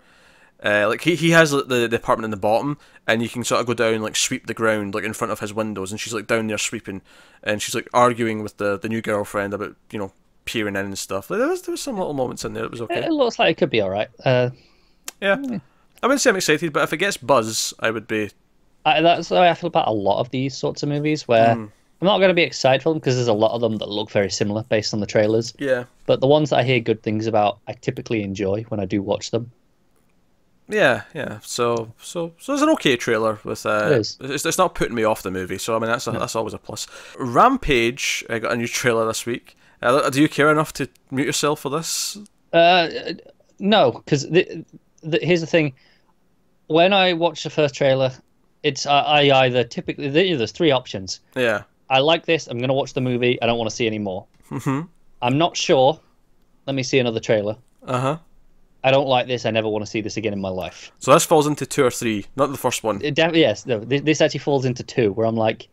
Like he has like, the apartment in the bottom, and you can sort of go down and like sweep the ground like in front of his windows, and she's like down there sweeping, and she's like arguing with the new girlfriend about peering in and stuff. Like, there was some little moments in there. It was okay. It looks like it could be all right. Yeah, I wouldn't say I'm excited, but if it gets buzz, I would be. That's the way I feel about a lot of these sorts of movies, where I'm not going to be excited for them because there's a lot of them that look very similar based on the trailers. Yeah. But the ones that I hear good things about, I typically enjoy when I do watch them. Yeah. So it's an okay trailer with. It is. It's not putting me off the movie, so I mean that's always a plus. Rampage got a new trailer this week. Do you care enough to mute yourself for this? No, because here's the thing. When I watch the first trailer, it's I either typically there's three options. Yeah. I like this. I'm going to watch the movie. I don't want to see any more. Mm-hmm. I'm not sure. Let me see another trailer. Uh-huh. I don't like this. I never want to see this again in my life. So this falls into 2 or 3, not the first one. Yes, no, this actually falls into 2, where I'm like,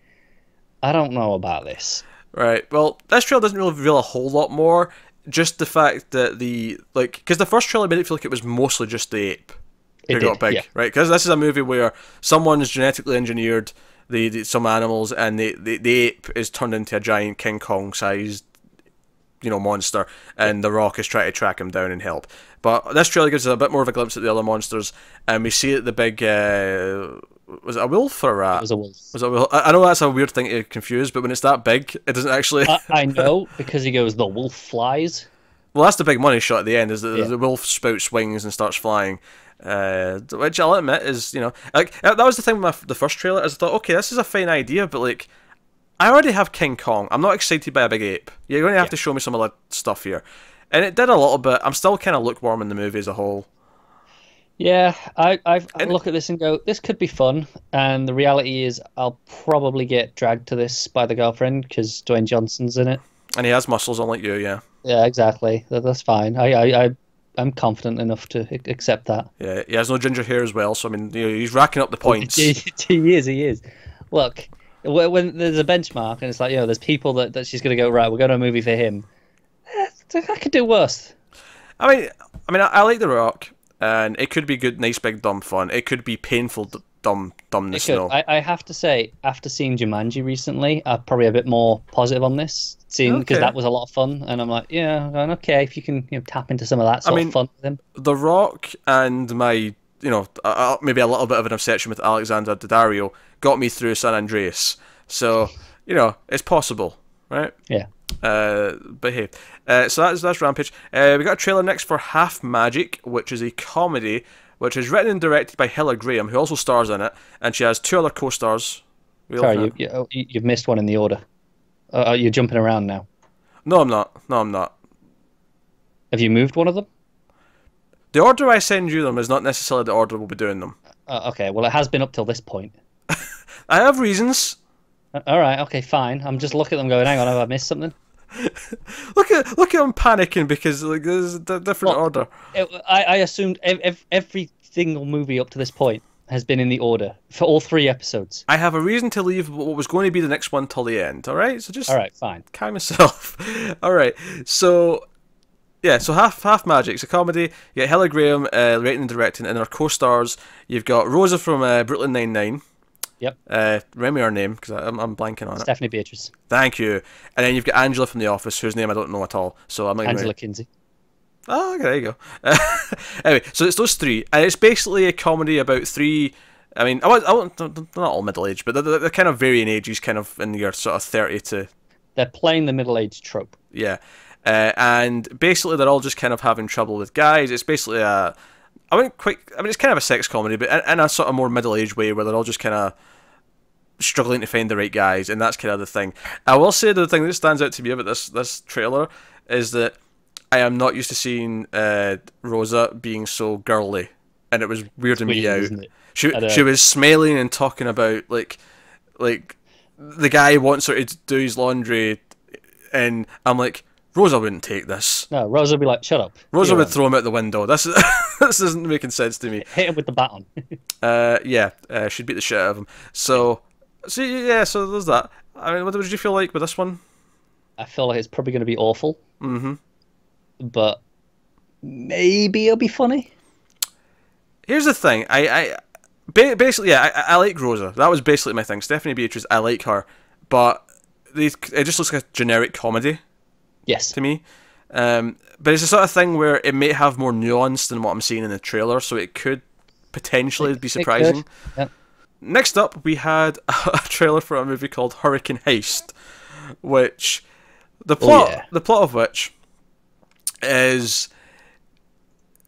I don't know about this. Right. Well, this trailer doesn't really reveal a whole lot more. Just the fact that because the first trailer made it feel like it was mostly just the ape who got big, right? Because this is a movie where someone's genetically engineered some animals, and the ape is turned into a giant King Kong sized monster, and The Rock is trying to track him down and help. But this trailer gives us a bit more of a glimpse at the other monsters, and we see the big was it a wolf or a rat? It was a wolf. Was it a wolf? I know that's a weird thing to confuse, but when it's that big, it doesn't actually. I know, because he goes, the wolf flies. Well, that's the big money shot at the end, is that the wolf spouts wings and starts flying. Which I'll admit is, like, that was the thing with the first trailer, is I thought, okay, this is a fine idea, but like, I already have King Kong. I'm not excited by a big ape. You're going to have to show me some other stuff here. And it did a little bit. I'm still kind of lukewarm in the movie as a whole. Yeah, I look at this and go, this could be fun. And the reality is, I'll probably get dragged to this by the girlfriend because Dwayne Johnson's in it. And he has muscles, unlike you, yeah. Yeah, exactly. That's fine. I'm confident enough to accept that. Yeah, he has no ginger hair as well, so I mean, he's racking up the points. He is. Look, when there's a benchmark and it's like, there's people that she's going to go, right, we're going to a movie for him. I could do worse. I mean, I like The Rock, and it could be good, nice, big, dumb fun. It could be painful, dumbness. No, I have to say, after seeing Jumanji recently, I'm probably a bit more positive on this, because that was a lot of fun, and I'm like, yeah, going, okay, if you can tap into some of that sort of fun with him. The Rock and my, maybe a little bit of an obsession with Alexander Daddario got me through San Andreas. So, it's possible, right? Yeah. But hey, so that's Rampage. We got a trailer next for Half Magic, which is a comedy which is written and directed by Hilla Graham, who also stars in it, and she has 2 other co-stars. Sorry, you've missed one in the order. You're jumping around now. No, I'm not. Have you moved one of them? The order I send you them is not necessarily the order we'll be doing them. Okay, well, it has been up till this point. I have reasons. All right, okay, fine. I'm just looking at them going, hang on, have I missed something? Look at him panicking because there's a different order. I assumed every single movie up to this point has been in the order for all 3 episodes. I have a reason to leave what was going to be the next one till the end. All right, so just fine. Calm yourself. All right, so Half Magic's a comedy. You got Hilla Graham writing and directing, and her co-stars. You've got Rosa from Brooklyn Nine-Nine. Yep. Remember her name, because I'm blanking on it. Stephanie Beatrice. Thank you. And then you've got Angela from The Office, whose name I don't know at all. So I'm not Angela Kinsey. Oh, okay, there you go. Anyway, so it's those 3, and it's basically a comedy about 3. I mean, they're not all middle aged, but they're kind of varying ages, kind of in your sort of 30 to. They're playing the middle aged trope. Yeah, and basically they're all just kind of having trouble with guys. It's basically it's kind of a sex comedy, but in a sort of more middle-aged way, where they're all just kind of struggling to find the right guys, and that's kind of the thing. I will say the thing that stands out to me about this trailer is that I am not used to seeing Rosa being so girly, and it was weirding me out. Isn't it? She was smiling and talking about like the guy wants her to do his laundry, and I'm like, Rosa wouldn't take this. No, Rosa would be like, shut up. Rosa would throw him out the window. This isn't making sense to me. Hit him with the baton. She'd beat the shit out of him. So there's that. I mean, what did you feel like with this one? I feel like it's probably going to be awful. Mm-hmm. But maybe it'll be funny. Here's the thing. Basically, yeah, I like Rosa. That was basically my thing. Stephanie Beatriz, I like her, but it just looks like a generic comedy. Yes. To me. But it's the sort of thing where it may have more nuance than what I'm seeing in the trailer, so it could potentially be surprising. Yep. Next up, we had a trailer for a movie called Hurricane Heist, which the plot of which is,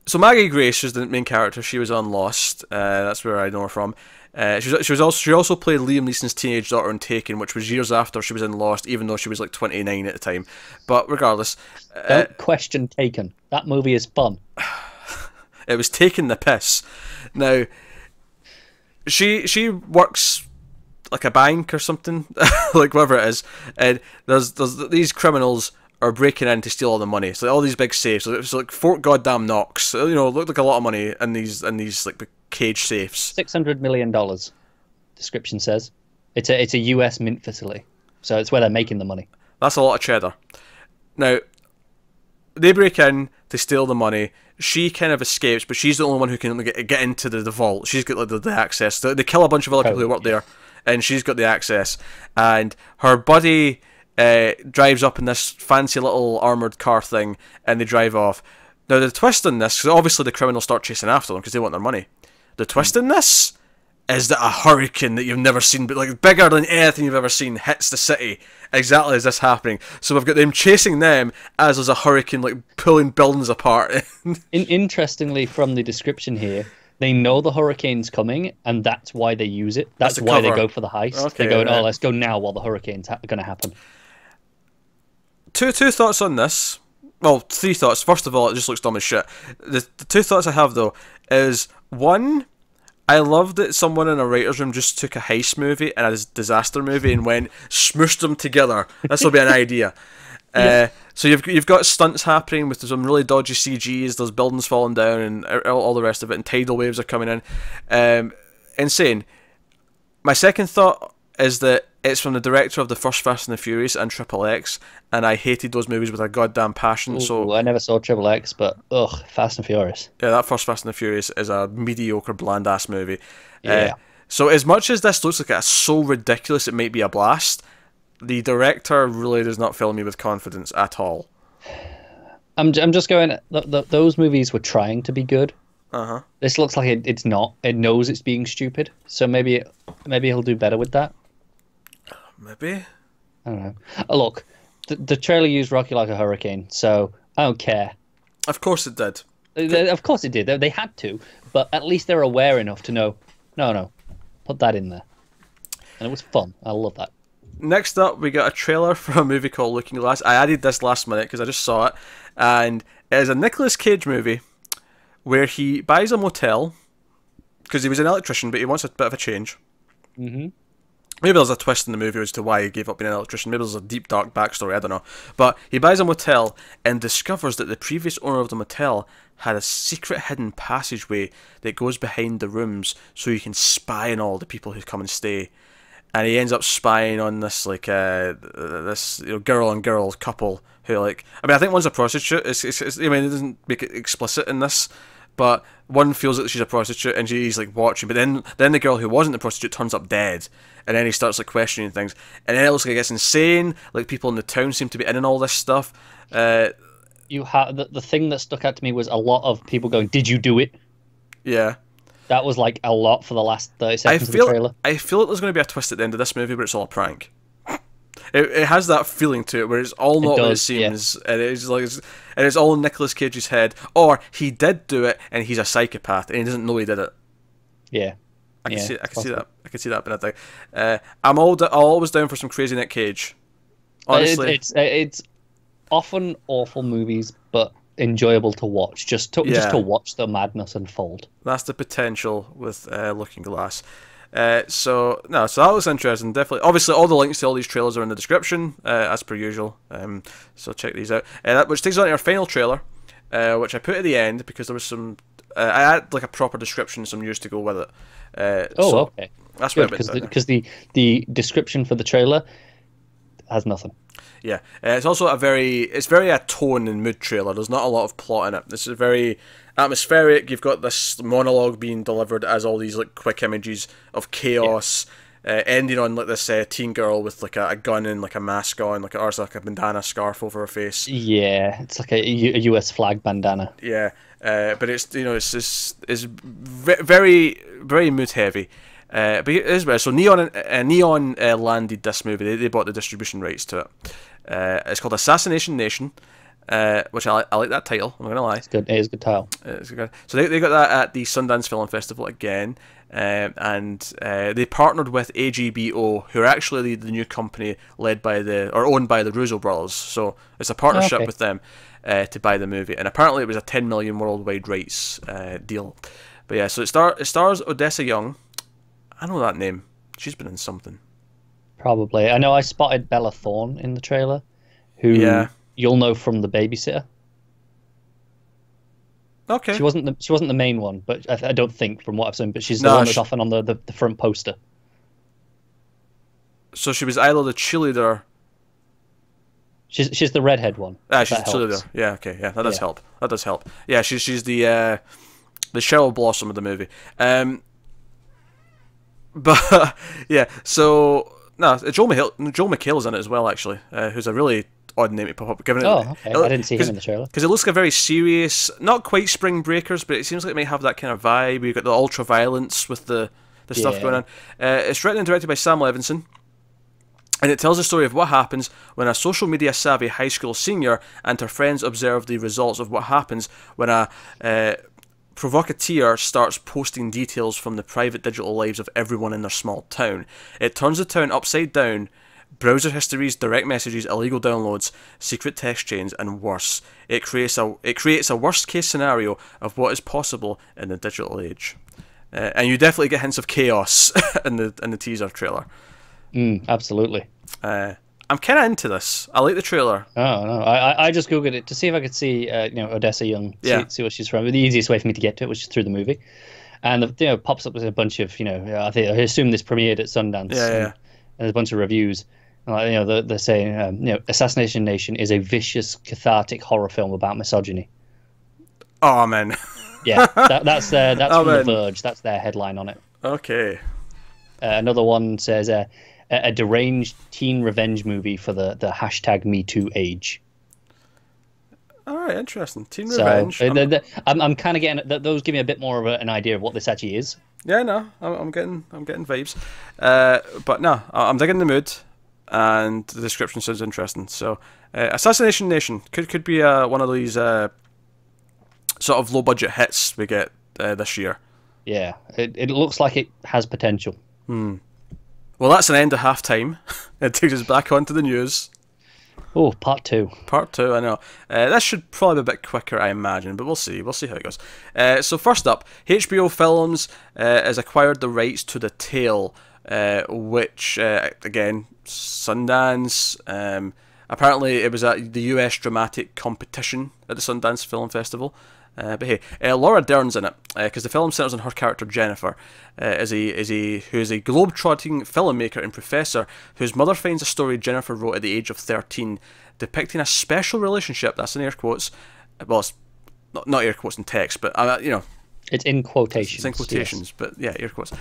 so Maggie Grace is the main character. She was on Lost. That's where I know her from. She also played Liam Neeson's teenage daughter in Taken, which was years after she was in Lost, even though she was like 29 at the time. But regardless, don't question Taken. That movie is fun. It was taking the piss. Now, she works like a bank or something, like whatever it is, and there's these criminals are breaking in to steal all the money. So all these big safes. So it's like Fort Goddamn Knox. So, you know, it looked like a lot of money in these like cage safes. $600 million. Description says it's a US mint facility, so it's where they're making the money. That's a lot of cheddar. Now, they break in to steal the money. She kind of escapes, but she's the only one who can get into the vault. She's got like the access. They kill a bunch of other people who work there, and she's got the access. And her buddy drives up in this fancy little armoured car thing, and they drive off. Now, the twist in this, because obviously the criminals start chasing after them because they want their money. The twist in this is that a hurricane that you've never seen, but like bigger than anything you've ever seen, hits the city exactly as this happening. So we've got them chasing them as there's a hurricane like pulling buildings apart. Interestingly, from the description here, they know the hurricane's coming, and that's why they use it. That's why they go for the heist. Okay, they're going, oh, let's go now while the hurricane's going to happen. Two thoughts on this. Well, three thoughts. First of all, it just looks dumb as shit. The two thoughts I have, though, is, one, I love that someone in a writer's room just took a heist movie and a disaster movie and went, smooshed them together. This will be an idea. So you've got stunts happening with some really dodgy CGs, there's buildings falling down and all the rest of it, and tidal waves are coming in. Insane. My second thought is that it's from the director of the first Fast and the Furious and Triple X, and I hated those movies with a goddamn passion. Ooh, so I never saw Triple X, but Fast and Furious. Yeah, that first Fast and the Furious is a mediocre, bland-ass movie. Yeah. So as much as this looks like it's so ridiculous it might be a blast, the director really does not fill me with confidence at all. I'm just going, those movies were trying to be good. Uh-huh. This looks like it's not. It knows it's being stupid, so maybe he'll do better with that. Maybe. I don't know. Oh, look, the trailer used Rocky like a hurricane, so I don't care. Of course it did. Of course it did. They had to, but at least they're aware enough to know, no, put that in there. And it was fun. I love that. Next up, we got a trailer for a movie called Looking Glass. I added this last minute because I just saw it, and it is a Nicolas Cage movie where he buys a motel because he was an electrician, but he wants a bit of a change. Mm-hmm. Maybe there's a twist in the movie as to why he gave up being an electrician. Maybe there's a deep, dark backstory, I don't know. But he buys a motel and discovers that the previous owner of the motel had a secret hidden passageway that goes behind the rooms so you can spy on all the people who come and stay. And he ends up spying on this, like, this girl on girl couple who, like... I mean, I think one's a prostitute. I mean, it doesn't make it explicit in this, but one feels that she's a prostitute and she's like watching, but then the girl who wasn't the prostitute turns up dead, and then he starts like questioning things, and then it looks like it's insane. Like people in the town seem to be in and all this stuff. You have the thing that stuck out to me was a lot of people going, "Did you do it?" Yeah, that was like a lot for the last 30 seconds of the trailer. I feel like there's going to be a twist at the end of this movie, but it's all a prank. It has that feeling to it where it's all not what it seems, yeah. And it's all in Nicolas Cage's head, or he did do it and he's a psychopath and he doesn't know he did it. Yeah, I can see that. I can see that, but I think I'm always down for some crazy Nick Cage. Honestly, it's often awful movies, but enjoyable to watch. Just to watch the madness unfold. That's the potential with Looking Glass. So that was interesting. Definitely, obviously, all the links to all these trailers are in the description, as per usual. So check these out. Which takes us on to our final trailer, which I put at the end because there was some. I had like a proper description, some news to go with it. Okay. That's good, because the description for the trailer, has nothing. Yeah, it's also it's very a tone and mood trailer. There's not a lot of plot in it. This is very atmospheric. You've got this monologue being delivered as all these like quick images of chaos, ending on like this teen girl with like a gun and like a mask on, like like a bandana scarf over her face. Yeah, it's like a US flag bandana. Yeah, but it's it's very very mood heavy. But it is better. So Neon landed this movie. They bought the distribution rights to it. It's called Assassination Nation, which I like that title. I'm not gonna lie. It's good. It is a good title. It's good. So they got that at the Sundance Film Festival again, and they partnered with AGBO, who are actually the new company owned by the Russo brothers. So it's a partnership with them to buy the movie, and apparently it was a 10 million worldwide rights deal. But yeah, so it stars Odessa Young. I know that name. She's been in something. Probably. I know I spotted Bella Thorne in the trailer, who you'll know from The Babysitter. Okay. She wasn't the main one, but I don't think from what I've seen. But she's the one that's often on the front poster. So she was either the cheerleader. She's the redhead one. She's the cheerleader. Yeah. Okay. Yeah, that does help. That does help. Yeah, she's the Cheryl Blossom of the movie. But yeah, so no, Joel McHale's in it as well, actually, who's a really odd name to pop up. Given okay. I didn't see him in the trailer because it looks like a very serious, not quite Spring Breakers, but it seems like it might have that kind of vibe. You've got the ultra violence with the stuff going on. It's written and directed by Sam Levinson, and it tells the story of what happens when a social media savvy high school senior and her friends observe the results of what happens when a provocateur starts posting details from the private digital lives of everyone in their small town. It turns the town upside down. Browser histories, direct messages, illegal downloads, secret text chains, and worse. It creates a worst case scenario of what is possible in the digital age. And you definitely get hints of chaos in the teaser trailer. Absolutely. I'm kind of into this. I like the trailer. Oh no, I just googled it to see if I could see Odessa Young, see what she's from. The easiest way for me to get to it was just through the movie, and it pops up with a bunch of I assume this premiered at Sundance. And there's a bunch of reviews. And, they're saying Assassination Nation is a vicious, cathartic horror film about misogyny. Oh man. Yeah, that's from The Verge. That's their headline on it. Okay. Another one says a deranged teen revenge movie for the hashtag #MeToo age. All right, interesting. Teen revenge. I'm kind of getting those. Give me a bit more of an idea of what this actually is. Yeah, no, I'm getting vibes. But no, I'm digging the mood, and the description sounds interesting. So, Assassination Nation could be one of these sort of low budget hits we get this year. Yeah, it looks like it has potential. Well, that's an end of half-time. It takes us back onto the news. Oh, part two. Part two, I know. This should probably be a bit quicker, I imagine, but we'll see. We'll see how it goes. So first up, HBO Films has acquired the rights to The Tale, which, again, Sundance. Apparently, it was at the US Dramatic Competition at the Sundance Film Festival. But hey, Laura Dern's in it because the film centers on her character Jennifer, who is a globe-trotting filmmaker and professor whose mother finds a story Jennifer wrote at the age of 13, depicting a special relationship. That's in air quotes. Well, it's not air quotes in text, but it's in quotations. It's in quotations, but yeah, air quotes.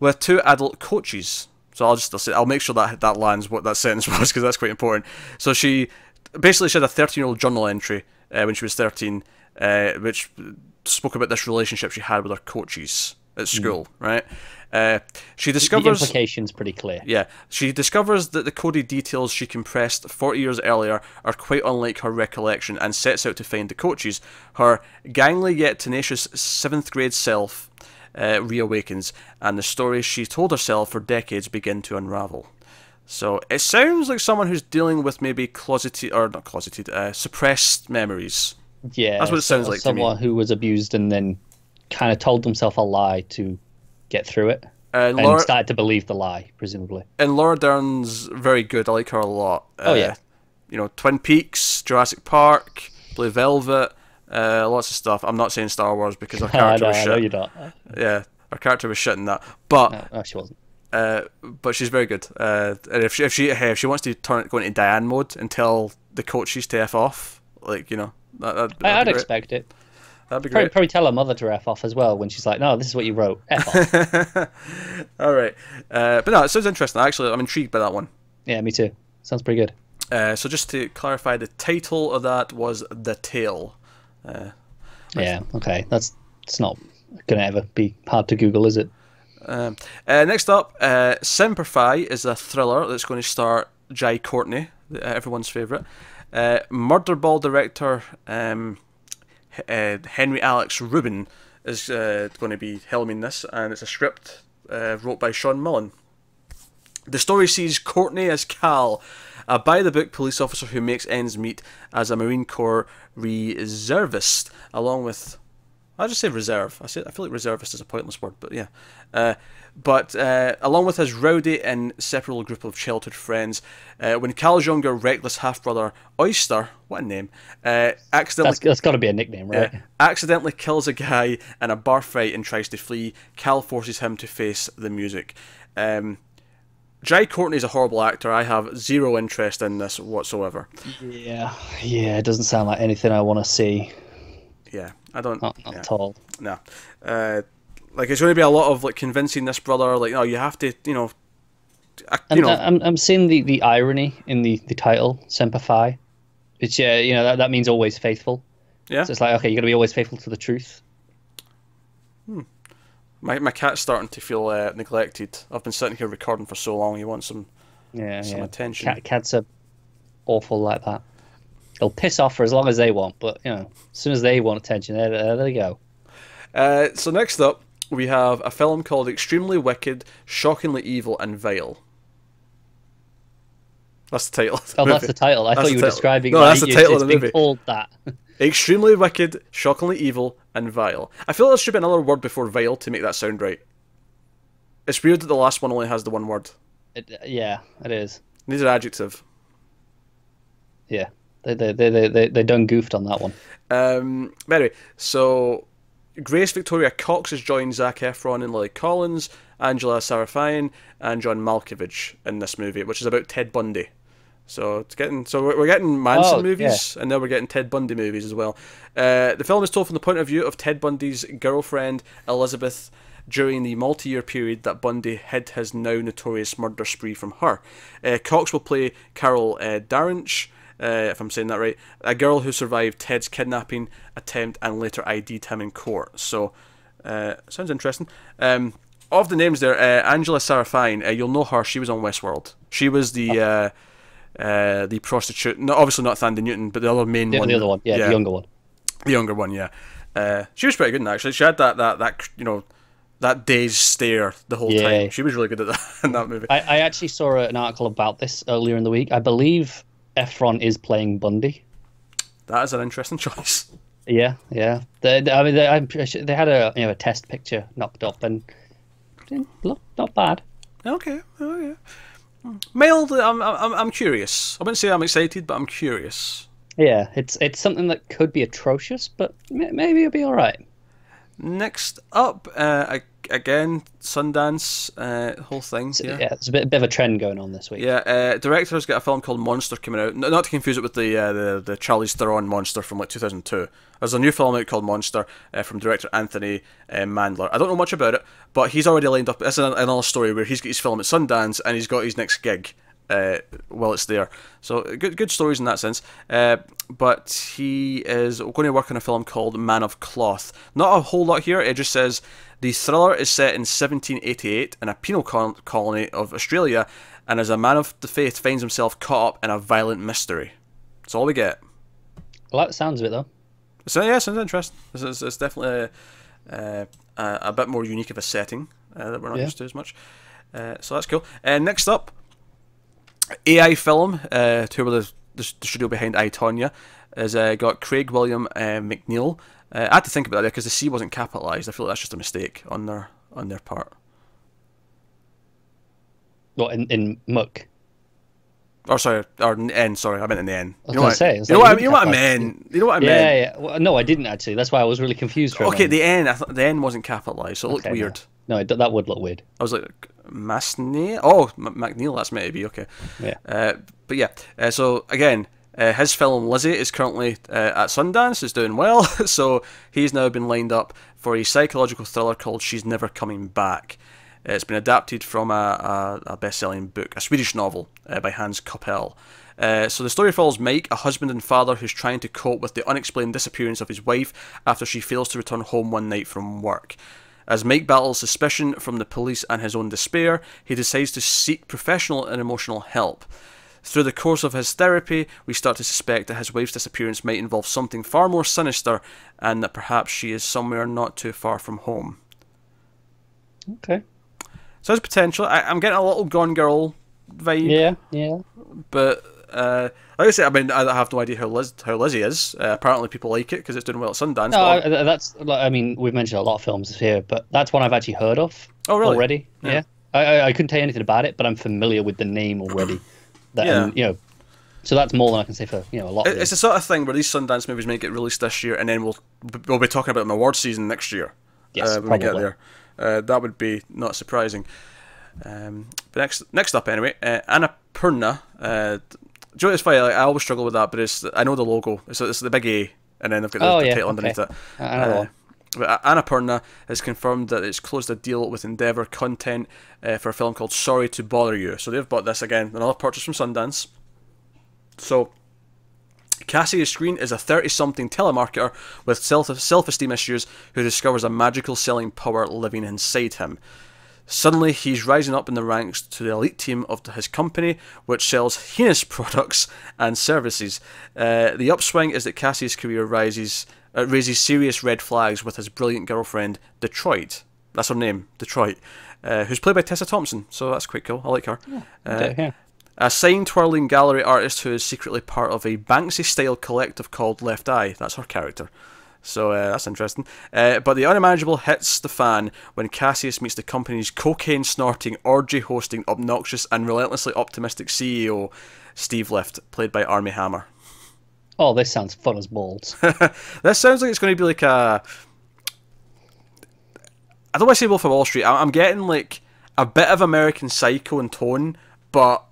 With two adult coaches. So I'll make sure that lands what that sentence was because that's quite important. So she had a 13-year-old journal entry when she was 13. Which spoke about this relationship she had with her coaches at school, right? She discovers... The implication's pretty clear. Yeah. She discovers that the coded details she compressed 40 years earlier are quite unlike her recollection and sets out to find the coaches. Her gangly yet tenacious 7th grade self reawakens, and the stories she told herself for decades begin to unravel. So it sounds like someone who's dealing with maybe suppressed memories. Yeah, that's what it sounds like to me. Someone who was abused and then kind of told themselves a lie to get through it, and started to believe the lie, presumably. And Laura Dern's very good. I like her a lot. Yeah. Twin Peaks, Jurassic Park, Blue Velvet, lots of stuff. I'm not saying Star Wars because her character was shit. I know you're not. Yeah, her character was shit in that. But no, she wasn't. but she's very good. And if she wants to go into Diane mode and tell the coaches to F off, like, you know, I'd expect it. That'd be great. Probably tell her mother to F off as well when she's like, no, this is what you wrote. F off. All right. But no, it sounds interesting. Actually, I'm intrigued by that one. Yeah, me too. Sounds pretty good. So just to clarify, the title of that was The Tale. Yeah, okay. It's not going to ever be hard to Google, is it? Next up, Semper Fi is a thriller that's going to star Jai Courtney, everyone's favourite. Murderball director Henry Alex Rubin is going to be helming this, and it's a script wrote by Sean Mullen. The story sees Courtney as Cal, a by-the-book police officer who makes ends meet as a Marine Corps reservist, along with... I'll just say reserve. I feel like reservist is a pointless word, but yeah. But along with his rowdy and separable group of childhood friends, when Cal's younger, reckless half-brother, Oyster, what a name, accidentally... That's got to be a nickname, right? Accidentally kills a guy in a bar fight and tries to flee, Cal forces him to face the music. Jai Courtney is a horrible actor. I have zero interest in this whatsoever. Yeah, it doesn't sound like anything I want to see. Yeah, I don't... Not at all. No. Like, it's going to be a lot of, like, convincing this brother, like, no, you have to, you know... I'm seeing the irony in the title, Semper Fi. Which, you know, that means always faithful. Yeah. So it's like, okay, you're going to be always faithful to the truth. My cat's starting to feel neglected. I've been sitting here recording for so long. He wants some attention. Cats are awful like that. They'll piss off for as long as they want, but you know, as soon as they want attention, there they go. So next up, we have a film called Extremely Wicked, Shockingly Evil, and Vile. That's the title. Oh, that's the title. I thought you were describing. No, that's the title of the movie. Called that. Extremely Wicked, Shockingly Evil, and Vile. I feel there should be another word before vile to make that sound right. It's weird that the last one only has the one word. Yeah, it is. It needs an adjective. Yeah, they done goofed on that one. Anyway, so Grace Victoria Cox has joined Zac Efron and Lily Collins, Angela Sarafyan, and John Malkovich in this movie, which is about Ted Bundy. So we're getting Manson movies, and now we're getting Ted Bundy movies as well. The film is told from the point of view of Ted Bundy's girlfriend Elizabeth during the multi-year period that Bundy hid his now notorious murder spree from her. Cox will play Carol Darrench, if I'm saying that right, a girl who survived Ted's kidnapping attempt and later ID'd him in court. So, sounds interesting. Of the names there, Angela Sarafyan, you'll know her. She was on Westworld. She was the prostitute. No, obviously not Thandie Newton, but the other main one. The other one, yeah, the younger one. The younger one, yeah. She was pretty good, actually. She had that you know, that dazed stare the whole time. She was really good at that in that movie. I actually saw an article about this earlier in the week. I believe Efron is playing Bundy. That is an interesting choice. Yeah. They had a test picture knocked up and didn't look not bad. Okay. Oh yeah. Mild. I'm curious. I wouldn't say I'm excited, but I'm curious. Yeah, it's something that could be atrocious, but maybe it'll be all right. Next up, again, Sundance, whole thing. So, yeah, there's a bit of a trend going on this week. Yeah, director's got a film called Monster coming out. Not to confuse it with the Charlize Theron Monster from like 2002. There's a new film out called Monster from director Anthony Mandler. I don't know much about it, but he's already lined up. It's another story where he's got his film at Sundance and he's got his next gig while it's there. So good stories in that sense. But he is going to work on a film called Man of Cloth. Not a whole lot here. It just says the thriller is set in 1788 in a penal colony of Australia, and as a man of the faith finds himself caught up in a violent mystery. That's all we get. I like the sounds of it though. So yeah, sounds interesting. It's definitely a bit more unique of a setting that we're not used to as much. So that's cool. Next up, AI Film, who were the studio behind I, Tonya, has got Craig William McNeil. I had to think about that because the C wasn't capitalised. I feel like that's just a mistake on their part. What, in Muck? Or sorry, or N. Sorry, I meant in the N. You know what I meant. You know what I meant. Yeah. Well, no, I didn't actually. That's why I was really confused. Okay, the N. I thought the N wasn't capitalised, so it looked weird. No, that would look weird. I was like, Masney. Oh, McNeil, that's meant to be, okay. Yeah. But yeah, so again, his film Lizzie is currently at Sundance, is doing well, so he's now been lined up for a psychological thriller called She's Never Coming Back. It's been adapted from a best-selling book, a Swedish novel by Hans Koppel. So the story follows Mike, a husband and father who's trying to cope with the unexplained disappearance of his wife after she fails to return home one night from work. As Mike battles suspicion from the police and his own despair, he decides to seek professional and emotional help. Through the course of his therapy, we start to suspect that his wife's disappearance might involve something far more sinister, and that perhaps she is somewhere not too far from home. Okay. So there's potential. I'm getting a little Gone Girl vibe. Yeah. But like I say, I mean, I have no idea how Lizzie is. Apparently, people like it because it's doing well at Sundance. No, that's. I mean, we've mentioned a lot of films here, but that's one I've actually heard of. Oh, really? Already? Yeah. I couldn't tell you anything about it, but I'm familiar with the name already. And, so that's more than I can say for a lot. It's the sort of thing where these Sundance movies may get released this year, and then we'll be talking about them in award season next year. Yes, when we get there. That would be not surprising. But next up, anyway, Annapurna. Do you know what's funny? I always struggle with that, but I know the logo. It's the big A, and then they've got the title underneath it. But Annapurna has confirmed that it's closed a deal with Endeavour Content for a film called Sorry to Bother You. So they've bought this again, another purchase from Sundance. So Cassius Green is a 30-something telemarketer with self-esteem issues who discovers a magical selling power living inside him. Suddenly, he's rising up in the ranks to the elite team of his company, which sells heinous products and services. The upswing is that Cassius' career raises serious red flags with his brilliant girlfriend, Detroit. That's her name, Detroit, who's played by Tessa Thompson, so that's quite cool. I like her. A sign-twirling gallery artist who is secretly part of a Banksy-style collective called Left Eye. That's her character. So that's interesting. But the unimaginable hits the fan when Cassius meets the company's cocaine-snorting, orgy-hosting, obnoxious and relentlessly optimistic CEO, Steve Lift, played by Armie Hammer. Oh, this sounds fun as balls. This sounds like it's going to be like a... I don't want to say Wolf of Wall Street. I'm getting like a bit of American Psycho in tone, but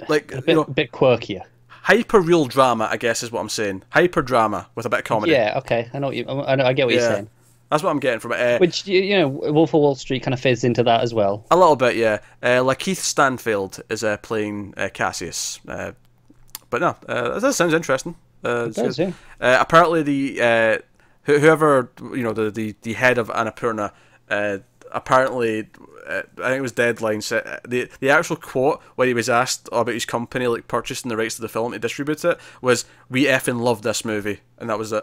like a bit quirkier. Hyper real drama, I guess, is what I'm saying. Hyper drama with a bit of comedy. Yeah, okay, I get what you're saying. That's what I'm getting from it. Which Wolf of Wall Street kind of fits into that as well. A little bit, yeah. Lakeith Stanfield is playing Cassius, but no, that sounds interesting. It does, yeah. Apparently, the whoever the head of Annapurna, apparently. I think it was Deadline said the actual quote when he was asked about his company like purchasing the rights to the film to distribute it was, "We effing love this movie," and that was it.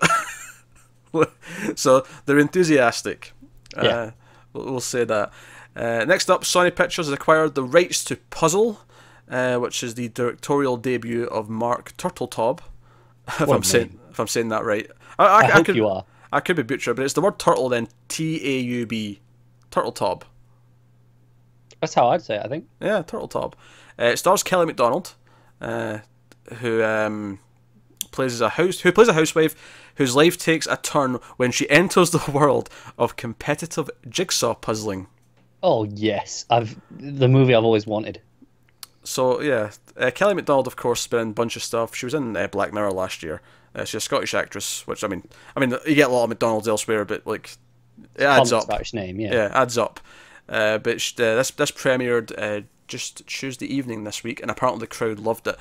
So they're enthusiastic. Yeah. We'll say that. Next up, Sony Pictures has acquired the rights to Puzzle, which is the directorial debut of Mark Turtletaub. If I'm saying that right, I hope you are. I could be butchered, but it's the word turtle then Taub. Turtletaub. That's how I'd say it, I think. Yeah, Turtletaub. It stars Kelly MacDonald, who plays a housewife whose life takes a turn when she enters the world of competitive jigsaw puzzling. Oh yes, the movie I've always wanted. So yeah, Kelly MacDonald, of course, has been in a bunch of stuff. She was in Black Mirror last year. She's a Scottish actress, which I mean, you get a lot of MacDonalds elsewhere, but like it adds up. Scottish name, yeah. Yeah, adds up. But this premiered just Tuesday evening this week, and apparently the crowd loved it.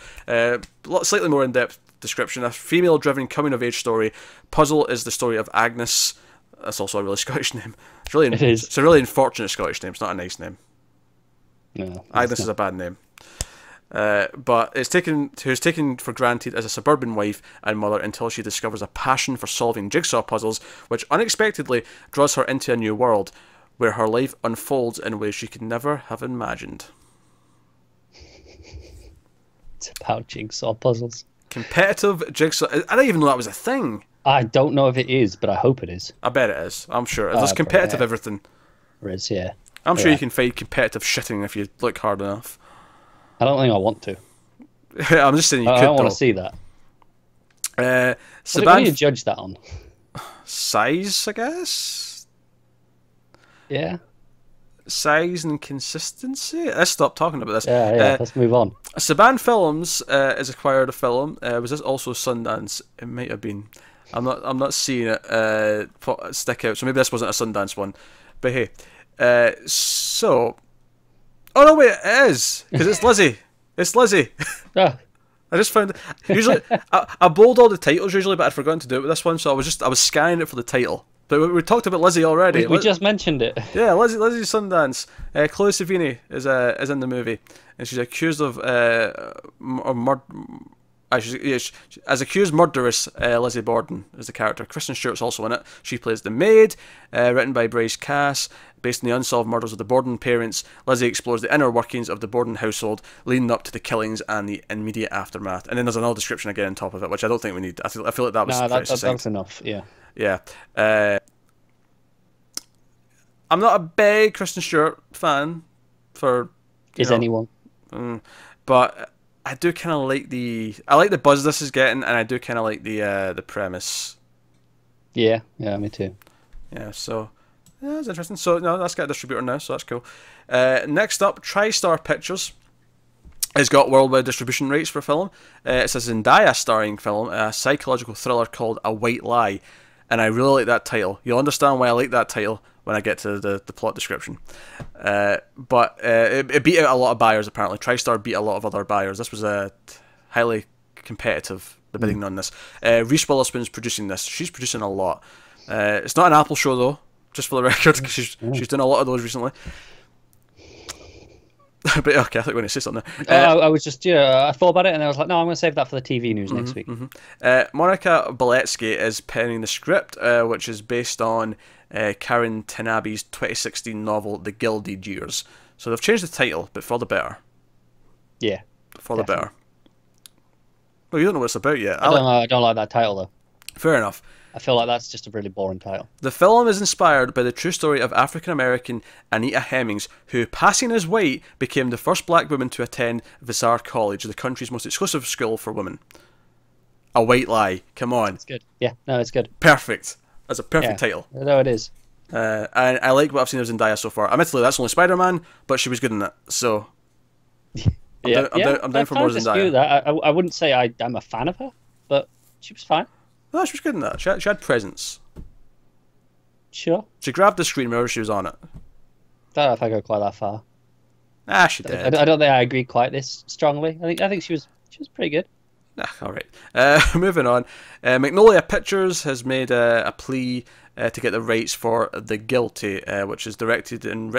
Slightly more in-depth description: a female-driven coming-of-age story. Puzzle is the story of Agnes. That's also a really Scottish name. It is. It's a really unfortunate Scottish name. It's not a nice name. No, Agnes is a bad name. But who's taken for granted as a suburban wife and mother until she discovers a passion for solving jigsaw puzzles, which unexpectedly draws her into a new world, where her life unfolds in ways she could never have imagined. It's about jigsaw puzzles. Competitive jigsaw... I didn't even know that was a thing. I don't know if it is, but I hope it is. I bet it is. I'm sure. There's competitive everything. There is, yeah. I'm sure you can find competitive shitting if you look hard enough. I don't think I want to. I'm just saying you could, I don't want to see that. What do you judge that on? Size, I guess? Yeah. size and consistency. Let's stop talking about this. Yeah, let's move on. Saban Films has acquired a film. Was this also Sundance? It might have been. I'm not seeing it stick out. So maybe this wasn't a Sundance one. But hey, so. Oh no, wait, it is because it's Lizzie. It's Lizzie. Oh. I just found usually I bold all the titles usually, but I'd forgotten to do it with this one, so I was scanning it for the title. But we talked about Lizzie already. We just mentioned it. Yeah, Lizzie Sundance. Chloe Sevigny is in the movie, and she's accused of as accused murderess. Lizzie Borden is the character. Kristen Stewart's also in it. She plays the maid. Written by Bryce Cass. Based on the unsolved murders of the Borden parents, Lizzie explores the inner workings of the Borden household, leading up to the killings and the immediate aftermath. And then there's another description again on top of it, which I don't think we need. I feel like that was that's enough. Yeah. Yeah. I'm not a big Kristen Stewart fan. Anyone? But I do kind of like the buzz this is getting, and I do kind of like the premise. Yeah, me too. Yeah, so. Yeah, that's interesting. So, no, that's got a distributor now, so that's cool. Next up, TriStar Pictures has got worldwide distribution rights for a film. It's a Zendaya starring film, a psychological thriller called A White Lie, and I really like that title. You'll understand why I like that title when I get to the plot description. But it beat out a lot of buyers, apparently. TriStar beat a lot of other buyers. This was a highly competitive, the bidding on this. Reese Witherspoon's producing this. She's producing a lot. It's not an Apple show, though. Just for the record, because she's done a lot of those recently. But okay, I thought you were going to say something. I was just, I thought about it and I was like, no, I'm going to save that for the TV news next week. Monica Beletsky is penning the script, which is based on Karen Tanabe's 2016 novel, The Gilded Years. So they've changed the title, but for the better. Yeah. For the better. Well, you don't know what it's about yet. I don't like that title, though. Fair enough. I feel like that's just a really boring title. The film is inspired by the true story of African-American Anita Hemmings, who, passing as white, became the first black woman to attend Vassar College, the country's most exclusive school for women. A White Lie. Come on. It's good. Yeah, no, it's good. Perfect. That's a perfect title. No, it is. And I like what I've seen of Zendaya so far. Admittedly, that's only Spider-Man, but she was good in it, so... I'm down for more Zendaya. That. I wouldn't say I'm a fan of her, but she was fine. No, she was good in that. She had presence. Sure. She grabbed the screen whenever she was on it. I don't know if I go quite that far. She did. I don't think I agree quite this strongly. I think she was pretty good. All right. Moving on. Magnolia Pictures has made a plea to get the rights for The Guilty, which is directed and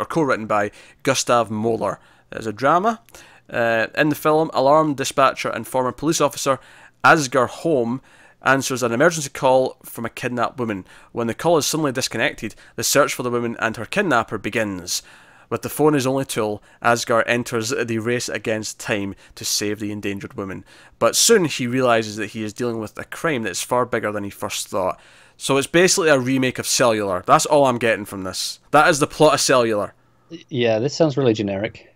co-written by Gustav Moeller. It's a drama. In the film, alarm dispatcher and former police officer Asger Holm answers an emergency call from a kidnapped woman. When the call is suddenly disconnected, the search for the woman and her kidnapper begins. With the phone as only tool, Asger enters the race against time to save the endangered woman. But soon he realises that he is dealing with a crime that is far bigger than he first thought. So it's basically a remake of Cellular. That's all I'm getting from this. That is the plot of Cellular. Yeah, this sounds really generic.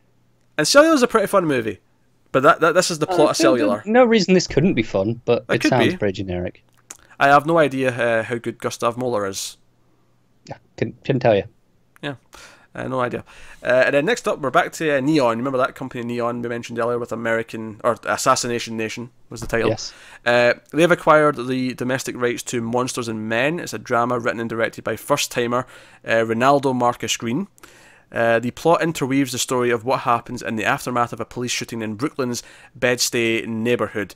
And Cellular's a pretty fun movie. But this is the plot of Cellular. No reason this couldn't be fun, but it sounds be. very generic. I have no idea how good Gustav Moeller is. Yeah, couldn't tell you. Yeah, no idea. And then next up, we're back to Neon. Remember that company Neon we mentioned earlier with Assassination Nation was the title? Yes. They've acquired the domestic rights to Monsters and Men. It's a drama written and directed by first-timer Ronaldo Marcus Green. The plot interweaves the story of what happens in the aftermath of a police shooting in Brooklyn's Bed-Stuy neighbourhood,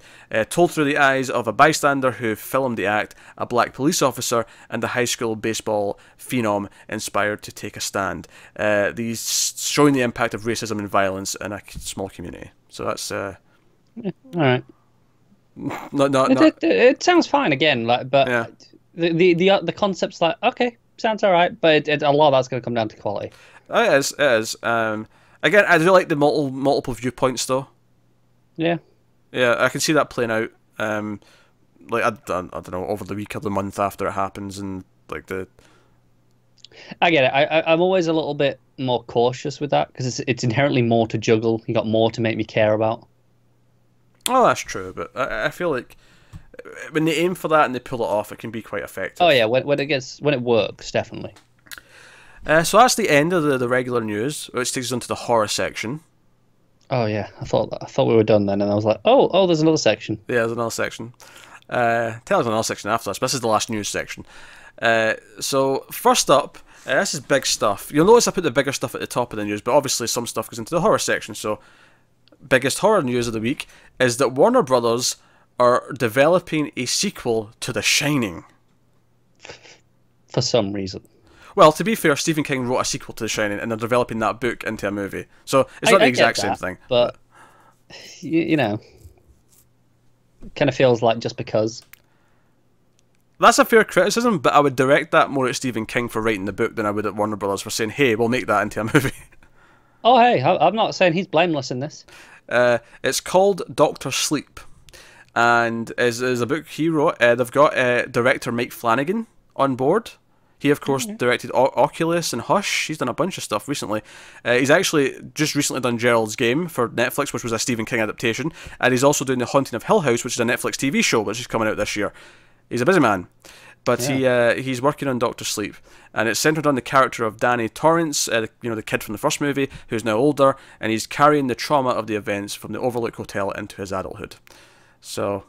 told through the eyes of a bystander who filmed the act, a black police officer, and a high school baseball phenom inspired to take a stand. These showing the impact of racism and violence in a small community. So that's all right. Not. It sounds fine again, but yeah. the concept's like okay, sounds all right, but a lot of that's going to come down to quality. It is. Again, I do like the multiple viewpoints, though. Yeah. Yeah, I can see that playing out. Like I don't know, over the week or the month after it happens, and like the. I get it. I'm always a little bit more cautious with that because it's inherently more to juggle. You got more to make me care about. Oh, that's true, but I feel like when they aim for that and they pull it off, it can be quite effective. Oh yeah, when it works, definitely. So that's the end of the regular news, which takes us into the horror section. Oh yeah, I thought we were done then, and I was like, oh, there's another section. Yeah, there's another section. Tell us another section after this, but this is the last news section. So first up, this is big stuff. You'll notice I put the bigger stuff at the top of the news, but obviously some stuff goes into the horror section. So biggest horror news of the week is that Warner Brothers are developing a sequel to The Shining. For some reason. Well, to be fair, Stephen King wrote a sequel to The Shining, and they're developing that book into a movie. So it's not the exact same thing. But, you know, kind of feels like just because. That's a fair criticism, but I would direct that more at Stephen King for writing the book than I would at Warner Brothers for saying, hey, we'll make that into a movie. Oh, hey, I'm not saying he's blameless in this. It's called Dr. Sleep, and is a book he wrote. They've got director Mike Flanagan on board. He, of course, directed Oculus and Hush. He's done a bunch of stuff recently. He's actually just recently done Gerald's Game for Netflix, which was a Stephen King adaptation. And he's also doing The Haunting of Hill House, which is a Netflix TV show, which is coming out this year. He's a busy man. But he's working on Dr. Sleep. And it's centered on the character of Danny Torrance, the kid from the first movie, who's now older. And he's carrying the trauma of the events from the Overlook Hotel into his adulthood. So,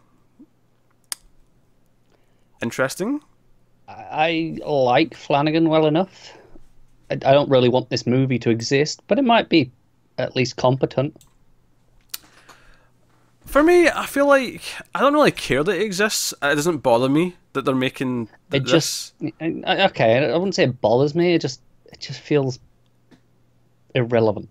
interesting. I like Flanagan well enough. I don't really want this movie to exist, but it might be at least competent. For me, I feel like I don't really care that it exists. It doesn't bother me that they're making it this. Okay, I wouldn't say it bothers me. It just feels irrelevant.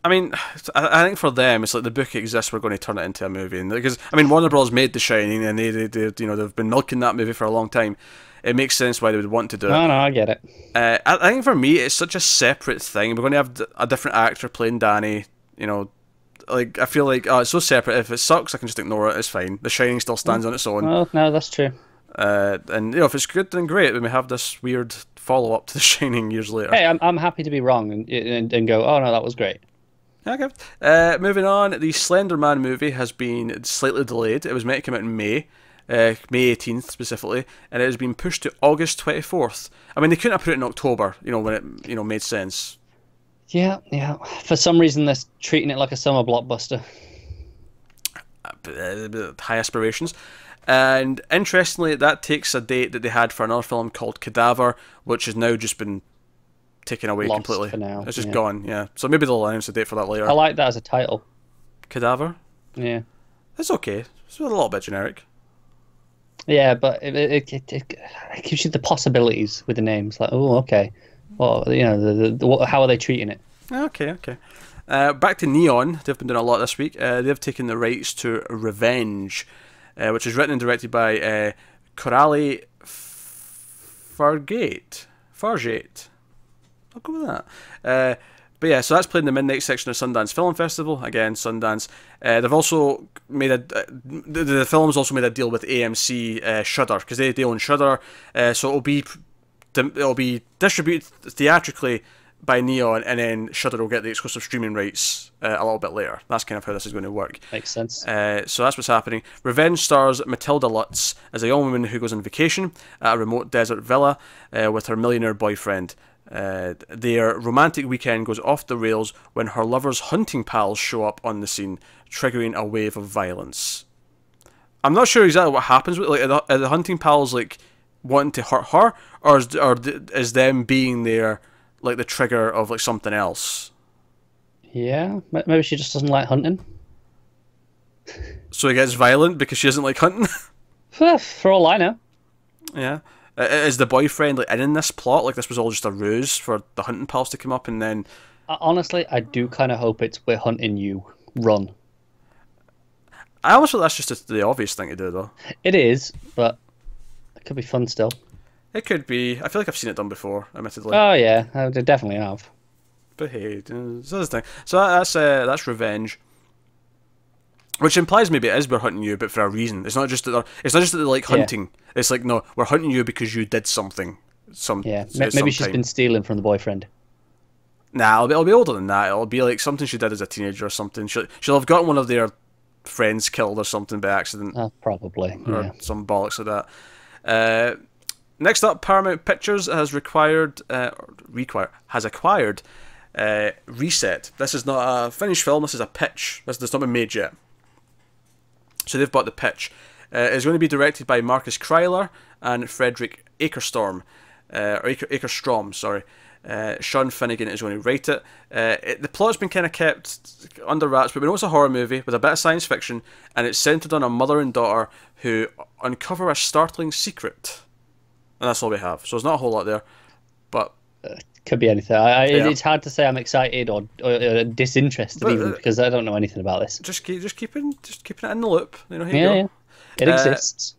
I mean, I think for them, it's like the book exists. We're going to turn it into a movie, and because I mean, Warner Bros. Made The Shining, and they've been milking that movie for a long time. It makes sense why they would want to do it. No, I get it. I think for me, it's such a separate thing. We're going to have a different actor playing Danny. Like I feel like it's so separate. If it sucks, I can just ignore it. It's fine. The Shining still stands on its own. Well, no, that's true. And if it's good, then great. We may have this weird follow up to The Shining years later. Hey, I'm happy to be wrong and go, oh no, that was great. Okay. Moving on, the Slender Man movie has been slightly delayed. It was meant to come out in May 18th specifically, and it has been pushed to August 24th. I mean, they couldn't have put it in October, when it made sense. Yeah. For some reason, they're treating it like a summer blockbuster. High aspirations. And interestingly, that takes a date that they had for another film called Cadaver, which has now just been taken away Lost completely. For now. It's just gone, yeah. So maybe they'll announce a date for that later. I like that as a title. Cadaver? Yeah. It's okay. It's a little bit generic. Yeah, but it gives you the possibilities with the names. Like, oh, okay. Well, how are they treating it? Okay. Back to Neon. They've been doing a lot this week. They've taken the rights to Revenge, which is written and directed by Coralie Fargate. I'll go with that. But yeah, so that's played in the midnight section of Sundance Film Festival. Again, Sundance. They've also made the film's also made a deal with AMC Shudder, because they own Shudder. So it'll be distributed theatrically by Neon, and then Shudder will get the exclusive streaming rights a little bit later. That's kind of how this is going to work. Makes sense. So that's what's happening. Revenge stars Matilda Lutz as a young woman who goes on vacation at a remote desert villa with her millionaire boyfriend. Their romantic weekend goes off the rails when her lover's hunting pals show up on the scene, triggering a wave of violence. I'm not sure exactly what happens with are the hunting pals wanting to hurt her, or is them being there the trigger of something else? Yeah, maybe she just doesn't like hunting. So it gets violent because she doesn't like hunting. For all I know. Yeah. Is the boyfriend in this plot? This was all just a ruse for the hunting pals to come up, and then... Honestly, I do kind of hope it's we're hunting you. Run. I almost feel that's just the obvious thing to do, though. It is, but it could be fun still. It could be. I feel like I've seen it done before, admittedly. Oh yeah, I definitely have. But hey, it's this thing. So that's Revenge. Which implies maybe it is we're hunting you, but for a reason. It's not just that they like hunting. Yeah. It's no, we're hunting you because you did something. Maybe she's been stealing from the boyfriend. Nah, it'll be older than that. It'll be something she did as a teenager or something. She'll have gotten one of their friends killed or something by accident. Probably. Or some bollocks like that. Next up, Paramount Pictures has acquired Reset. This is not a finished film. This is a pitch. This has not been made yet. So they've bought the pitch. It's going to be directed by Marcus Kryler and Frederick Akerstrom. Sorry. Sean Finnegan is going to write it. The plot's been kind of kept under wraps, but we know it's a horror movie with a bit of science fiction, and it's centered on a mother and daughter who uncover a startling secret. And that's all we have. So there's not a whole lot there, but could be anything. It's hard to say I'm excited or disinterested, but, even because I don't know anything about this. Just keeping it in the loop. You know, here you go. It exists.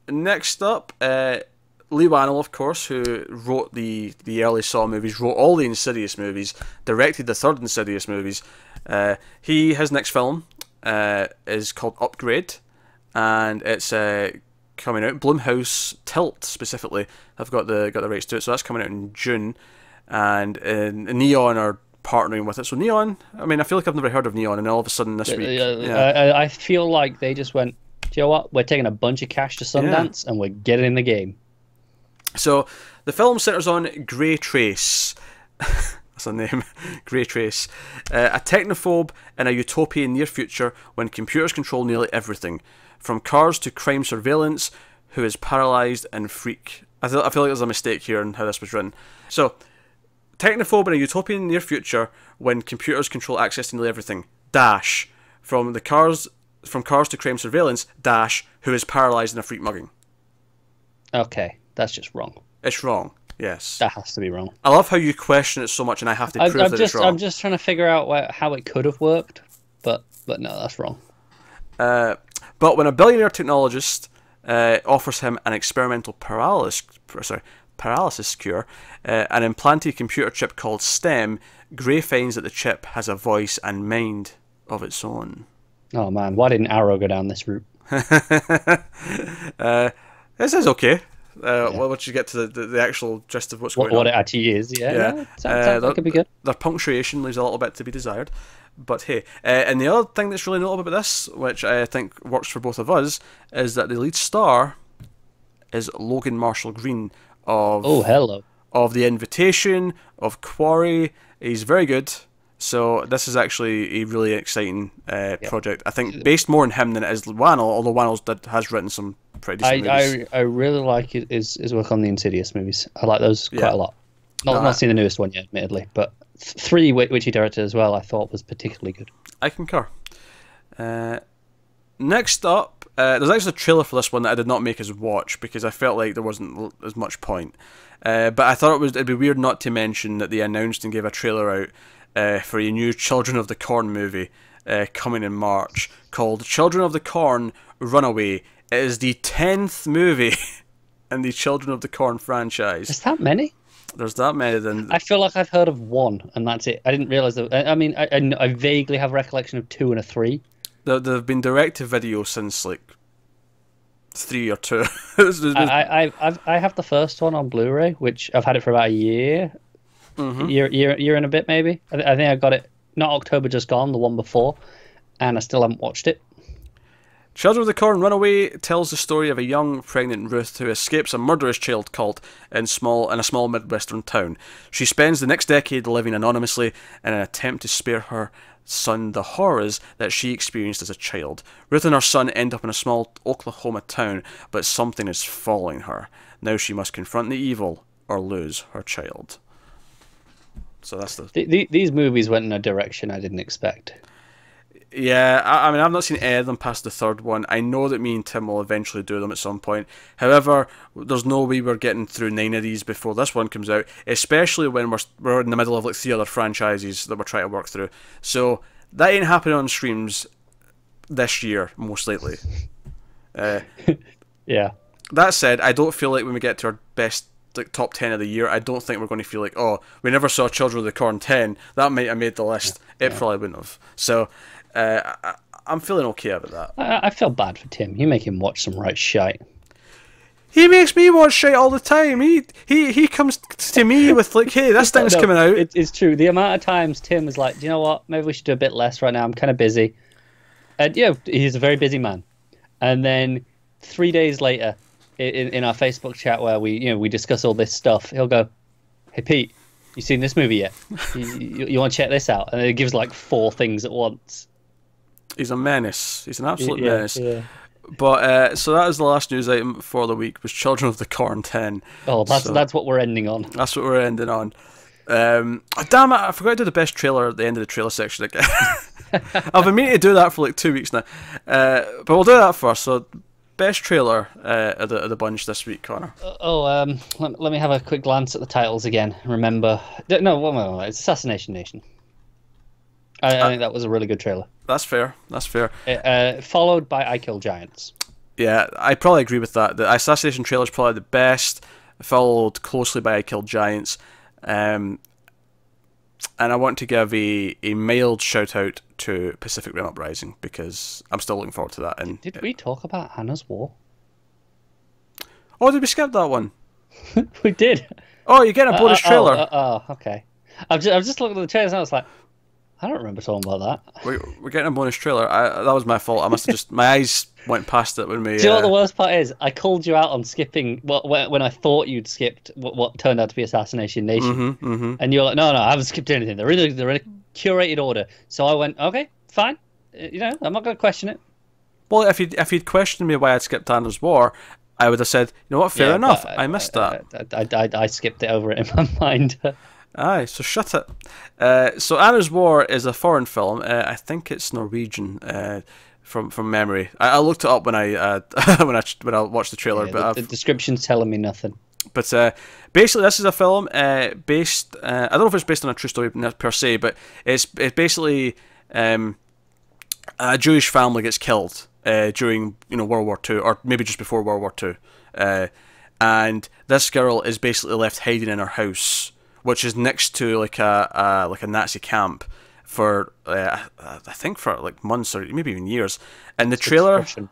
Next up, Lee Wannell, of course, who wrote the early Saw movies, wrote all the Insidious movies, directed the third Insidious movies. His next film is called Upgrade, and it's coming out. Blumhouse Tilt specifically have got the rights to it, so that's coming out in June, and Neon are partnering with it. So Neon, I mean, I feel like I've never heard of Neon, and all of a sudden this week, I feel like they just went, do you know what? We're taking a bunch of cash to Sundance, and we're getting in the game. So the film centers on Grey Trace. That's a name, Grey Trace, a technophobe in a utopian near future when computers control nearly everything, from cars to crime surveillance, who is paralysed and freak. I feel like there's a mistake here in how this was written. So, technophobe in a utopian near future when computers control access to nearly everything. Dash, from cars to crime surveillance. Dash, who is paralysed and a freak mugging. Okay, that's just wrong. It's wrong. Yes. That has to be wrong. I love how you question it so much, and I have to prove that it's wrong. I'm just trying to figure out how it could have worked, but no, that's wrong. But when a billionaire technologist offers him an experimental paralysis cure, an implanted computer chip called STEM, Gray finds that the chip has a voice and mind of its own. Oh man, why didn't Arrow go down this route? This is okay. Well, once you get to the actual gist of what's going on. What it actually is, sounds like it could be good. Their punctuation leaves a little bit to be desired. But hey, and the other thing that's really notable about this, which I think works for both of us, is that the lead star is Logan Marshall Green of The Invitation, of Quarry. He's very good. So this is actually a really exciting project. I think based more on him than it is Wannell, although Wannell has written some pretty decent movies. I really like his work on the Insidious movies. I like those quite a lot. Not seen the newest one yet, admittedly, but 3, which he directed as well, I thought was particularly good. I concur. Next up, there's actually a trailer for this one that I did not make us watch because I felt like there wasn't as much point. But I thought it'd be weird not to mention that they announced and gave a trailer out for a new Children of the Corn movie coming in March called Children of the Corn Runaway. It is the 10th movie in the Children of the Corn franchise. Is that many? There's that many. Then I feel like I've heard of 1, and that's it. I didn't realise that. I mean, I vaguely have a recollection of 2 and a 3. They've been direct to video since like 3 or 2. I have the first one on Blu-ray, which I've had it for about a year, year and a bit maybe. I think I got it not October just gone, the one before, and I still haven't watched it. Children of the Corn Runaway tells the story of a young, pregnant Ruth who escapes a murderous child cult in a small Midwestern town. She spends the next decade living anonymously in an attempt to spare her son the horrors that she experienced as a child. Ruth and her son end up in a small Oklahoma town, but something is following her. Now she must confront the evil or lose her child. So that's these movies went in a direction I didn't expect. Yeah, I mean, I've not seen any of them past the third one. I know that me and Tim will eventually do them at some point. However, there's no way we're getting through 9 of these before this one comes out, especially when we're in the middle of like 3 other franchises that we're trying to work through. So that ain't happening on streams this year, most likely. Yeah. That said, I don't feel like when we get to our best top 10 of the year, I don't think we're going to feel like, oh, we never saw Children of the Corn 10. That might have made the list. It probably wouldn't have. So I'm feeling okay about that. I feel bad for Tim. You make him watch some right shite. He makes me watch shit all the time. He comes to me with like, hey, this thing's coming out. It's true. The amount of times Tim is like, do you know what? Maybe we should do a bit less right now. I'm kind of busy. And he's a very busy man. And then 3 days later, in our Facebook chat where we discuss all this stuff. He'll go, "Hey Pete, you seen this movie yet? You want to check this out?" And it gives like 4 things at once. He's a menace. He's an absolute menace. Yeah. But so that was the last news item for the week, was Children of the Corn 10. Oh, that's what we're ending on. That's what we're ending on. Damn it, I forgot to do the best trailer at the end of the trailer section again. I've been meaning to do that for like 2 weeks now. But we'll do that first. So, best trailer of the bunch this week, Connor. Let me have a quick glance at the titles again. Remember... No, it's Assassination Nation. I think that was a really good trailer. That's fair. Followed by I Kill Giants. Yeah, I probably agree with that. The Assassination trailer is probably the best, followed closely by I Kill Giants. And I want to give a mild shout out to Pacific Rim Uprising, because I'm still looking forward to that. And did we talk about Hannah's War? Oh, did we skip that one? We did. Oh, you're getting a bonus trailer. Okay. I was just looking at the trailers and I was like, I don't remember talking about that. We're getting a bonus trailer. That was my fault. I must have just... My eyes went past it when we... Do you know what the worst part is? I called you out on skipping when I thought you'd skipped what turned out to be Assassination Nation. And you're like, no, I haven't skipped anything. They're in a curated order. So I went, okay, fine. I'm not going to question it. Well, if you'd questioned me why I'd skipped Hannah's War, I would have said, you know what, fair enough. I missed that. I skipped it over it in my mind. Aye, so shut it. So Anna's War is a foreign film. I think it's Norwegian, from memory. I looked it up when I when I watched the trailer, but the description's telling me nothing. But basically, this is a film based. I don't know if it's based on a true story per se, but it's basically a Jewish family gets killed during World War II, or maybe just before World War II, and this girl is basically left hiding in her house, which is next to like a Nazi camp for I think for like months or maybe even years. And the trailer, Russian.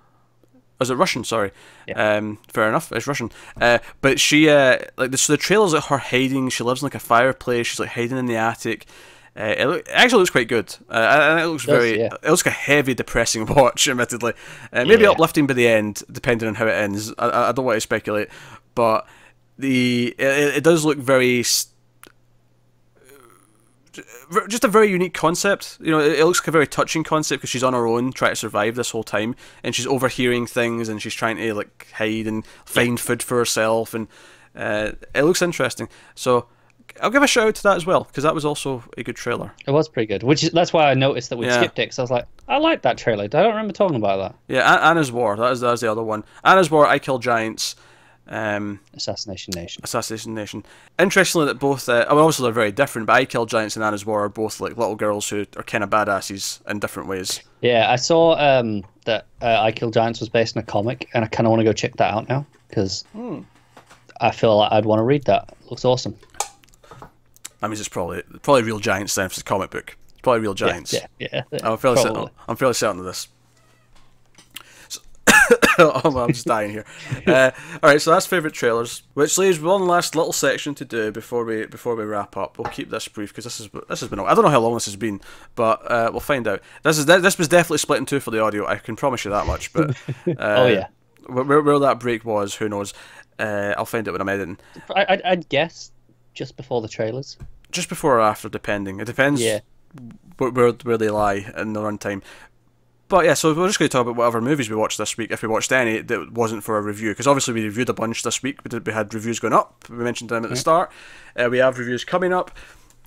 Was it Russian? Sorry. Yeah. Fair enough. It's Russian. But she so the trailer's like her hiding. She lives in like a fireplace. She's like hiding in the attic. It actually looks quite good. And it looks it looks like a heavy, depressing watch, admittedly. Maybe uplifting by the end, depending on how it ends. I don't want to speculate, but it does look very. Just a very unique concept. It looks like a very touching concept because she's on her own trying to survive this whole time, and she's overhearing things, and she's trying to like hide and find food for herself, and it looks interesting. So I'll give a shout out to that as well, because that was also a good trailer. It was pretty good, that's why I noticed that we skipped it, because I was like, I like that trailer. I don't remember talking about that. Yeah, Anna's War. That was the other one. Anna's War, I Kill Giants. Assassination Nation. Interestingly, that both obviously they're very different, but I Kill Giants and Anna's War are both like little girls who are kind of badasses in different ways. Yeah, I saw that I Kill Giants was based on a comic, and I kind of want to go check that out now, because I feel like I'd want to read that. It looks awesome. That means it's probably real giants then, if it's a comic book. It's probably real giants. Yeah. I'm fairly certain of this. I'm just dying here. Alright, so that's favourite trailers, which leaves one last little section to do before we wrap up. We'll keep this brief because this has been. I don't know how long this has been, but we'll find out. This was definitely split in two for the audio. I can promise you that much. But oh yeah, where that break was, who knows? I'll find out when I'm editing. I'd guess just before the trailers, just before or after, depending. It depends. Yeah. Where they lie in the runtime. But yeah, so we're just going to talk about whatever movies we watched this week, if we watched any that wasn't for a review, because obviously we reviewed a bunch this week. We had reviews going up, we mentioned them at the start. We have reviews coming up,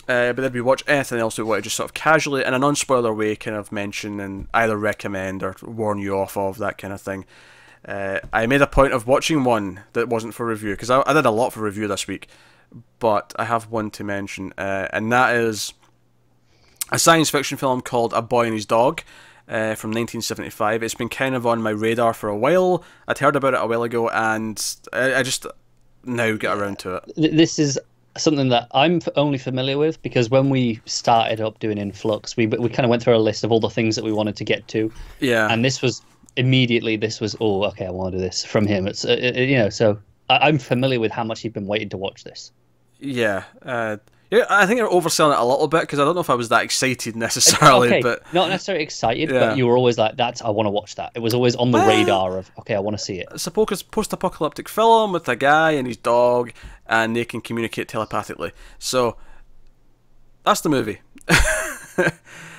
but then we watch anything else we want to just sort of casually, in a non-spoiler way, kind of mention and either recommend or warn you off of, that kind of thing. I made a point of watching one that wasn't for review, because I did a lot for review this week, but I have one to mention, and that is a science fiction film called A Boy and His Dog. From 1975. It's been kind of on my radar for a while. I'd heard about it a while ago, and I just now get around to it. This is something that I'm only familiar with because when we started up doing Influx, we kind of went through a list of all the things that we wanted to get to. Yeah. And this was oh, okay, I want to do this from him. It's so I'm familiar with how much you've been waiting to watch this. Yeah. Yeah, I think they're overselling it a little bit because I don't know if I was that excited necessarily. Okay, but not necessarily excited, yeah. but you were always like, "I want to watch that." It was always on the radar of, "Okay, I want to see it." It's a post-apocalyptic film with a guy and his dog, and they can communicate telepathically. So that's the movie.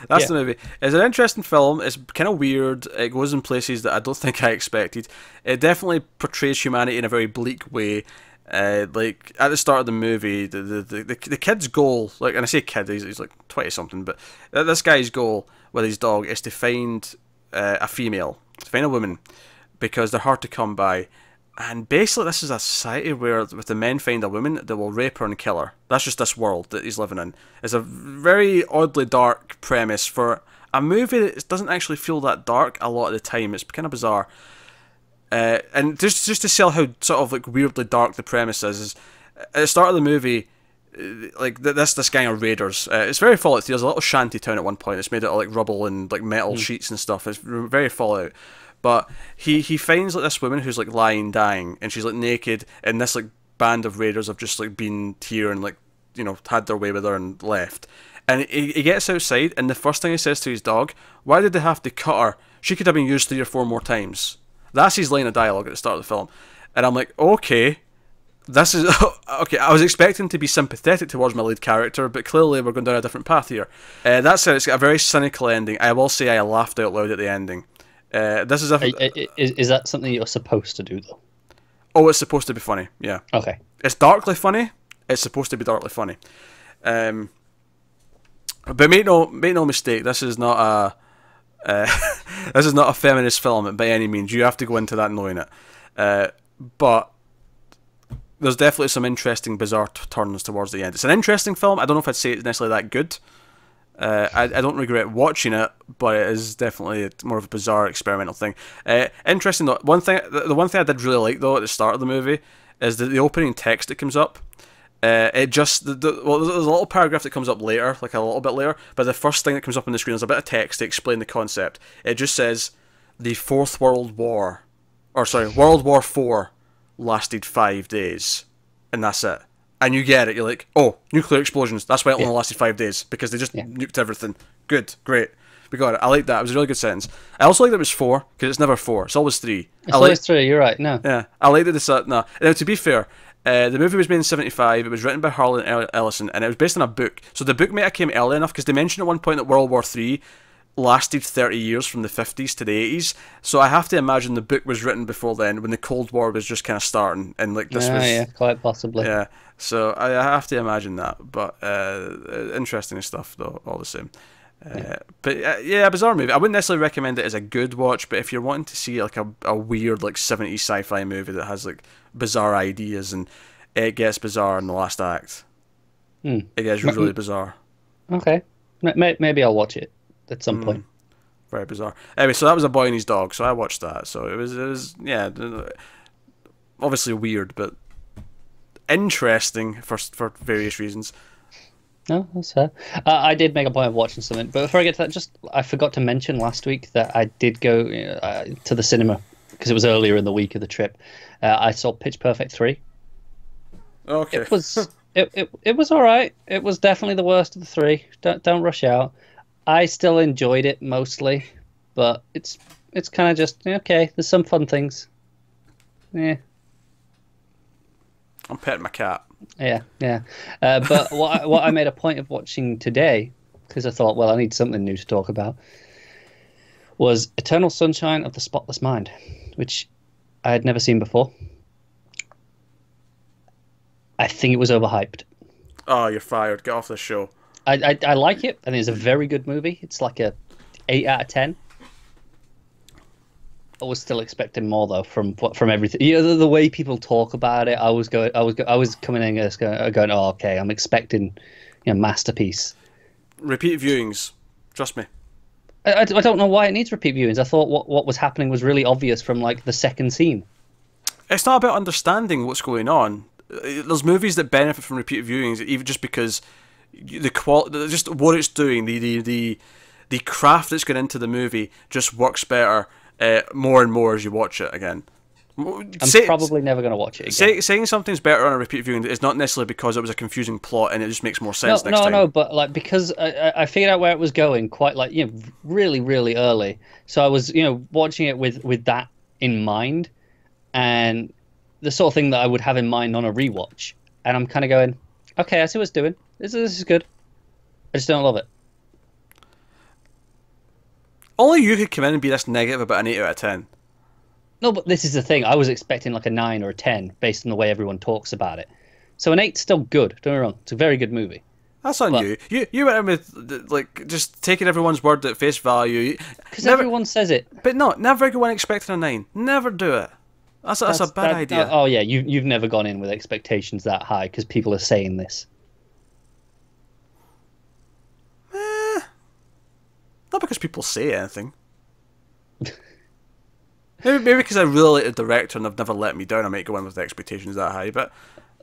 That's the movie. It's an interesting film. It's kind of weird. It goes in places that I don't think I expected. It definitely portrays humanity in a very bleak way. Like at the start of the movie, the kid's goal, like, and I say kid, he's like 20 something, but this guy's goal with his dog is to find a female, to find a woman, because they're hard to come by. And basically, this is a society where if the men find a woman, they will rape her and kill her. That's just this world that he's living in. It's a very oddly dark premise for a movie that doesn't actually feel that dark a lot of the time. It's kind of bizarre. And just to sell how sort of like weirdly dark the premise is at the start of the movie, like this gang of raiders. It's very Fallout 3. There's a little shanty town at one point. It's made out of like rubble and like metal sheets and stuff. It's very Fallout. But he finds like this woman who's like lying dying, and she's like naked, and this like band of raiders have just like been here and like, you know, had their way with her and left. And he gets outside, and the first thing he says to his dog, "Why did they have to cut her? She could have been used 3 or 4 more times." That's his line of dialogue at the start of the film. And I'm like, okay, this is okay. I was expecting to be sympathetic towards my lead character, but clearly we're going down a different path here. That said, it's got a very cynical ending. I will say I laughed out loud at the ending. This is is that something you're supposed to do though? Oh, it's supposed to be funny. Yeah. Okay. It's darkly funny. It's supposed to be darkly funny. But make no mistake. This is not a this is not a feminist film by any means. You have to go into that knowing it. But there's definitely some interesting, bizarre turns towards the end. It's an interesting film. I don't know if I'd say it's necessarily that good. I don't regret watching it, but it is definitely more of a bizarre experimental thing. Interesting though, the one thing I did really like though at the start of the movie is the opening text that comes up. It just well, there's a little paragraph that comes up later, like a little bit later, but the first thing that comes up on the screen is a bit of text to explain the concept. It just says the World War IV lasted 5 days, and that's it. And you get it. You're like, oh, nuclear explosions. That's why it only lasted 5 days, because they just nuked everything. Good, great. We got it. I like that. It was a really good sentence. I also like that it was 4, because it's never 4. It's always 3. It's always 3. You're right. No. Yeah, I like that it's no. Now, to be fair, the movie was made in '75. It was written by Harlan Ellison, and it was based on a book. So the book might have came early enough, because they mentioned at one point that World War III lasted 30 years from the 50s to the 80s. So I have to imagine the book was written before then, when the Cold War was just kind of starting, and like this was. Yeah, quite possibly. Yeah. So I have to imagine that, but interesting stuff though, all the same. But yeah, a bizarre movie. I wouldn't necessarily recommend it as a good watch, but if you're wanting to see like a weird like 70s sci-fi movie that has like bizarre ideas and it gets bizarre in the last act, it gets really bizarre. Okay, maybe I'll watch it at some point. Very bizarre. Anyway, so that was A Boy and His Dog. So I watched that. So it was yeah, obviously weird, but interesting for various reasons. No, that's fair. I did make a point of watching something, but before I get to that, I forgot to mention last week that I did go to the cinema because it was earlier in the week of the trip. I saw Pitch Perfect 3. Okay. It was all right. It was definitely the worst of the 3. Don't rush out. I still enjoyed it mostly, but it's kind of just okay. There's some fun things. Yeah. I'm petting my cat. Yeah. But what I made a point of watching today, because I thought, well, I need something new to talk about, was Eternal Sunshine of the Spotless Mind, which I had never seen before. I think it was overhyped. Oh, you're fired. Get off this show. I like it. I think it's a very good movie. It's like a 8 out of 10. I was still expecting more though from everything. The way people talk about it, I was coming in going, oh, okay, I'm expecting masterpiece. Repeat viewings, trust me. I don't know why it needs repeat viewings. I thought what was happening was really obvious from like the second scene. It's not about understanding what's going on. There's movies that benefit from repeat viewings, even just because the quality, just what it's doing, the craft that's going into the movie just works better. More and more as you watch it again. I'm probably never going to watch it again. Saying something's better on a repeat viewing is not necessarily because it was a confusing plot and it just makes more sense next time. No, but like because I figured out where it was going quite like really really early, so I was watching it with that in mind, and the sort of thing that I would have in mind on a rewatch, and I'm kind of going, okay, I see what it's doing. This is good. I just don't love it. Only you could come in and be this negative about an 8 out of 10. No, but this is the thing. I was expecting like a 9 or a 10 based on the way everyone talks about it. So an 8's still good. Don't get me wrong. It's a very good movie. That's on you. You went in with like just taking everyone's word at face value. Because everyone says it. But no, never go in expecting a 9. Never do it. That's a bad idea. Oh yeah, you've never gone in with expectations that high because people are saying this. Not because people say anything. Maybe because I really like the director and they've never let me down, I might go in with the expectations that high, but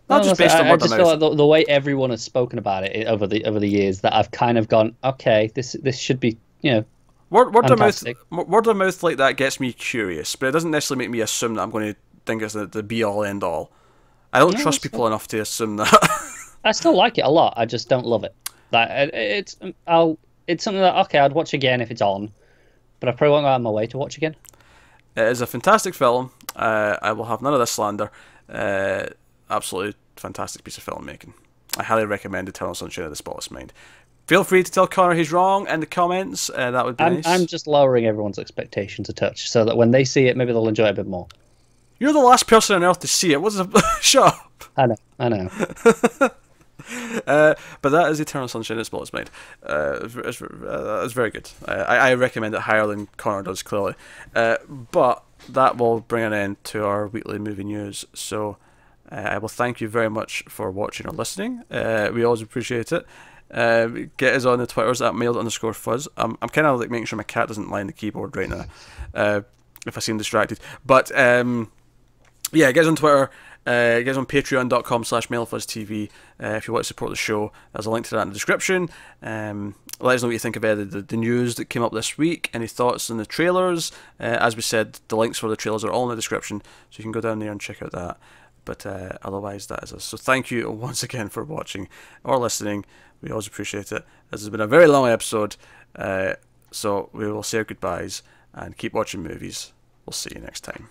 not just based on word of mouth. I just feel like the way everyone has spoken about it over the years that I've kind of gone, okay, this should be, word of mouth like that gets me curious, but it doesn't necessarily make me assume that I'm going to think it's the be all end all. I don't trust people enough to assume that. I still like it a lot. I just don't love it. Like it's something that I'd watch again if it's on, but I probably won't go out of my way to watch again. It is a fantastic film. I will have none of this slander. Absolutely fantastic piece of filmmaking. I highly recommend Eternal Sunshine of the Spotless Mind. Feel free to tell Connor he's wrong in the comments. That would be nice. I'm just lowering everyone's expectations a touch so that when they see it, maybe they'll enjoy it a bit more. You're the last person on earth to see it. What's shut up. I know. But that is Eternal Sunshine of the Spotless Mind. It's very good. I recommend it higher than Connor does, clearly. But that will bring an end to our weekly movie news. So I will thank you very much for watching or listening. We always appreciate it. Get us on the Twitters at mailed_fuzz. I'm kind of like making sure my cat doesn't lie on the keyboard right now if I seem distracted. But yeah, get us on Twitter. Get us on patreon.com/mailfuzztv if you want to support the show. There's a link to that in the description. Let us know what you think of the news that came up this week. Any thoughts on the trailers? As we said, the links for the trailers are all in the description, so you can go down there and check out that. But otherwise, that is us. So thank you once again for watching or listening. We always appreciate it. This has been a very long episode, so we will say our goodbyes and keep watching movies. We'll see you next time.